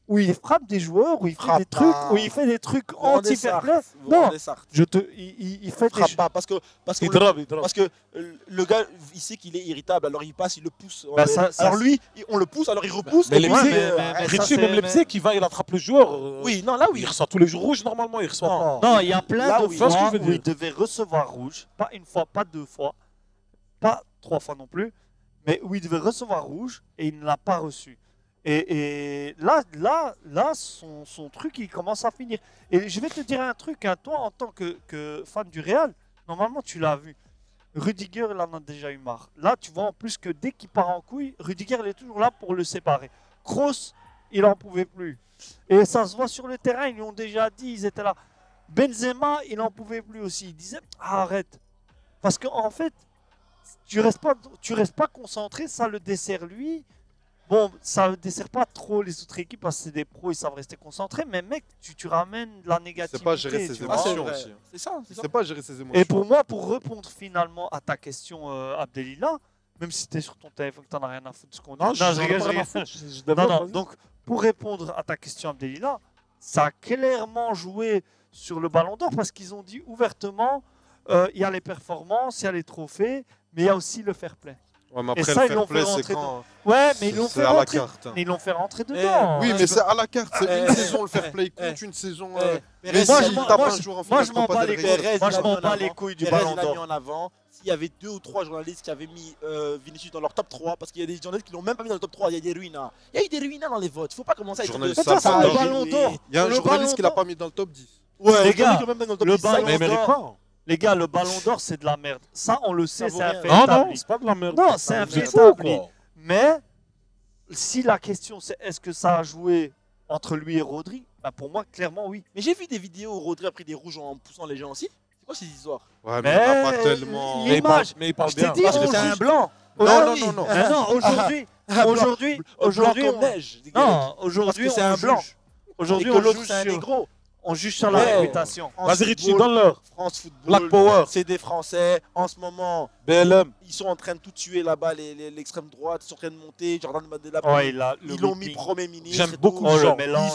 où il frappe des joueurs, où il fait des trucs, où il fait des trucs Vous rendez anti-fair Sartre, play. vous Non, rendez Sartre. il fait des Frappe pas parce que Il drop, il drop. parce que le gars il sait qu'il est irritable, alors il passe, il le pousse. Bah, ça- alors lui, on le pousse, alors il repousse. Mais et les puis, Leipzig, mais ça, Richie, c'est- même Leipzig, il attrape le joueur. oui, non, là oui. Il reçoit tous les jours rouges normalement, il reçoit Non. pas. Non, il y a plein Là, de oui. fois Tu vois ce que je veux où dire il devait recevoir rouge. Pas une fois, pas deux fois, pas trois fois non plus, mais où il devait recevoir rouge et il ne l'a pas reçu. Et là son truc, il commence à finir. Et je vais te dire un truc, hein, toi, en tant que fan du Real, normalement, tu l'as vu. Rudiger, il en a déjà eu marre. Là, tu vois en plus que dès qu'il part en couille, Rudiger, il est toujours là pour le séparer. Kroos, il n'en pouvait plus. Et ça se voit sur le terrain, ils lui ont déjà dit, ils étaient là. Benzema, il n'en pouvait plus aussi. Il disait, arrête. Parce qu'en fait, tu restes pas concentré, ça le dessert lui. Bon, ça ne dessert pas trop les autres équipes parce que c'est des pros, ils savent rester concentrés. Mais mec, tu ramènes de la négativité. C'est pas gérer ses tu vois. Ah, c'est émotions vrai. aussi. hein. C'est ça, c'est ça. C'est pas gérer ses émotions. Et pour moi, pour répondre finalement à ta question, Abdelila, même si tu es sur ton téléphone, tu n'en as rien à foutre de ce qu'on dit. Non, je rigole, je rigole. je Non, développe, non, vas-y. donc pour répondre à ta question, Abdelila, ça a clairement joué sur le Ballon d'Or parce qu'ils ont dit ouvertement il y a les performances, il y a les trophées, mais il y a aussi le fair play. Ouais, mais Et après, ça, le ils l'ont fair play, fait c'est rentrer quand. Ouais, mais ils l'ont C'est fait à la rentrer. carte. hein. Mais ils l'ont fait rentrer dedans. Oui, mais c'est à la carte. C'est une Eh, saison, le fair play eh, compte, une saison. Mais Mais moi, si je il m'en- tape moi, un je- jour en moi, finale je m'en Copa bats del les Rey. Perez, Moi, il je l'a m'en mis en bats les avant. couilles du Perez, Ballon il l'a mis d'Or. en avant. S'il y avait 2 ou 3 journalistes qui avaient mis Vinicius dans leur top 3, parce qu'il y a des journalistes qui l'ont même pas mis dans le top 3, il y a des ruinas. Il y a eu des ruinas dans les votes. Il faut pas commencer à être Journaliste Mais toi, c'est Ça, le ça, Ballon d'Or. Il y a un Le journaliste Ballon qui l'a d'Or. pas mis dans le top 10. Ouais, Les gars, quand même dans le top le 10, Ballon Mais il mérite d'Or. pas. Les gars, le Ballon d'Or, c'est de la merde. Ça, on le sait, vaut c'est un rien. fait Non, non, établi. c'est pas de la merde. Non, c'est un Vous fait êtes fou, établi. quoi. Mais si la question c'est est-ce que ça a joué entre lui et Rodri, bah pour moi, clairement, oui. Mais j'ai vu des vidéos où Rodri a pris des rouges en poussant les gens aussi. C'est quoi ces histoires? Ouais, mais il n'a pas Mais, tellement. il- L'image. Mais il parle Je t'ai bien. dit, Parce que on c'est un juge- blanc. Non, Ah non, oui. non, non. Ah non, aujourd'hui, aujourd'hui, aujourd'hui, Blanc comme on- neige. non, aujourd'hui, Parce que c'est on un blanc. juge. Aujourd'hui, Et que on l'autre juge c'est un sur, négro. on juge sur la Ouais. réputation. France Vas-y, Richie, Football, donne-leur. France Football. Black Power. C'est des Français. En ce moment, BLM. ils sont en train de tout tuer là-bas, l'extrême droite. Ils sont en train de monter. Jordan Mandela. Ouais, Ils l'ont mis Premier ministre. J'aime et beaucoup tout. ce Oh, le genre. mélange.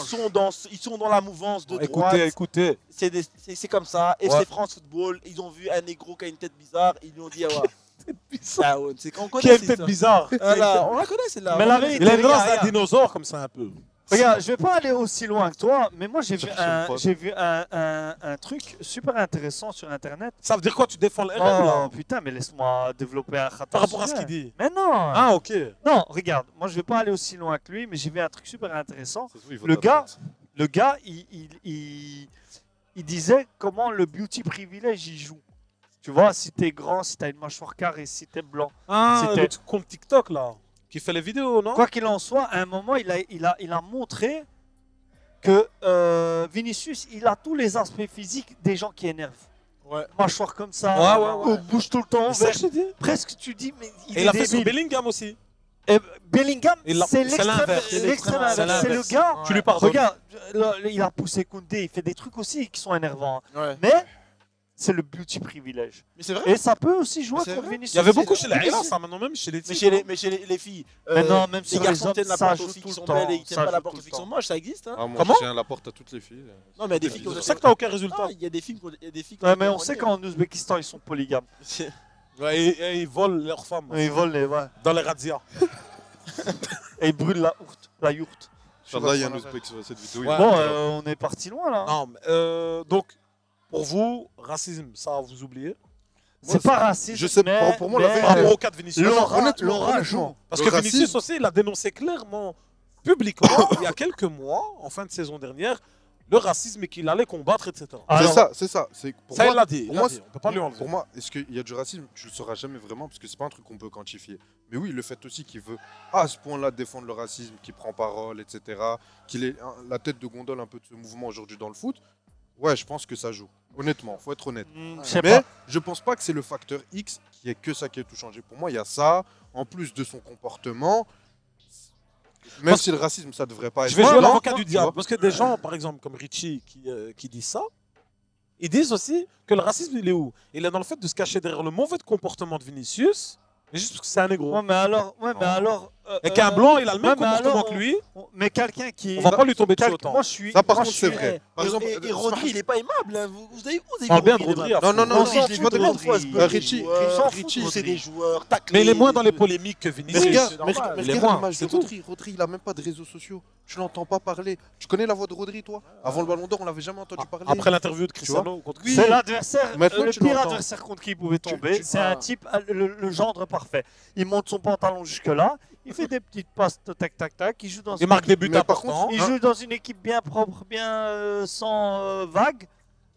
Ils sont dans la mouvance de droite. Écoutez. C'est comme ça. Et Ouais. c'est France Football. Ils ont vu un négro qui a une tête bizarre. Ils lui ont dit, ah ouais. Ah ouais, c'est qu'on connaît. Quelle cette tête histoire. bizarre. Ah là, on la connaît celle-là. Mais On la connaît vérité, Il a une celle-là. race d'un regarde. dinosaure comme ça un peu. Regarde, je vais pas aller aussi loin que toi, mais moi j'ai vu, Cherche une fois. j'ai vu un truc super intéressant sur internet. Ça veut dire quoi? Tu défends le RM là? Oh putain, mais laisse-moi développer un khatar. Par rapport à ce sujet. qu'il dit. Mais non, Ah, ok. non, regarde, moi je vais pas aller aussi loin que lui, mais j'ai vu un truc super intéressant. Ça se trouve, il faut Le ta gars, faute. le gars, il disait comment le beauty privilege il joue. Tu vois, si t'es grand, si t'as une mâchoire carrée, si t'es blanc. Ah, C'était- le truc compte TikTok là. Qui fait les vidéos, non? Quoi qu'il en soit, à un moment, il a montré que Vinicius, il a tous les aspects physiques des gens qui énervent. Ouais. Mâchoire comme ça, Ouais, ouais, ouais. bouge tout le temps, C'est ça vert. que je te dis. Presque tu dis, mais il Et est il a fait sur débile. Bellingham aussi. Et Bellingham, Il a- c'est c'est l'inverse. l'extrême C'est inverse. C'est le l'inverse. gars. Tu lui pardonnes. Regarde, là, il a poussé Koundé, il fait des trucs aussi qui sont énervants. Ouais. Mais c'est le beauty privilège. Mais c'est vrai. Et ça peut aussi jouer C'est contre vrai. Vinicius. Il y avait beaucoup c'est- chez les Highlands, ça maintenant même chez les Mais Tigres. chez les filles, Mais non, même les sur les garçons hommes, tiennent la ça porte aux joue filles tout qui le sont temps. belles et ils Ça tiennent pas la joue porte tout aux le filles qui sont temps. moches, ça existe. Hein. Ah, moi, Comment je tiens la porte à toutes les filles. Non, mais il y a des filles qui ont C'est ça que t'as aucun résultat. il y a des filles qui ont Ouais, mais on sait qu'en Ouzbékistan, ils sont polygames. Ouais, et ils volent leurs femmes Ils volent les. Ouais. dans les razzias. Et ils brûlent la yourte. Inch'Allah, il y a un Je sais pas Ouzbek sur cette vidéo. Ouais. il Bon, va- on est parti loin là. Non, mais, donc, pour vous, racisme, ça, vous oubliez. C'est pas raciste. je sais, mais, pour moi, la mais vérité- Par rapport au cas de Vinicius. L'aura joue. Parce Le que Vinicius racisme- aussi, il a dénoncé clairement, publiquement, il y a quelques mois, en fin de saison dernière, le racisme et qu'il allait combattre, etc. C'est ça. C'est pour Ça, moi, il l'a dit. pour il l'a moi, dit, on peut pas lui enlever. Pour moi, est-ce qu'il y a du racisme? Tu le sauras jamais vraiment parce que c'est pas un truc qu'on peut quantifier. Mais oui, le fait aussi qu'il veut à ce point-là défendre le racisme, qu'il prend parole, etc., qu'il est la tête de gondole un peu de ce mouvement aujourd'hui dans le foot, ouais, je pense que ça joue. Honnêtement, faut être honnête. Je sais Mais pas. je pense pas que c'est le facteur X qui est que ça qui a tout changé. Pour moi, il y a ça, en plus de son comportement. Même Parce- si le racisme, ça devrait pas être. Je vais jouer blanc, l'avocat du tu diable. vois. Parce que des gens, par exemple, comme Richie, qui disent ça, ils disent aussi que le racisme, il est où? Il est dans le fait de se cacher derrière le mauvais comportement de Vinicius, mais juste parce que c'est un négro. Ouais, mais alors. Et qu'un blanc, il a le même ouais, mais comportement alors, que lui, Mais quelqu'un qui. on va pas lui tomber dessus Quelqu'un- autant. Moi, je suis. Ça, par moi, contre, je c'est suis- vrai. Par exemple, et Rodri, il est pas aimable. Hein. Vous avez On parle bien de Rodri, Rodri. il est à Non, fond. non, non, On non, s'en je fout dis de pas de Rodri. Richie, Richie, c'est des joueurs taclés. Mais il est moins dans les polémiques que Mais Vinicius. regarde, c'est mais normal. regarde Il est regarde moins, l'image c'est de tout. Rodri. Rodri, il a même pas de réseaux sociaux. Tu l'entends pas parler. Tu connais la voix de Rodri, toi? Avant le Ballon d'Or, on l'avait jamais entendu parler. Après l'interview de Cristiano contre Oui. C'est l'adversaire, Maintenant, le tu pire l'entends. adversaire contre qui il pouvait tomber. tu- C'est un type, le gendre parfait. Il monte son pantalon jusque-là, il fait des petites passes de tac tac tac, il joue dans il une marque des buts Mais par importants. Il joue dans une équipe bien propre, bien sans vague.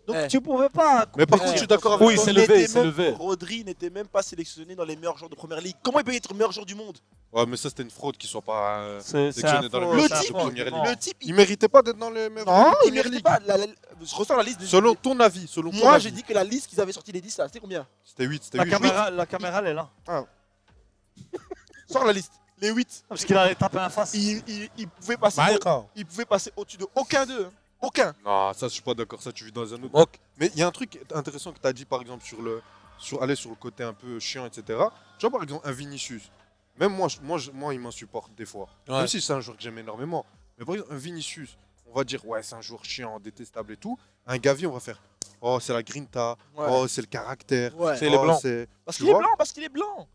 Donc Eh. tu pouvais pas. Mais par Eh, contre, je suis d'accord avec Oui, toi. c'est Il levé, était c'est même- levé. Rodri n'était même pas sélectionné dans les meilleurs joueurs de première ligue. Comment il peut être meilleur joueur du monde? Ouais, mais ça, c'était une fraude qu'il soit pas C'est sélectionné dans les faux, meilleurs c'est un joueurs de faux première argument. ligue. Le type, Il méritait pas d'être dans les meilleurs non, joueurs de il première méritait ligue. pas. Je ressors la liste. Selon ton avis, selon ton Moi, avis. j'ai dit que la liste qu'ils avaient sorti les 10 là, c'était combien? C'était 8, c'était La 8. caméra, elle est là. Sors la liste. Les 8. Parce qu'il allait taper un face. Il pouvait passer. Maïka. Il pouvait passer au-dessus de aucun d'eux. Hein. Aucun. Non, ça, je suis pas d'accord. Ça, tu vis dans un autre. Ok. Mais il y a un truc intéressant que tu as dit, par exemple, aller sur le côté un peu chiant, etc. Tu vois, par exemple, un Vinicius. Même moi il m'insupporte des fois. Ouais. Même si c'est un joueur que j'aime énormément. Mais par exemple, un Vinicius, on va dire, ouais, c'est un joueur chiant, détestable et tout. Un Gavi, on va faire, oh, c'est la grinta, Ouais. oh, c'est le caractère. Ouais. C'est les blancs. Parce tu qu'il est vois blanc, parce qu'il est blanc.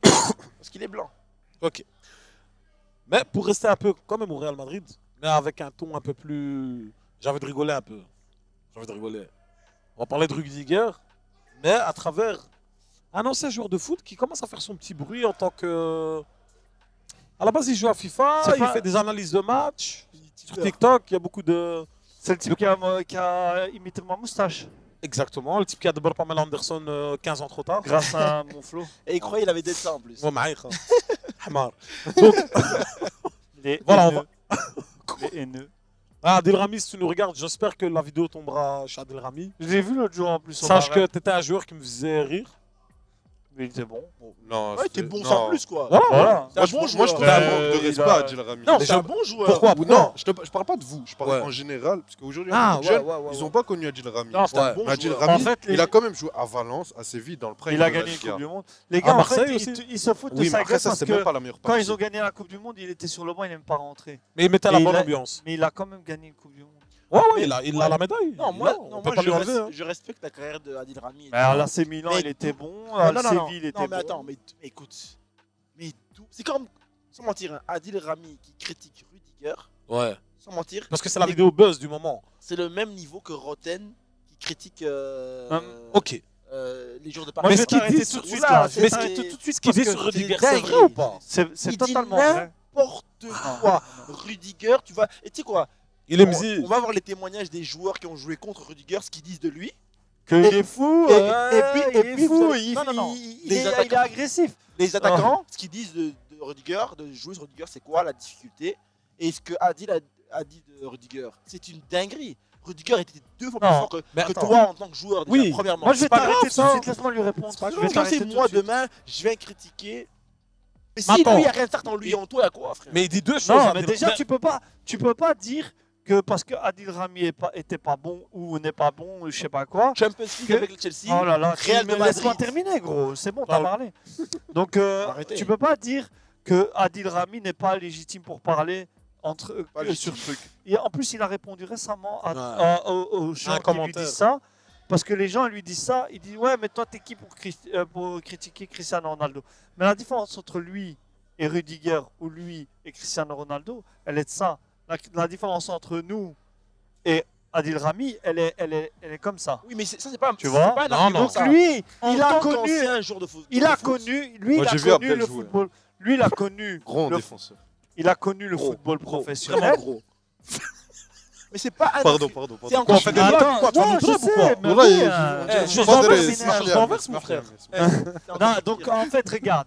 Parce qu'il est blanc. Ok. Mais pour rester un peu quand même au Real Madrid, mais avec un ton un peu plus. J'ai envie de rigoler un peu. J'ai envie de rigoler. On va parler de Rudiger, mais à travers un ancien joueur de foot qui commence à faire son petit bruit en tant que. À la base, il joue à FIFA, C'est il pas- fait des analyses de match. Sur TikTok, il y a beaucoup de. C'est le type qui a imité ma moustache. Exactement, le type qui a d'abord Pamela Anderson 15 ans trop tard. Grâce à mon flow. Et il croyait qu'il avait d'être ça en plus. Ouais, Maïka. Hamar. Donc, Les voilà, on haineux. va. Les haineux. Ah, Adil Rami, si tu nous regardes, j'espère que la vidéo tombera chez Adil Rami. Je l'ai vu l'autre jour en plus. au Sache que Marais. tu étais un joueur qui me faisait rire. Mais il était bon. Non, Ouais, t'es c'était- bon non. sans plus quoi. Voilà. C'est un bon Moi, je joueur. trouve un manque de il respect a- à Adil Rami. Non, Mais c'est un je- bon joueur. Pourquoi Non, je parle pas de vous, je parle Ouais. en général, parce qu'aujourd'hui, Ah, les jeunes, ouais, ouais, ils ouais. n'ont pas connu Adil Rami. Non, c'est un Ouais. bon Adil joueur. Rami, En fait, les- il a quand même joué à Valence, à Séville, dans le prime. Il a de la gagné une Liga. Coupe du Monde. Les À gars, en Marseille fait, aussi. ils se foutent de Oui, mais sa après gueule ça, parce c'est même que pas la meilleure quand partie. ils ont gagné la Coupe du Monde, il était sur le banc, il n'aime pas rentrer. Mais il mettait Et la il bonne a- ambiance. Mais il a quand même gagné une Coupe du Monde. Ouais, ouais, il a la médaille. Non, Il moi, l'a, non, on peut moi, pas je, lui enlever. hein. je respecte la carrière de Adil Rami. Mais à l'AC Milan, Mais il était tout- bon. À non, non, non. Séville, il était Non, mais bon. attends, mais écoute. Mais tout. C'est comme, sans mentir, hein, Adil Rami qui critique Rudiger, Ouais. sans mentir, Parce que c'est la vidéo buzz du moment. c'est le même niveau que Roten qui critique Ok. les joueurs de Moi, Paris. je vais ce qu'il t'arrêter dit tout de suite Oula, là. c'est- Je vais c'est- t'arrêter tout de suite Ce qu'il parce dit que sur Rudiger, c'est c'est dingue. vrai ou pas? c'est Il dit totalement vrai. n'importe quoi. Rudiger, tu vois. Et tu sais quoi? Il est on, mzi. on va voir les témoignages des joueurs qui ont joué contre Rudiger, ce qu'ils disent de lui. Il est fou. et il puis, est vous fou. avez- Il non, non, non. il Les est attaquants. agressif. Les attaquants, ce qu'ils disent de Rudiger, de jouer sur Rudiger, c'est quoi la difficulté? Et ce que Adil a dit de Rudiger, c'est une dinguerie. Rudiger était 2 fois plus Non, fort que mais attends. toi en tant que joueur, déjà, Oui. premièrement. Moi, je vais C'est pas t'arrêter grave, tout de ça. suite. Laisse-moi lui répondre. C'est pas Je grave. vais Quand t'arrêter c'est tout moi de suite. demain, je viens critiquer Mais si attends. lui, il n'y a rien de certain en lui, en toi, il y a quoi, frère? Mais il dit deux choses. Non, à mais dire. déjà, tu peux pas dire que parce que Adil Rami était pas bon ou n'est pas bon, je sais pas quoi. Champions League Que- avec le Chelsea. Oh là là, Real de laisse-moi Madrid. terminer, gros. C'est bon, t'as Parle. parlé. Donc, Arrêtez. tu peux pas dire que Adil Rami n'est pas légitime pour parler entre Pas les sur petits trucs. Et en plus, il a répondu récemment aux gens qui lui commentaire. disent ça. Parce que les gens lui disent ça. Il dit ouais, mais toi, t'es qui pour critiquer Cristiano Ronaldo? Mais la différence entre lui et Rudiger ou lui et Cristiano Ronaldo, elle est de ça. La différence entre nous et Adil Rami, elle est comme ça. Oui, mais ça, c'est pas, Tu vois? pas un Non, argument, non. Donc ça. lui, En il a tant connu, qu'ancien joueur de foot. il a de foot, connu, lui, Moi, il a j'ai vu connu Abdel le jouer. football. Lui, il a connu Grand le défenseur. il a connu le Gros, football gros, professionnel. Vraiment gros. Mais c'est pas un. Pardon. C'est encore Quoi, on fait des Attends, blagues, quoi, tu vas non, nous je drop ou sais, quoi mais Voilà, oui, il- je je vois renverse, pas, je c'est- renverse, mon frère. Non, donc en fait, regarde,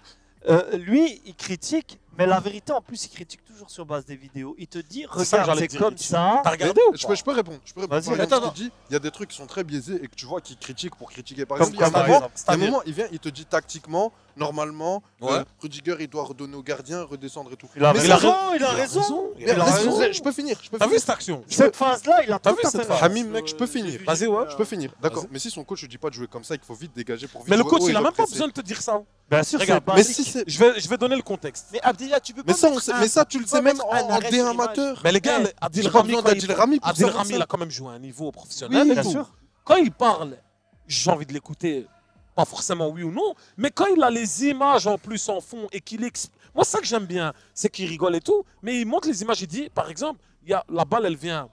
lui, il critique, mais la vérité, en plus, il critique toujours sur base des vidéos. Il te dit, C'est ça que regarde, j'allais c'est dire, comme il- ça. T'as regardé ou Je pas peux répondre. Vas-y, Par exemple, attends, il te dit, il y a des trucs qui sont très biaisés et que tu vois qu'il critique pour critiquer. Par Comme exemple, il y a quoi, un par moment, exemple, il y a un moment, il vient, il te dit tactiquement, normalement, Ouais. Rudiger, il doit redonner au gardien, redescendre et tout. Il a Mais raison, ça- il a raison. Mais Il a laisse-moi- raison. Je peux finir. T'as vu cette action Cette phase-là, il a T'as tout vu à cette fait phase raison. Hamim, mec, je peux finir. Vas-y, ouais. Je peux finir. D'accord. Vas-y. Mais si son coach ne dit pas de jouer comme ça et qu'il faut vite dégager pour vite Mais le jouer coach, haut et il a même pas represser. besoin de te dire ça. Bien sûr, Regarde, c'est Mais basique. si c'est. Je vais donner le contexte. Mais Abdelia, tu peux pas. Mais ça, mettre mais ça, tu le peux sais pas même mettre en un arrêt D sur amateur. Mais les gars, Eh, Adil J'ai pas Rami, besoin quand d'Adil Rami pour Adil savoir Rami, ça. il a quand même joué à un niveau professionnel. Oui, et bien tout. sûr. Quand il parle, j'ai envie de l'écouter, pas forcément oui ou non, mais quand il a les images en plus en fond et qu'il explique. Moi, ça que j'aime bien, c'est qu'il rigole et tout, mais il montre les images. Il dit, par exemple, la balle, elle vient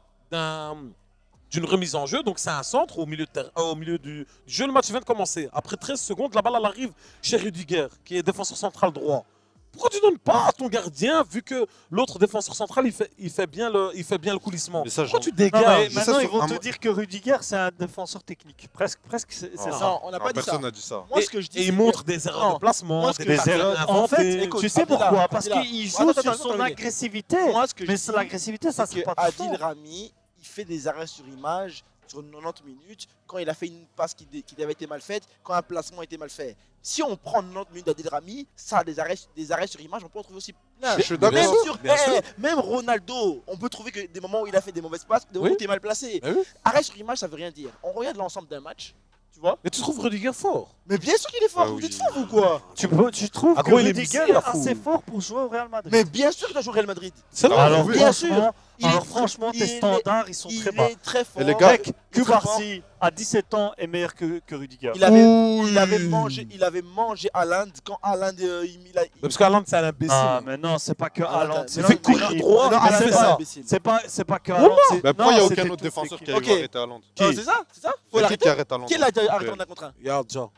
d'une remise en jeu, donc c'est un centre au milieu du jeu. Le match vient de commencer. Après 13 secondes, la balle elle arrive chez Rudiger, qui est défenseur central droit. Pourquoi tu ne donnes pas à ton gardien, vu que l'autre défenseur central, il fait bien le coulissement? Mais ça, Pourquoi j'en- tu Non, mais dégages? maintenant, ça, ils vont sur te un- dire que Rudiger, c'est un défenseur technique. Presque, c'est Ah. ça. Non, on n'a pas dit ça. Personne n'a dit ça. Moi, ce que je dis, Et c'est il que- montre des erreurs Non. de placement, Moi, ce des que- Des passes erreurs. En inventées. fait, Écoute, tu sais Abdallah, pourquoi? Parce Abdallah. qu'il joue Attends, sur attends, son attends, agressivité. Moi, ce que Mais je c'est dis, l'agressivité, ça, c'est c'est que pas très Adil fort. Rami, il fait des arrêts sur image sur 90 minutes quand il a fait une passe qui avait été mal faite, quand un placement a été mal fait. Si on prend 90 minutes d'Adil Rami, ça a des arrêts sur image, on peut en trouver aussi plein. Je suis Bien d'accord. sûr. Sur, bien sûr. même Ronaldo, on peut trouver que des moments où il a fait des mauvaises passes, des moments Oui. où il est mal placé. Bah oui. Arrêt sur image, ça veut rien dire. On regarde l'ensemble d'un match, tu vois. Mais tu trouves Rudiger fort? Mais bien sûr qu'il est fort, Ah vous oui. êtes fou ou quoi? Tu trouves Ah, que gros, il est Rudiger busy, est la fou. assez fort pour jouer au Real Madrid? Mais bien sûr qu'il a joué au Real Madrid. C'est Ah, vrai. Alors, oui. Bien franchement, sûr. alors, franchement, il tes est- standards, ils sont Il très bas. est très fort. Et les gars, Mec, très fort. Kubarsi, à 17 ans, est meilleur que Rudiger. Il avait mangé Haaland quand Haaland Parce qu'Aland, c'est un imbécile. Ah, mais non, c'est pas que Ah, Haaland. attends, c'est il fait toute courir l'équipe. droit, Non, il mais fait c'est ça. pas- C'est pas que Haaland. c'est- Bah, pourquoi il n'y a non, aucun c'était autre toute défenseur qui l'équipe. arrive Ok. à arrêter Haaland? C'est ça? C'est ça? Faut Qui l'arrêter. arrête Haaland? Qui l'a arrêté en un contre un? Il y a déjà.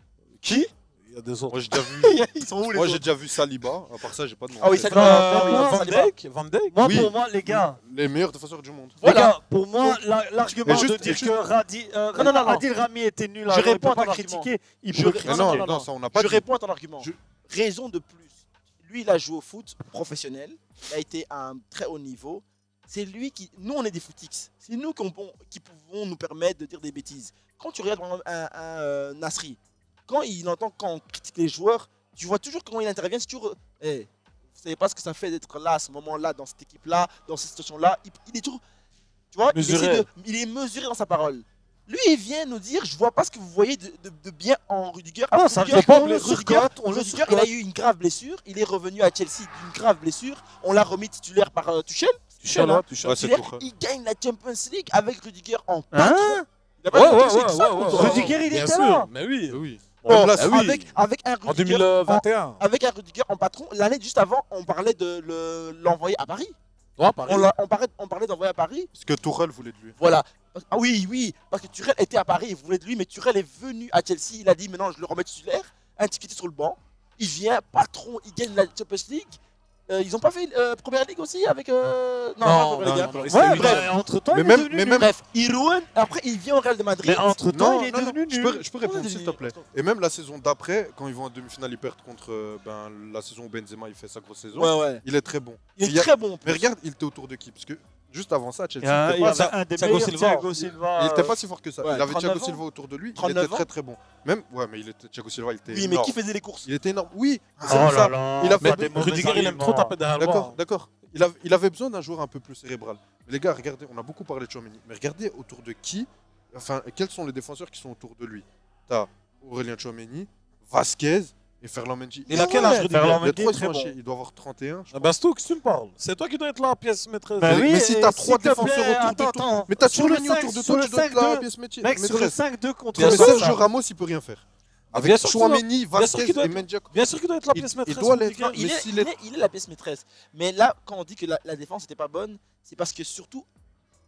Qui? Il y a des autres. Moi, j'ai déjà vu. Ils sont où les Moi, j'ai autres? déjà vu Saliba. À part ça, j'ai pas de nom. Ah oui, en tête. Saliba. Van Saliba. Dijk. Van Dijk. Moi, Oui. pour moi, les gars, Les meilleurs défenseurs du monde. Voilà. les gars, pour moi, l'argument Mais juste- de dire juste- que Non, non, non. Adil Rami était nul, Je alors il réponds peut à pas ton argument. critiquer, il Je peut réponds- Mais critiquer. non, non, ça, on n'a pas Je dit. réponds à ton argument. Je- Raison de plus. Lui, il a joué au foot professionnel. Il a été à un très haut niveau. C'est lui qui. Nous, on est des footix. C'est nous qui pouvons nous permettre de dire des bêtises. Quand tu regardes par exemple, un Nasri, quand on critique les joueurs, tu vois toujours comment il intervient. Si tu vous savez pas ce que ça fait d'être là, à ce moment-là, dans cette équipe-là, dans cette situation-là. Il est toujours. Tu vois, Mesuré. il est mesuré dans sa parole. Lui, il vient nous dire, je vois pas ce que vous voyez de bien en Rudiger. Non, ça Rudiger, veut pas, on le Rudiger, surcote, on le Rudiger, il a surcote. eu une grave blessure. Il est revenu à Chelsea d'une grave blessure. On l'a remis titulaire par Tuchel. Tuchel, hein. hein, Tuchel. Ouais, c'est Titulaire. Tuchel. Il gagne la Champions League avec Rudiger en patron. Hein? Il a pas Ouais, gagné ouais, la Champions ouais, League sans ouais, compte. ouais. Rudiger, il Bien était sûr. là. Mais oui. Oui. Bon, Même là, ah oui. avec un En Rudiger 2021. avec un Rudiger en patron. L'année juste avant, on parlait de l'envoyer à Paris. Ouais, Paris. On parlait d'envoyer à Paris. Parce que Tourelle voulait de lui. Voilà. Ah oui, oui, parce que Tuchel était à Paris, il voulait de lui, mais Tuchel est venu à Chelsea, il a dit maintenant je le remets titulaire, un ticket sur le banc, il vient, patron, il gagne la Champions League. Ils ont pas fait Première Ligue aussi avec... Non, pas Première Ligue. non, Ouais, c'était bref, entre temps, Mais il est même- devenu mais nul. même- Bref, il roule, après il vient au Real de Madrid. Mais entre temps, il est non, non, devenu je nul. peux répondre, s'il te plaît. Et même la saison d'après, quand ils vont en demi-finale, ils perdent contre la saison où Benzema il fait sa grosse saison. Ouais, ouais. Il est très bon. Il Il y est a- très bon. Mais regarde, il était autour de qui? Parce que Juste avant ça, Chelsea, Il y a- n'était il y pas, avait un des Thiago meilleurs, Silva. Thiago Silva. il était pas si fort que ça. Ouais, il avait 39 Thiago ans. Silva autour de lui. Il 39 était très très bon. Même, ouais, mais Thiago Silva, il était Oui, mais énorme. qui faisait les courses? Il était énorme. Oui, Oh c'est pour ça. là là, Il a pas fait- des mauvais Rudiger, il aime trop arguments. taper derrière le D'accord, bras. d'accord. Il avait besoin d'un joueur un peu plus cérébral. Mais les gars, regardez, on a beaucoup parlé de Tchouaméni. Mais regardez autour de qui, enfin, quels sont les défenseurs qui sont autour de lui. T'as Aurélien Tchouaméni, Vasquez et Ferland Mendy. Il a quel âge, Rudiger? Ferland Les Mendy, trois, ils très sont bon. chier. Il doit avoir 31. je Ah bah, Sto, qu'est-ce que tu me parles? C'est toi qui dois être la pièce maîtresse. Bah oui, mais si et t'as s'il trois te plaît, défenseurs autour de toi. attends, Mais t'as sur le Tchouaméni 5, autour de sur toi, le tu dois 5 être la de- pièce métier. Mec, sur le maîtresse. 5-2 contre Bien Le sûr, 16 ça. jeu Ramos, il peut rien faire. Avec Bien sûr qu'il doit- Tchouaméni, bien sûr Vasquez qu'il doit et être- Mendy. Bien sûr qu'il doit être la Il- pièce il maîtresse. doit Rudiger. l'être. Il Mais est, s'il il est- il est la pièce maîtresse. Mais là, quand on dit que la défense n'était pas bonne, c'est parce que surtout,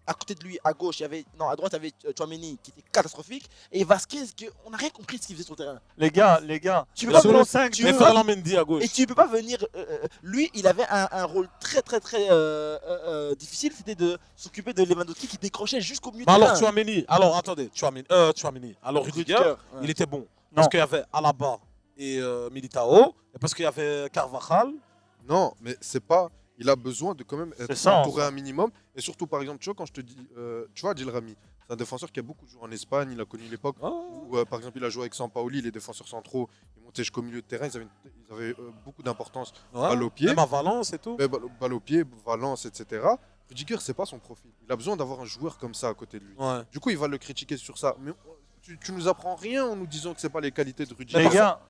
à côté de lui, à gauche, il y avait, non, à droite, il y avait Tchouaméni qui était catastrophique. Et Vasquez, on n'a rien compris de ce qu'il faisait sur le terrain. Les gars, Tu peux sur pas le me- 5, tu Mais veux- Ferland Mendy à gauche. Et tu peux pas venir. Lui, il avait un rôle très difficile, c'était de s'occuper de Lewandowski qui décrochait jusqu'au milieu de Bah alors, terrain. Tchouaméni. Alors, attendez. Tchouaméni. Alors, Rudiger, Ouais. il était bon. Non. Parce qu'il y avait Alaba et Militao. Et parce qu'il y avait Carvajal. Non, mais c'est pas. Il a besoin de quand même être C'est ça, entouré un minimum. Et surtout, par exemple, tu vois, quand je te dis. Tu vois, Adil Rami, c'est un défenseur qui a beaucoup joué en Espagne. Il a connu l'époque où, par exemple, il a joué avec Sampaoli, les défenseurs centraux. Ils montaient jusqu'au milieu de terrain. Ils avaient beaucoup d'importance. Balle au pied. Même à Valence et tout. Mais balle au pied, Valence, etc. Rudiger, c'est pas son profil. Il a besoin d'avoir un joueur comme ça à côté de lui. Ouais. Du coup, il va le critiquer sur ça. Mais tu nous apprends rien en nous disant que c'est pas les qualités de Rudiger. les gars,